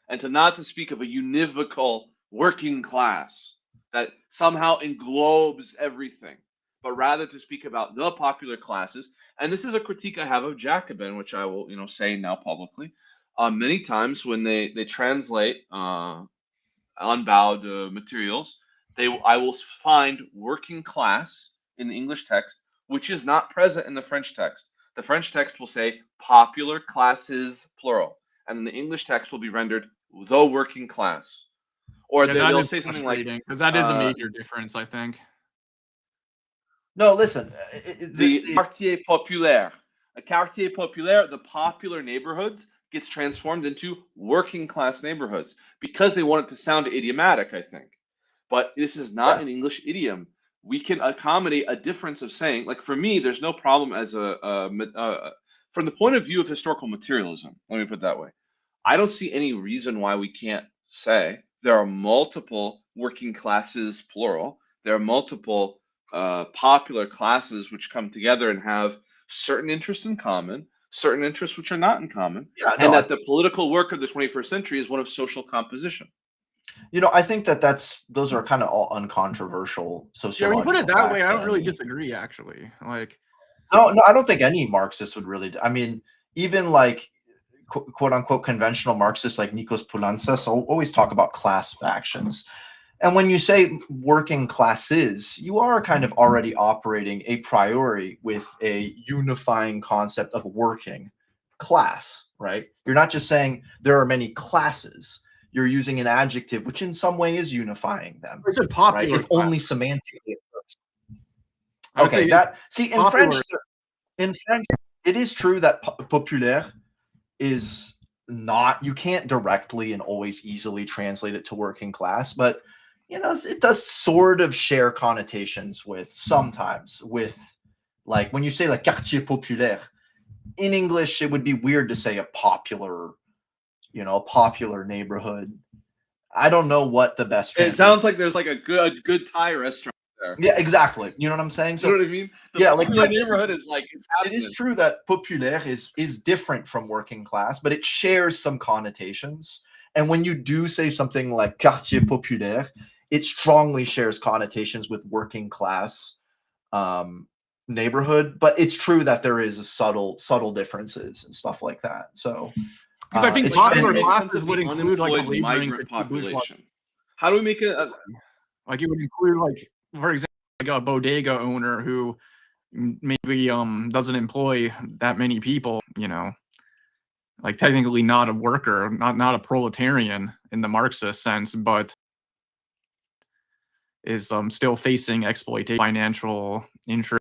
and to not to speak of a univocal working class that somehow englobes everything, but rather to speak about the popular classes. And this is a critique I have of Jacobin, which I will, say now publicly. Many times when they translate unbowed materials, I will find working class in the English text, which is not present in the French text. The French text will say popular classes plural, and the English text will be rendered the working class, or Yeah, that they'll is say something like frustrating because that is a uh, major difference, I think. No, listen, the quartier populaire. A quartier populaire, the popular neighborhoods, gets transformed into working class neighborhoods because they want it to sound idiomatic, I think. But this is not yeah. an English idiom. We can accommodate a difference of saying, like for me, there's no problem as from the point of view of historical materialism. Let me put it that way. I don't see any reason why we can't say there are multiple working classes, plural. There are multiple popular classes which come together and have certain interests in common, certain interests which are not in common, Yeah, and no, that the political work of the 21st century is one of social composition. I think those are kind of all uncontroversial Yeah, when you put it sociological that way, facts I that don't really any disagree, actually. Like, No, I don't think any Marxist would really. I mean, even like quote unquote conventional Marxists like Nikos Poulantzas always talk about class factions. And when you say working classes, you are kind of already operating a priori with a unifying concept of working class, right? You're not just saying there are many classes. You're using an adjective which in some way is unifying them, Is it right? popular? If only semantically. I would Okay, say that see popular. in French, it is true that populaire is not, you can't directly and always easily translate it to working class, but you know, it does sort of share connotations with sometimes with like when you say like quartier populaire in English, it would be weird to say a popular, you know, a popular neighborhood. I don't know what the best It translation. sounds like there's like a good Thai restaurant there. Yeah, exactly. You know what I'm saying? You So know what I mean? The yeah, like popular neighborhood is like it's it is happening. true that populaire is different from working class, but it shares some connotations. And when you do say something like quartier populaire, it strongly shares connotations with working class neighborhood. But it's true that there is a subtle differences and stuff like that. So Because I think it's Like, how do we popular make sense classes of would the include like the unemployed laboring migrant petit bourgeois. population? How do we make it? Like it would include like, for example, like a bodega owner who maybe doesn't employ that many people, you know, like technically not a worker, not a proletarian in the Marxist sense, but is still facing exploitation, financial interest,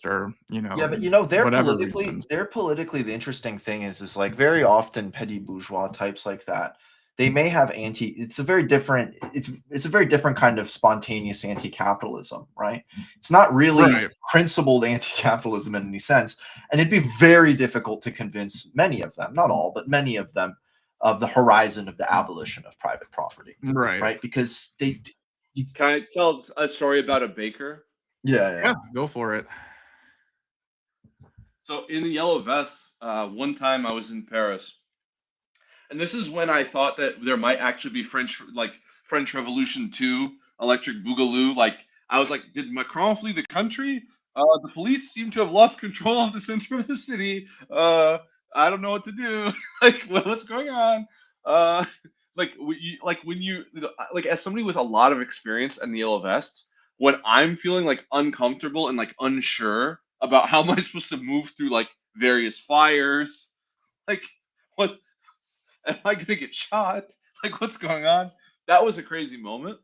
or you know, yeah, but you know, whatever reasons. they're politically the interesting thing is like very often petty bourgeois types like that, they may have it's a very different it's a very different kind of spontaneous anti-capitalism, right? It's not really Right. principled anti-capitalism in any sense, and it'd be very difficult to convince many of them, not all, but many of them, of the horizon of the abolition of private property, Right. right? Because they Can I tell a story about a baker? Yeah, go for it. So in the Yellow Vests, one time I was in Paris, and this is when I thought that there might actually be French Revolution 2, Electric Boogaloo. Like I was like, did Macron flee the country? The police seem to have lost control of the center of the city. I don't know what to do. Like what's going on? Uh, like as somebody with a lot of experience in the Yellow Vests, when I'm feeling like uncomfortable and like unsure about how am I supposed to move through like various fires, like what am I gonna get shot? Like, what's going on? That was a crazy moment.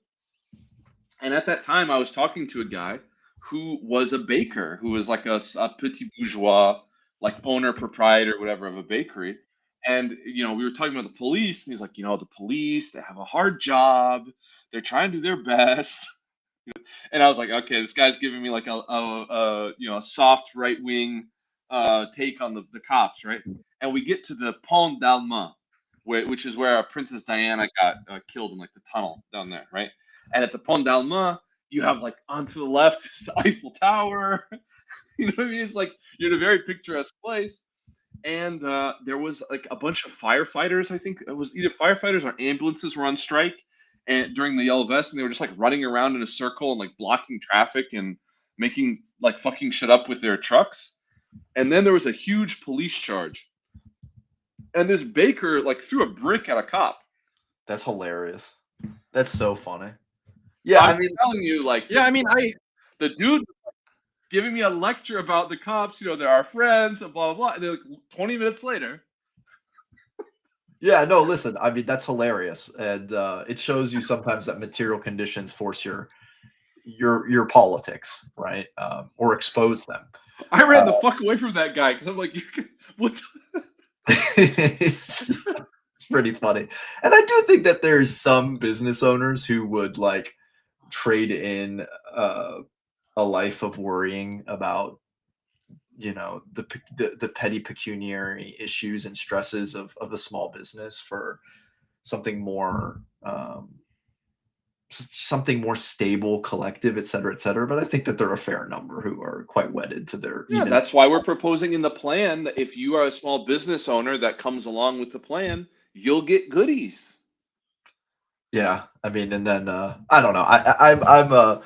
And at that time, I was talking to a guy who was a baker, who was like a petit bourgeois, like owner, proprietor, whatever, of a bakery. And, we were talking about the police, and he's like, the police, they have a hard job. They're trying to do their best. And I was like, okay, this guy's giving me like a soft right wing take on the cops, right? And we get to the Pont d'Alma, which is where Princess Diana got killed in like the tunnel down there, right? And at the Pont d'Alma, you have like onto the left is the Eiffel Tower. You know what I mean? It's like you're in a very picturesque place. And there was like a bunch of firefighters. I think it was either firefighters or ambulances were on strike, and during the Yellow Vest, and they were just like running around in a circle and like blocking traffic and making like fucking shit up with their trucks. And then there was a huge police charge, and this baker like threw a brick at a cop. That's hilarious. That's so funny. Yeah, I'm I mean, telling you, like, Yeah, I mean, the dude giving me a lecture about the cops. They're our friends, and blah blah blah. And then like 20 minutes later, yeah, no, listen, I mean, that's hilarious. And it shows you sometimes that material conditions force your politics, right? Or expose them. I ran the fuck away from that guy because I'm like, what? It's pretty funny. And I do think that there's some business owners who would like trade in a life of worrying about the petty pecuniary issues and stresses of a small business for something more stable, collective, et cetera, et cetera. But I think that there are a fair number who are quite wedded to their Yeah, that's why we're proposing in the plan that if you are a small business owner that comes along with the plan, you'll get goodies. Yeah, I mean, and then I don't know. I'm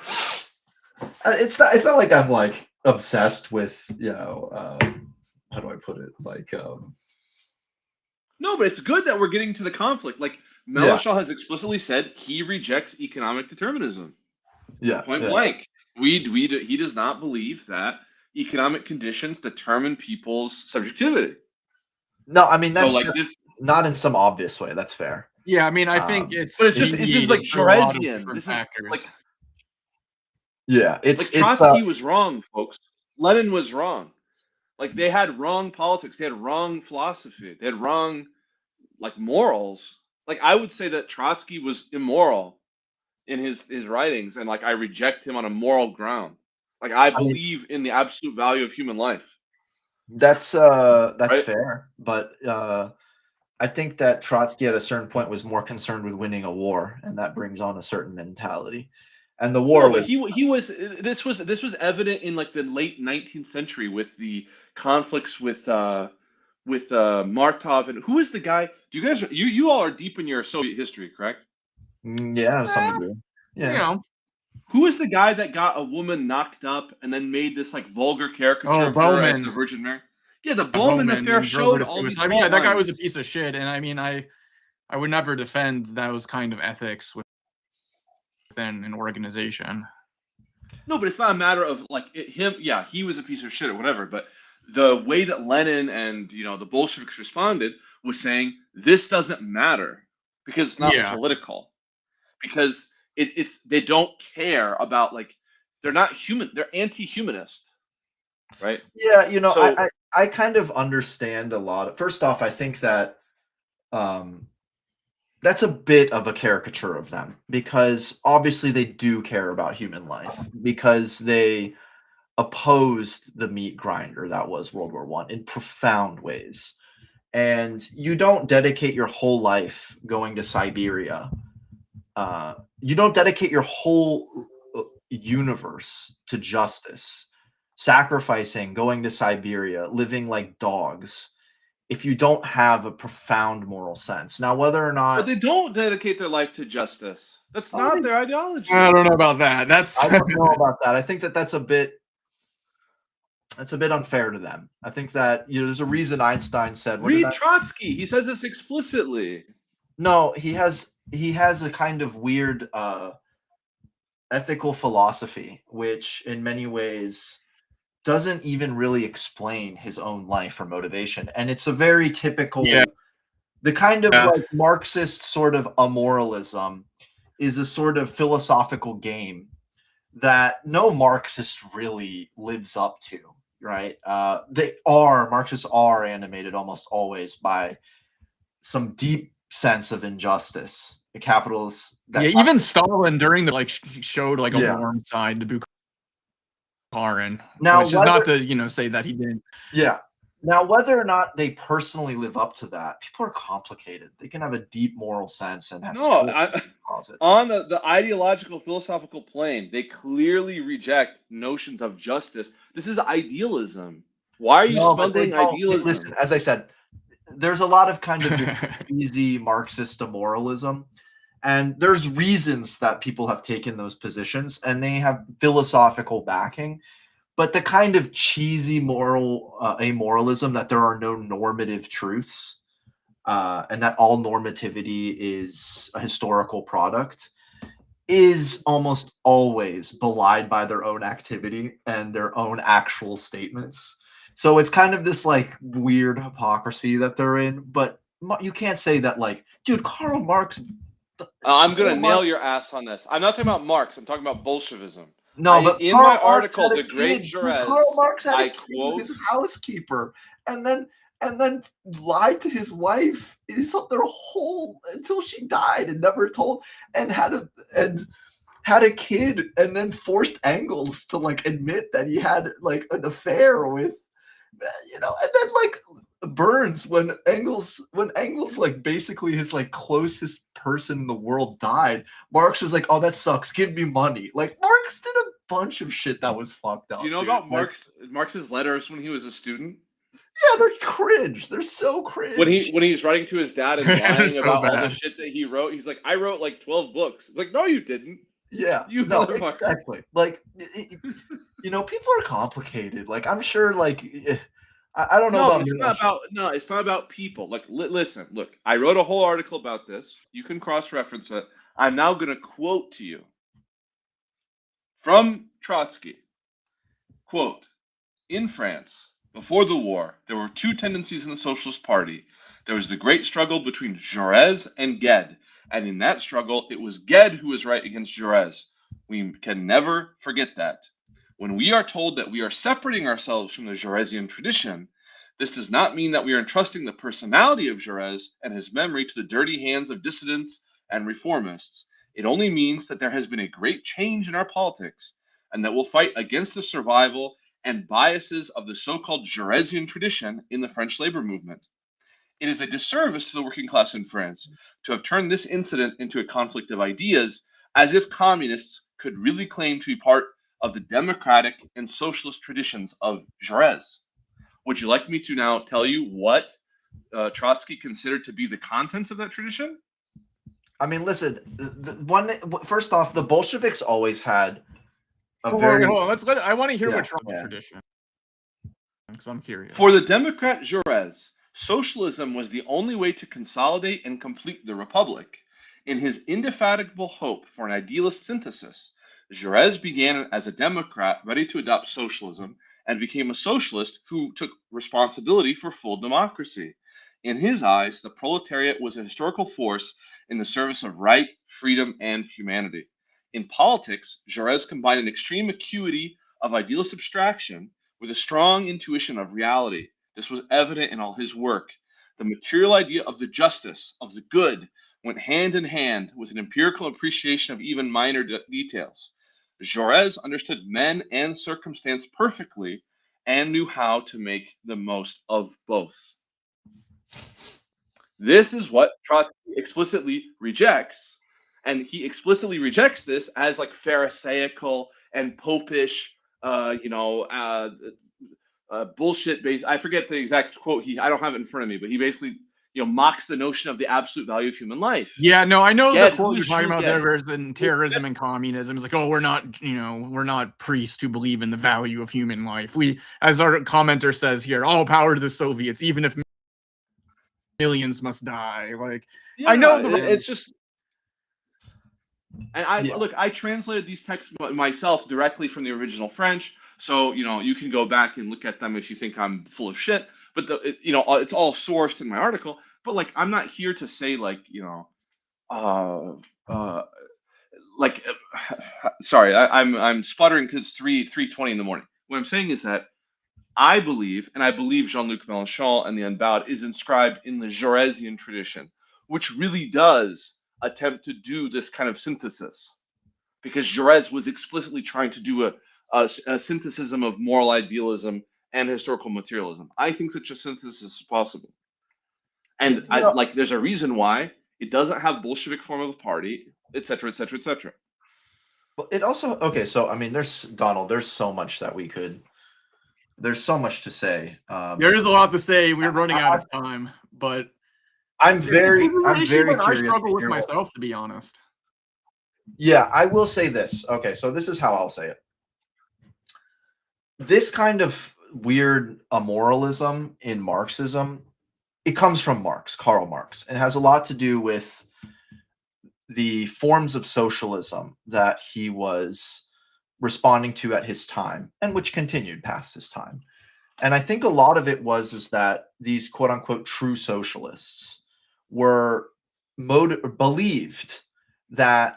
it's not like I'm like obsessed with, how do I put it? Like, No, but it's good that we're getting to the conflict. Like yeah, Melishal has explicitly said he rejects economic determinism. yeah, Point yeah. blank. He does not believe that economic conditions determine people's subjectivity. No, I mean So that's like this, not in some obvious way. That's fair. Yeah, I mean, I think but it's it's just like mediated through a lot of Jarezian. different This is factors. Yeah, like it's Trotsky was wrong, folks. Lenin was wrong. Like they had wrong politics, they had wrong philosophy, they had wrong like morals. Like I would say that Trotsky was immoral in his writings, and like I reject him on a moral ground. Like I I mean believe in the absolute value of human life, that's right? fair, but I think that Trotsky at a certain point was more concerned with winning a war, and that brings on a certain mentality. And the war No, but was he was this was evident in like the late 19th century with the conflicts with Martov and who is the guy? Do you guys you all are deep in your Soviet history, correct? yeah, to some Eh, degree. you Yeah. know, Who is the guy that got a woman knocked up and then made this like vulgar caricature oh, of her as the Bowman, Virgin Mary? Yeah, the Bowman Bowman, affair and drove her showed to all these suicide. I mean, yeah, fault that guy was a lines. piece of shit, and I mean, I would never defend those kind of ethics within an organization. No, but it's not a matter of like him. Yeah, he was a piece of shit or whatever. But the way that Lenin and the Bolsheviks responded was saying this doesn't matter because it's not Yeah, political. Because it's they don't care about like they're not human. They're anti-humanist, right? Yeah, So I kind of understand a lot. First off, I think that um that's a bit of a caricature of them because obviously they do care about human life because they opposed the meat grinder that was World War One in profound ways. And you don't dedicate your whole life going to Siberia. You don't dedicate your whole universe to justice, sacrificing, going to Siberia, living like dogs, if you don't have a profound moral sense. Now, whether or but not they don't dedicate their life to justice. That's oh, not their I ideology. don't know about that. That's I don't know about that. I think that that's a bit unfair to them. I think that there's a reason Einstein said, "What did Read I?" Trotsky. He says this explicitly. No, he has a kind of weird ethical philosophy, which in many ways doesn't even really explain his own life or motivation. And it's a very yeah, typical, the kind of like Marxist sort of amoralism is a sort of philosophical game that no Marxist really lives up to, right? Marxists are animated almost always by some deep sense of injustice. The capitalists that yeah. Even Stalin during the showed like a yeah. warm side to Bukharin, Now which is whether not to say that he didn't. Yeah. Now, whether or not they personally live up to that, people are complicated. They can have a deep moral sense and have No, skill closet. on the ideological philosophical plane, they clearly reject notions of justice. This is idealism. Why are you No, but they smuggling don't listen. idealism? As I said, there's a lot of kind of this easy Marxist immoralism, and there's reasons that people have taken those positions, and they have philosophical backing. But the kind of cheesy moral amoralism that there are no normative truths, and that all normativity is a historical product, is almost always belied by their own activity and their own actual statements. So it's kind of this like weird hypocrisy that they're in. But you can't say that like, dude, I'm gonna Karl nail Marx. your ass on this. I'm not talking about Marx. I'm talking about Bolshevism. No, but In Karl my Marx article, had a The Great kid. Dude, Karl Jerez, Marx had a I kid with quote. his housekeeper, and then lied to his wife their whole until she died and never told, and had a kid, and then forced Engels to like admit that he had like an affair with, and then like Burns when Engels like basically his like closest person in the world died. Marx was like, "Oh, that sucks. Give me money." Like Marx did a bunch of shit that was fucked Do you up, know dude. about Like, Marx's letters when he was a student? yeah, they're cringe. They're so cringe. When he's writing to his dad and They're lying so about all the bad. shit that he wrote, he's like, I wrote like 12 books. It's like, no, you didn't. Yeah, You no, motherfucker. exactly. Like, people are complicated. Like, I'm sure, like, I don't know No, about it's not Milosh. about no, it's not about people. Like, listen, look, I wrote a whole article about this. You can cross-reference it. I'm now going to quote to you from Trotsky. Quote, in France, before the war, there were two tendencies in the Socialist Party. There was the great struggle between Jaurès and Gued, and in that struggle, it was Gued who was right against Jaurès. We can never forget that. When we are told that we are separating ourselves from the Jaurèsian tradition, this does not mean that we are entrusting the personality of Jaurès and his memory to the dirty hands of dissidents and reformists. It only means that there has been a great change in our politics, and that we'll fight against the survival and biases of the so-called Jaurèsian tradition in the French labor movement. It is a disservice to the working class in France to have turned this incident into a conflict of ideas, as if communists could really claim to be part of the democratic and socialist traditions of Jaurès. Would you like me to now tell you what Trotsky considered to be the contents of that tradition? I mean, listen, first off, the Bolsheviks always had a Hold very, on. I want to hear yeah, what Trump yeah. tradition, because I'm curious. For the Democrat Jaurès, socialism was the only way to consolidate and complete the republic. In his indefatigable hope for an idealist synthesis, Jaurès began as a Democrat ready to adopt socialism and became a socialist who took responsibility for full democracy. In his eyes, the proletariat was a historical force in the service of right, freedom, and humanity. In politics, Jaurès combined an extreme acuity of idealist abstraction with a strong intuition of reality. This was evident in all his work. The material idea of the justice, of the good, went hand in hand with an empirical appreciation of even minor details. Jaurès understood men and circumstance perfectly and knew how to make the most of both. This is what Trotsky explicitly rejects, and he explicitly rejects this as like Pharisaical and popish, bullshit based. I forget the exact quote. I don't have it in front of me, but he basically mocks the notion of the absolute value of human life. Yeah, no, I know the Ged, who quote you're is talking true about Ged? there, whereas in terrorism and communism, it's like, oh, we're not priests who believe in the value of human life. We, as our commenter says here, all power to the Soviets, even if millions must die. Like, I know Yeah, the it's just. And Yeah. I translated these texts myself directly from the original French, so you can go back and look at them if you think I'm full of shit. But it's all sourced in my article. But like, I'm not here to say like uh, uh, like sorry, I'm sputtering because 3:20 in the morning. What I'm saying is that I believe, and I believe Jean-Luc Mélenchon and the Unbowed is inscribed in the Jaurèsian tradition, which really does attempt to do this kind of synthesis, because Jaurès was explicitly trying to do a synthesis of moral idealism and historical materialism. I think such a synthesis is possible, Yeah, and like there's a reason why it doesn't have Bolshevik form of the party, etc., etc., etc. it also, okay, so I mean, there's so much there's so much to say. there is a lot to say. We're running out of time, but I'm it's very an issue that I curious struggle to with hear myself, to be honest. Yeah, I will say this. Okay, so this is how I'll say it. This kind of weird amoralism in Marxism, it comes from Marx, Karl Marx, and it has a lot to do with the forms of socialism that he was responding to at his time and which continued past his time. And I think a lot of it is that these quote unquote true socialists were believed that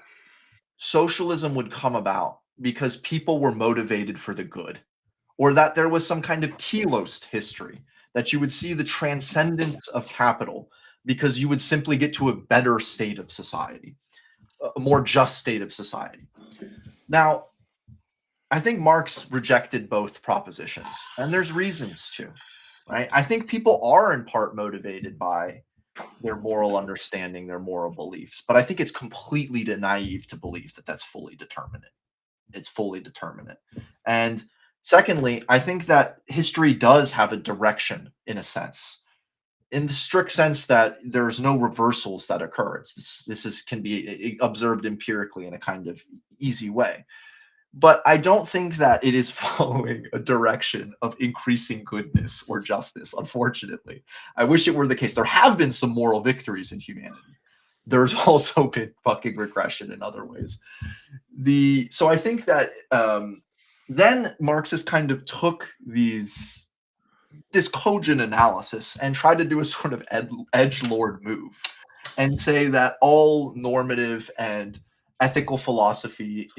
socialism would come about because people were motivated for the good, or that there was some kind of telos history, that you would see the transcendence of capital because you would simply get to a better state of society, a more just state of society. Now, I think Marx rejected both propositions, and there's reasons to, right? I think people are in part motivated by their moral understanding, their moral beliefs, but I think it's completely naive to believe that that's fully determinate. It's fully determinate. And secondly, I think that history does have a direction in a sense, in the strict sense that there's no reversals that occur. This can be observed empirically in a kind of easy way. But I don't think that it is following a direction of increasing goodness or justice, unfortunately. I wish it were the case. There have been some moral victories in humanity. There's also been fucking regression in other ways. So I think that then Marxists kind of took this cogent analysis and tried to do a sort of edgelord move and say that all normative and ethical philosophy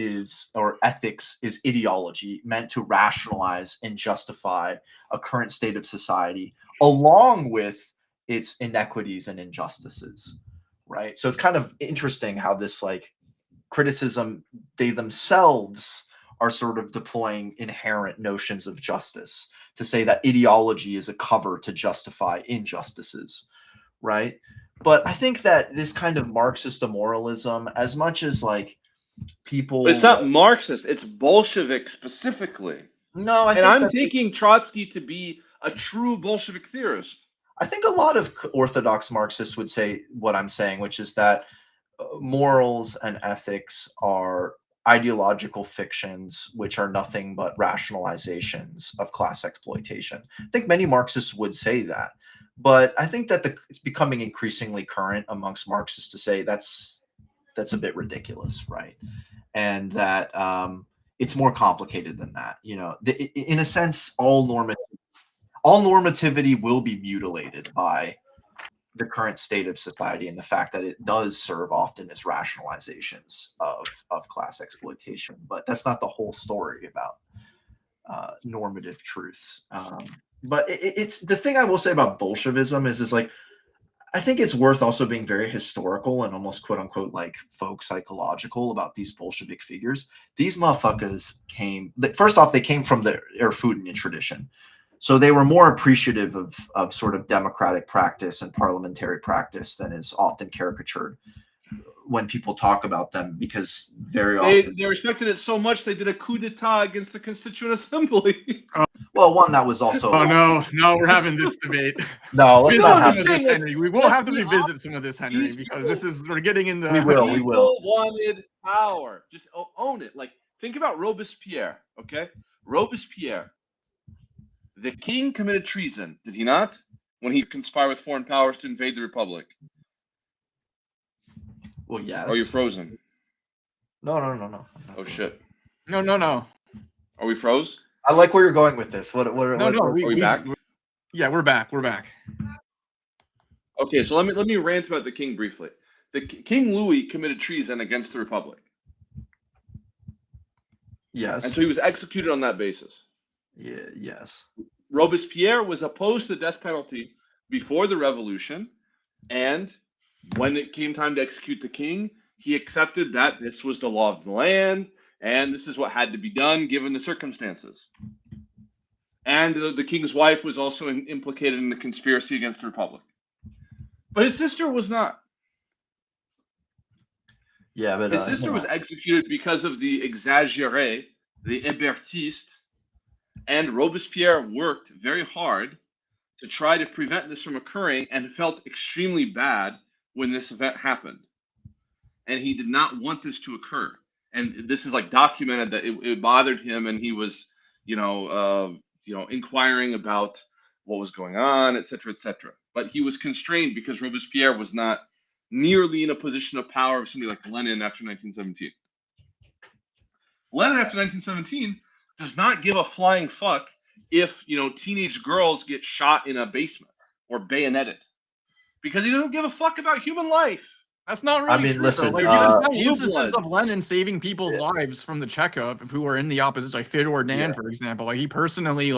or ethics is ideology meant to rationalize and justify a current state of society along with its inequities and injustices, right? So it's kind of interesting how this like criticism, they themselves are sort of deploying inherent notions of justice to say that ideology is a cover to justify injustices, right? But I think that this kind of Marxist immoralism, as much as like people, But it's not Marxist, it's Bolshevik specifically. no, And I'm taking Trotsky to be a true Bolshevik theorist. I think a lot of Orthodox Marxists would say what I'm saying, which is that morals and ethics are ideological fictions which are nothing but rationalizations of class exploitation. I think many Marxists would say that, but I think that it's becoming increasingly current amongst Marxists to say that's a bit ridiculous, right? And that it's more complicated than that. You know, in a sense, all normativity will be mutilated by the current state of society and the fact that it does serve often as rationalizations of class exploitation. But that's not the whole story about normative truths. But it's the thing I will say about Bolshevism is like, I think it's worth also being very historical and almost quote unquote like folk psychological about these Bolshevik figures. These motherfuckers first off, they came from the Erfurtian tradition. So they were more appreciative of sort of democratic practice and parliamentary practice than is often caricatured when people talk about them, because very often they respected it so much they did a coup d'etat against the Constituent Assembly. well, one that was also Oh no, we're having this debate. no, let's Visit not some have of saying, this, like, Henry. We will let's have to be revisit some of this, Henry, These because we're getting into. We will. People wanted power. Just own it. Like, think about Robespierre, okay? Robespierre. The king committed treason, did he not? When he conspired with foreign powers to invade the Republic. Well, yes. Oh, you're frozen. No. Oh, shit. No. Are we froze? I like where you're going with this. No. Are we back? Yeah, we're back. Okay, so let me rant about the king briefly. The King Louis committed treason against the Republic. Yes. And so he was executed on that basis. Yeah, yes. Robespierre was opposed to the death penalty before the revolution, and when it came time to execute the king, he accepted that this was the law of the land, and this is what had to be done given the circumstances. And the king's wife was also implicated in the conspiracy against the Republic. But his sister was not. Yeah, but his sister was executed because of the exagéré, the hébertiste, and Robespierre worked very hard to try to prevent this from occurring and felt extremely bad when this event happened. And he did not want this to occur. And this is like documented that it bothered him, and he was, inquiring about what was going on, etc., etc. But he was constrained because Robespierre was not nearly in a position of power of somebody like Lenin after 1917. Lenin after 1917 does not give a flying fuck if teenage girls get shot in a basement or bayoneted, because he doesn't give a fuck about human life. That's not really true. Listen, Like, instances of Lenin saving people's lives from the Chekov who were in the opposition, like Fyodor Dan, for example. Like, he personally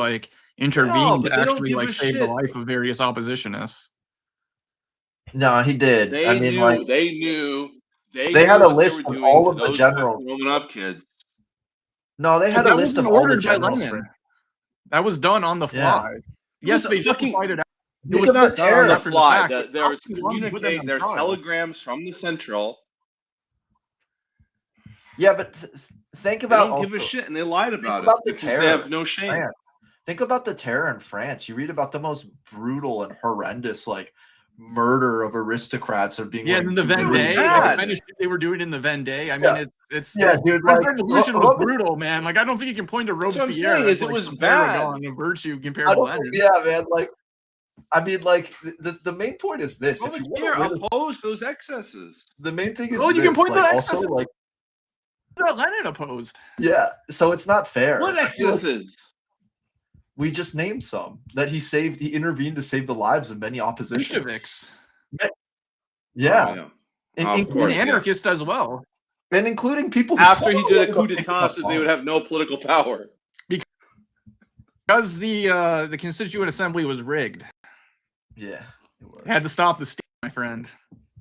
intervened to actually save the life of various oppositionists. No, he did. They knew. They had a list of all of the generals. Romanov kids. No, they had a list of all the generals. That was done on the fly. Yeah. Yes, they justified it. It was not done on the fly. There was communique. There's telegrams from the central. Yeah, but think about. They don't give a shit, and they lied about it because they have no shame. Think about the terror in France. You read about the most brutal and horrendous, murder of aristocrats of being Yeah, wearing and then the two It was Vendée, green like the bad. kind of shit they were doing in the Vendée. I mean, Yeah. it's Yeah, dude, French like, Revolution was Robin- brutal, man. Like, I don't think you can point to That's what I'm Robespierre saying, as is it like was some bad. paragon of virtue compared I to don't Lenin. yeah, man. Like, I mean, like the main point is this: if you Robespierre want to opposed those excesses. the main thing is Oh, you can this, point to like, the also, excesses like, that Lenin opposed. yeah. So it's not fair. What I feel like excesses? we just named some that he saved. He intervened to save the lives of many oppositionists. Bolsheviks. Yeah, Oh, yeah. In- Of in- And course, yeah. anarchists as well. and including people who After he probably did a ended up coup picking d'etat, up so they would bombs. have no political power. Because the Constituent Assembly was rigged. Yeah, it was. Had to stop the state, my friend.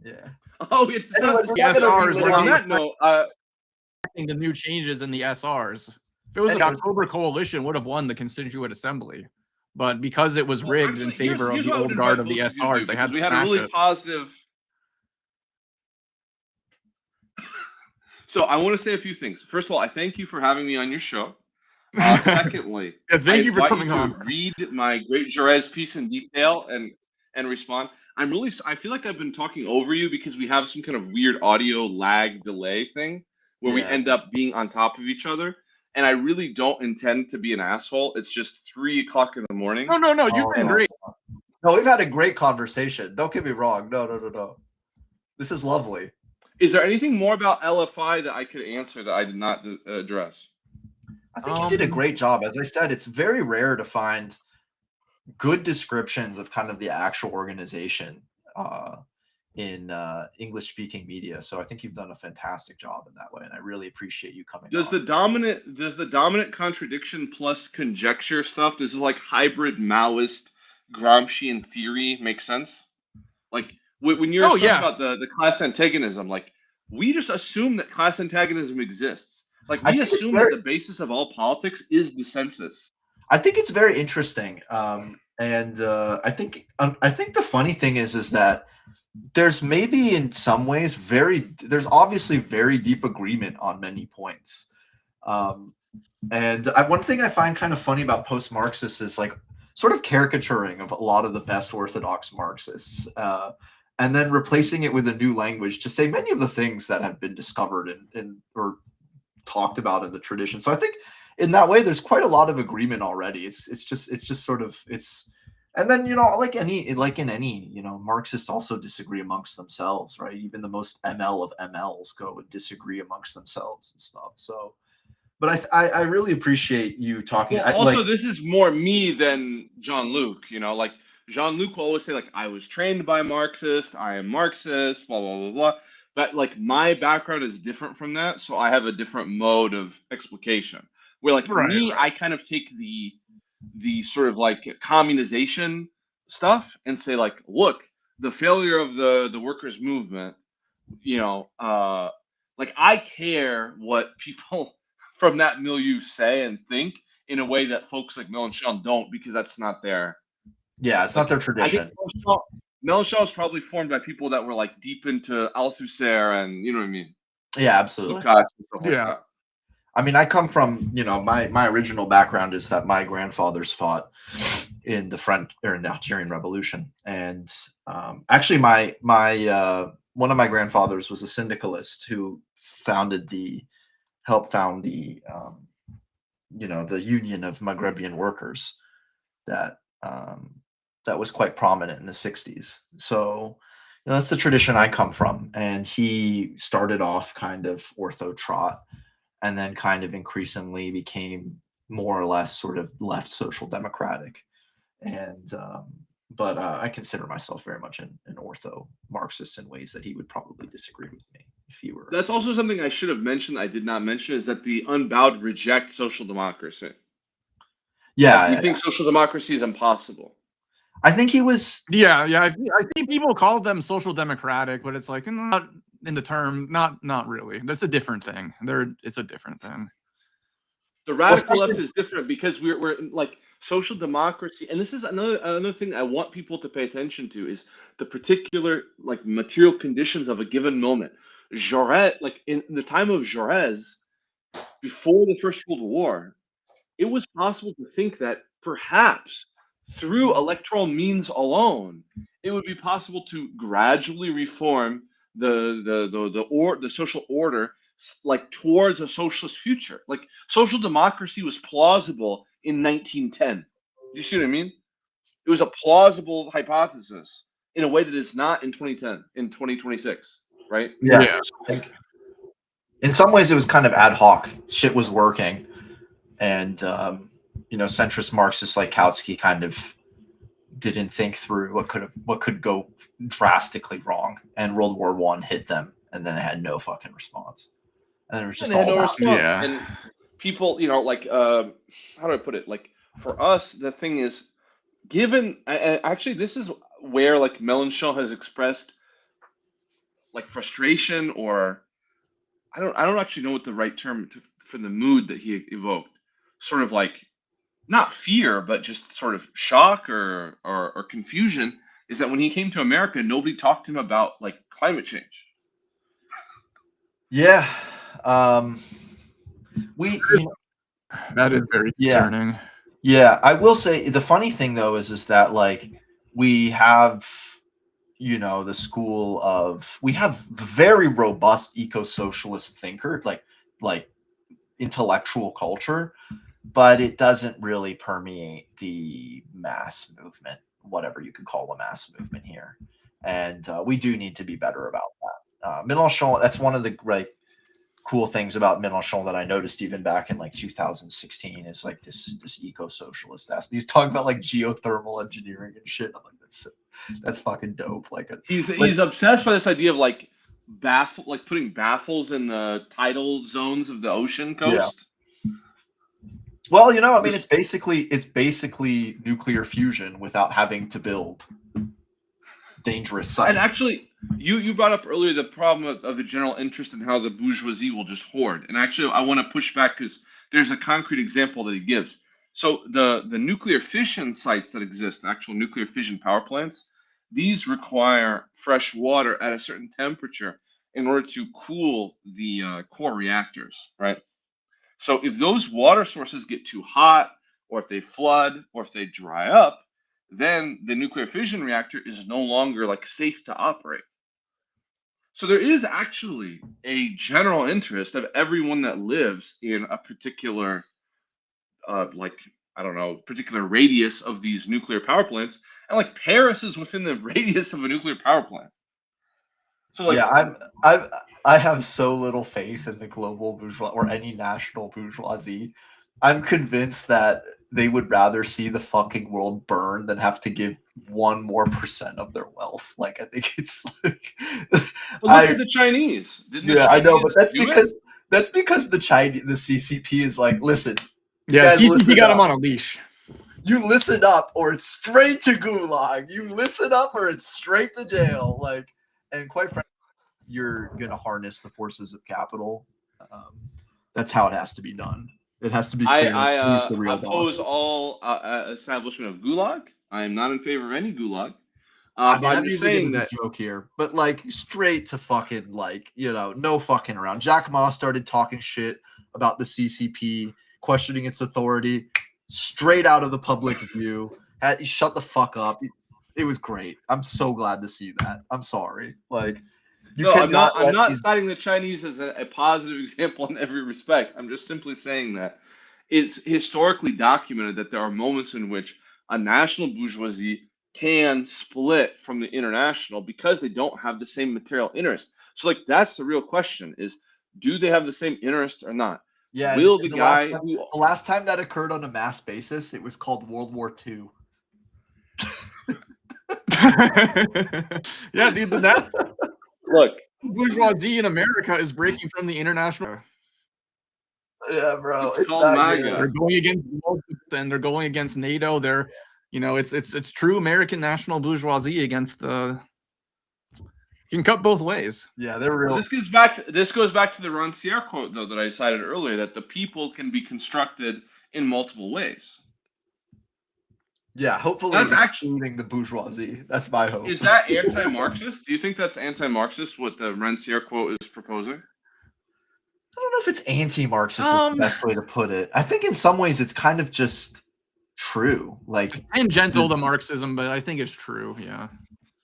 Yeah. Oh, it's Anyway, not. we're Yes, not gonna ours were Well, on relitigate. that note, The new changes in the SRs. If it was an Anyways. October coalition, would have won the Constituent Assembly. But because it was well, rigged in actually, favor of here's the what I would old guard invite of the both of you to do, SRs, they had because to we had a smash really it. positive. So I want to say a few things. First of all, I thank you for having me on your show. Secondly, Yes, thank I you for invite coming to on. read my great Jerez piece in detail and respond. I feel like I've been talking over you because we have some kind of weird audio lag delay thing where we Yeah. end up being on top of each other. And I really don't intend to be an asshole. It's just 3 o'clock in the morning. No, you've Oh, been no. great. No, we've had a great conversation. Don't get me wrong. No. This is lovely. Is there anything more about LFI that I could answer that I did not address? I think you did a Um, great job. As I said, it's very rare to find good descriptions of kind of the actual organization in English-speaking media. So I think you've done a fantastic job in that way, and I really appreciate you coming Does on. the dominant contradiction plus conjecture stuff, does this like hybrid Maoist Gramscian theory make sense? Like when you're talking about the class antagonism, like we just assume that class antagonism exists. Like I we think it's assume very- that the basis of all politics is dissensus. I think it's very interesting, and I think the funny thing is that there's maybe in some ways there's obviously very deep agreement on many points, and one thing I find kind of funny about post-Marxists is like sort of caricaturing of a lot of the best orthodox Marxists, and then replacing it with a new language to say many of the things that have been discovered and or talked about in the tradition. So I think in that way, there's quite a lot of agreement already. It's just sort of and then like in any Marxists also disagree amongst themselves, right? Even the most ML of MLs go and disagree amongst themselves and stuff. So, but I really appreciate you talking. Well, also this is more me than Jean-Luc. Like Jean-Luc will always say like I was trained by Marxist, I am Marxist, blah blah blah blah. But like my background is different from that, so I have a different mode of explication. Where like Right. I kind of take the sort of like communization stuff and say like, look, the failure of the workers' movement, like I care what people from that milieu say and think in a way that folks like Mélenchon don't, because that's not their. Yeah, it's not their tradition. I think Mélenchon is probably formed by people that were like deep into Althusser and you know what I mean. Yeah, absolutely. Lukács and stuff like Yeah. that. I mean, I come from, my original background is that my grandfathers fought in the French or in the Algerian Revolution, and actually, my one of my grandfathers was a syndicalist who helped found the the Union of Maghrebian Workers that was quite prominent in the 60s. So that's the tradition I come from, and he started off kind of ortho trot, and then kind of increasingly became more or less sort of left social democratic. And but I consider myself very much an ortho Marxist in ways that he would probably disagree with me if he were. That's also something I should have mentioned. I did not mention is that the Unbowed reject social democracy. Yeah, You think social democracy is impossible. I think he was. Yeah. I see people call them social democratic, but it's like not in the term, not really. That's a different thing. It's a different thing. The radical left is different because we're like social democracy, and this is another thing I want people to pay attention to is the particular like material conditions of a given moment. Jaurès, like in the time of Jaurès, before the First World War, it was possible to think that perhaps through electoral means alone, it would be possible to gradually reform the social order like towards a socialist future. Like social democracy was plausible in 1910. Do you see what I mean? It was a plausible hypothesis in a way that is not in 2010, in 2026, right? Yeah. Yeah. In some ways, it was kind of ad hoc. Shit was working, and centrist Marxist like Kautsky kind of didn't think through what could go drastically wrong, and World War I hit them, and then it had no fucking response, and it was just And they had all no about. response. Yeah. And people, like, how do I put it? Like, for us, the thing is, given, actually, this is where, like, Mélenchon has expressed, like, frustration, or I don't actually know what the right term for the mood that he evoked. Sort of like, not fear, but just sort of shock or confusion, is that when he came to America, nobody talked to him about, like, climate change. Yeah, we That is very concerning. Yeah, I will say the funny thing though is that like we have the school of we have very robust eco-socialist thinker like intellectual culture, but it doesn't really permeate the mass movement, whatever you could call a mass movement here, and we do need to be better about that. Mélenchon, that's one of the cool things about Mélenchon that I noticed even back in like 2016 is like this eco-socialist aspect. He's talking about like geothermal engineering and shit. I'm like, that's fucking dope. Like he's obsessed by this idea of like putting baffles in the tidal zones of the ocean coast. Well, I mean, it's basically nuclear fusion without having to build dangerous sites. And actually, you brought up earlier the problem of the general interest in how the bourgeoisie will just hoard. And actually, I want to push back because there's a concrete example that he gives. So the nuclear fission sites that exist, actual nuclear fission power plants, these require fresh water at a certain temperature in order to cool the core reactors, right? So if those water sources get too hot, or if they flood, or if they dry up, then the nuclear fission reactor is no longer like safe to operate. So there is actually a general interest of everyone that lives in a particular, particular radius of these nuclear power plants, and like Paris is within the radius of a nuclear power plant. So like, yeah, I have so little faith in the global bourgeoisie or any national bourgeoisie. I'm convinced that they would rather see the fucking world burn than have to give 1% more of their wealth. Like, I think it's like, look at the Chinese. I know, but that's do it? because the CCP is like, listen, Yeah, guys, CCP listen got him up. on a leash. You listen up, or it's straight to gulag. You listen up, or it's straight to jail. Like, and quite frankly, you're gonna harness the forces of capital. That's how it has to be done. It has to be clear who's the real oppose boss. all establishment of gulag. I am not in favor of any gulag. I mean, But I'm I'm just using saying it as that a joke here, but like straight to fucking no fucking around. Jack Ma started talking shit about the CCP, questioning its authority, straight out of the public view. He shut the fuck up. It was great. I'm so glad to see that. I'm sorry. Like, I'm not citing the Chinese as a positive example in every respect. I'm just simply saying that it's historically documented that there are moments in which a national bourgeoisie can split from the international because they don't have the same material interest. So like that's the real question is, do they have the same interest or not? Yeah. Will the last time that occurred on a mass basis, it was called World War II. Yeah, dude, look, bourgeoisie in America is breaking from the international. Yeah, bro. It's called MAGA. They're going against and they're going against NATO. They're, it's true American national bourgeoisie against the. You can cut both ways. Yeah, they're real. This goes back to the Rancière quote though that I cited earlier, that the people can be constructed in multiple ways. Yeah, hopefully that's actually including the bourgeoisie. That's my hope. Is that anti-Marxist? Do you think that's anti-Marxist what the Rancière quote is proposing? I don't know if it's anti-Marxist is the best way to put it. I think in some ways it's kind of just true. Like Tangential to Marxism, but I think it's true. Yeah.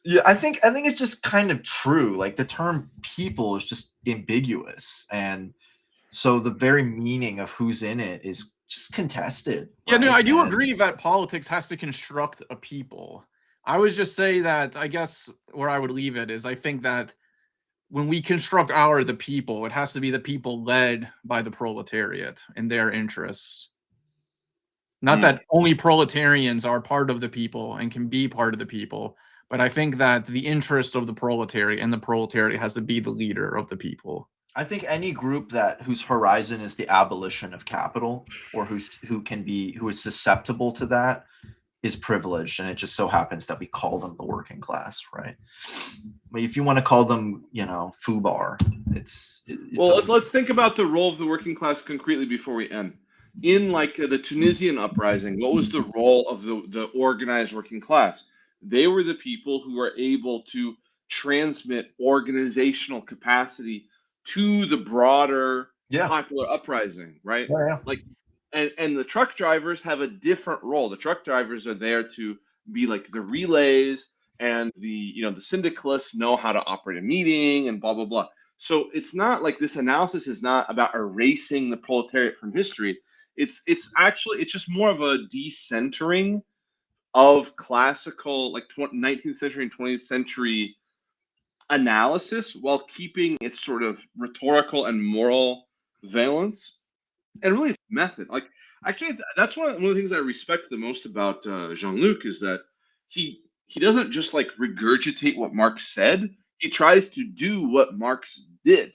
Yeah, I think it's just kind of true. Like the term people is just ambiguous, and so the very meaning of who's in it is just contested. Yeah, no, right? I do And agree that politics has to construct a people. I would just say that I guess where I would leave it is I think that when we construct the people, it has to be the people led by the proletariat and their interests. Not that only proletarians are part of the people and can be part of the people, but I think that the interest of the proletariat and the proletariat has to be the leader of the people. I think any group whose horizon is the abolition of capital, or who is susceptible to that, is privileged, and it just so happens that we call them the working class, right? But if you want to call them, FUBAR, well, let's think about the role of the working class concretely before we end. In like the Tunisian uprising, what was the role of the organized working class? They were the people who were able to transmit organizational capacity to the broader popular uprising, right? Yeah. Like, and the truck drivers have a different role. The truck drivers are there to be like the relays, and the syndicalists know how to operate a meeting and blah blah blah. So it's not like this analysis is not about erasing the proletariat from history. It's just more of a decentering of classical like 19th century and 20th century analysis while keeping its sort of rhetorical and moral valence, and really its method. Like that's one of the things I respect the most about Jean-Luc is that he doesn't just like regurgitate what Marx said. He tries to do what Marx did.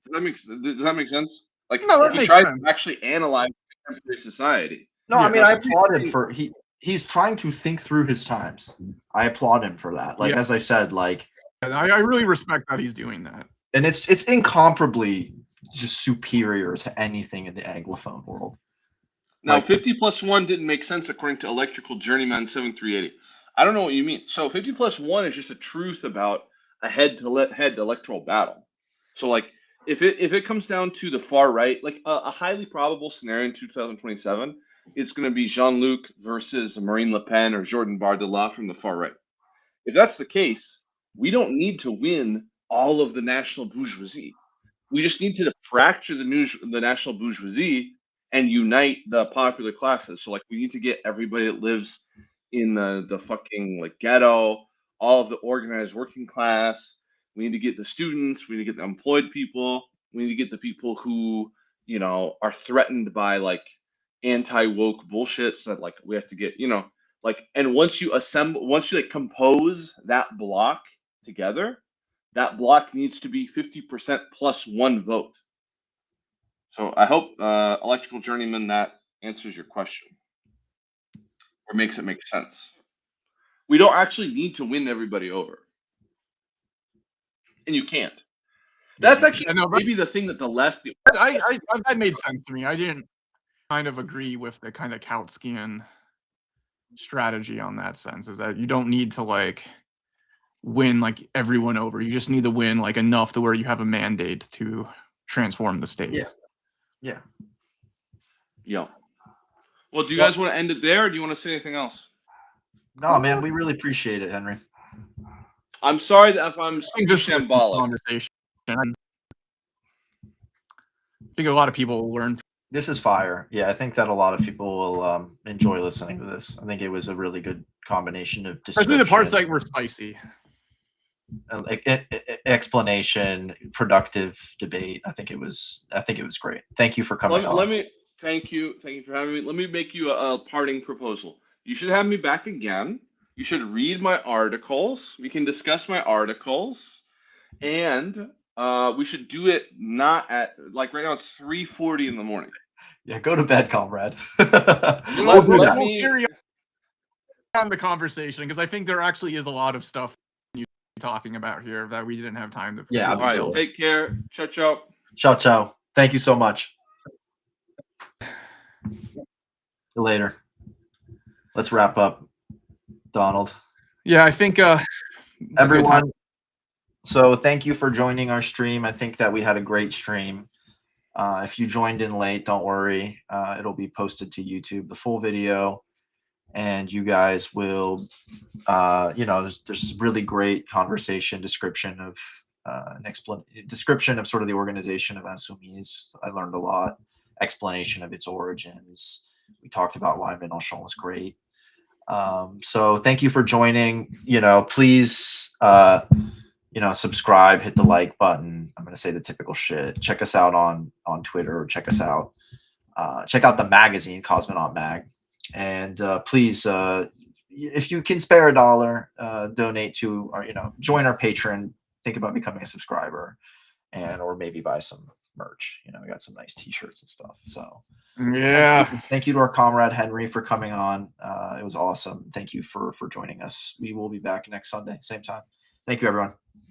Does that make sense? Like No, that he makes tries sense. to actually analyze contemporary society. No, Yeah. I mean, I applaud him for he's trying to think through his times. I applaud him for that. Like, Yeah. as I said, like, I really respect that he's doing that. and it's incomparably just superior to anything in the Anglophone world. Now, Like, 50 plus 1 didn't make sense according to Electrical Journeyman 7380. I don't know what you mean. So 50 plus 1 is just a truth about a head-to-head electoral battle. So like if it comes down to the far right, like a highly probable scenario in 2027 is going to be Jean-Luc versus Marine Le Pen or Jordan Bardella from the far right. If that's the case, we don't need to win all of the national bourgeoisie. We just need to fracture the national bourgeoisie and unite the popular classes. So like we need to get everybody that lives in the fucking like ghetto, all of the organized working class. We need to get the students, we need to get the employed people, we need to get the people who, are threatened by like anti-woke bullshit. So that like we have to get, like, and once you like compose that block together, that block needs to be 50% plus 1 vote. So I hope, Electrical Journeyman, that answers your question or makes it make sense. We don't actually need to win everybody over, and you can't. That's actually maybe the thing that the left. That made sense to me. I didn't kind of agree with the kind of Kautskian strategy on that sense. Is that you don't need to like win like everyone over. You just need to win like enough to where you have a mandate to transform the state. Yeah. Well, do you guys want to end it there, or do you want to say anything else? No, man, we really appreciate it, Henry. I'm sorry that if I'm Just shambolic. Conversation. I think a lot of people will learn. This is fire. Yeah, I think that a lot of people will enjoy listening to this. I think it was a really good combination of Especially the parts that were spicy. Explanation, productive debate. I think it was great. Thank you for coming on. Thank you for having me. Let me make you a parting proposal. You should have me back again. You should read my articles. We can discuss my articles, and we should do it not at like right now. It's 3:40 in the morning. Yeah, go to bed, comrade. Let me carry on the conversation because I think there actually is a lot of stuff you're talking about here that we didn't have time to. Yeah. All right. Take care. Ciao, ciao. Ciao, ciao. Thank you so much. See you later. Let's wrap up, Donald. Yeah, I think everyone. So thank you for joining our stream. I think that we had a great stream. If you joined in late, don't worry. It'll be posted to YouTube, the full video, and you guys will, there's really great conversation, description of description of sort of the organization of Insoumise. I learned a lot, explanation of its origins. We talked about why Mélenchon was great. So thank you for joining. Please, subscribe, hit the like button. I'm going to say the typical shit. Check us out on Twitter. Check us out. Check out the magazine, Cosmonaut Mag. And please, if you can spare $1, donate to our, join our Patreon. Think about becoming a subscriber, or maybe buy some merch. We got some nice T-shirts and stuff. So Yeah. thank you to our comrade Henry for coming on. It was awesome. Thank you for joining us. We will be back next Sunday, same time. Thank you, everyone.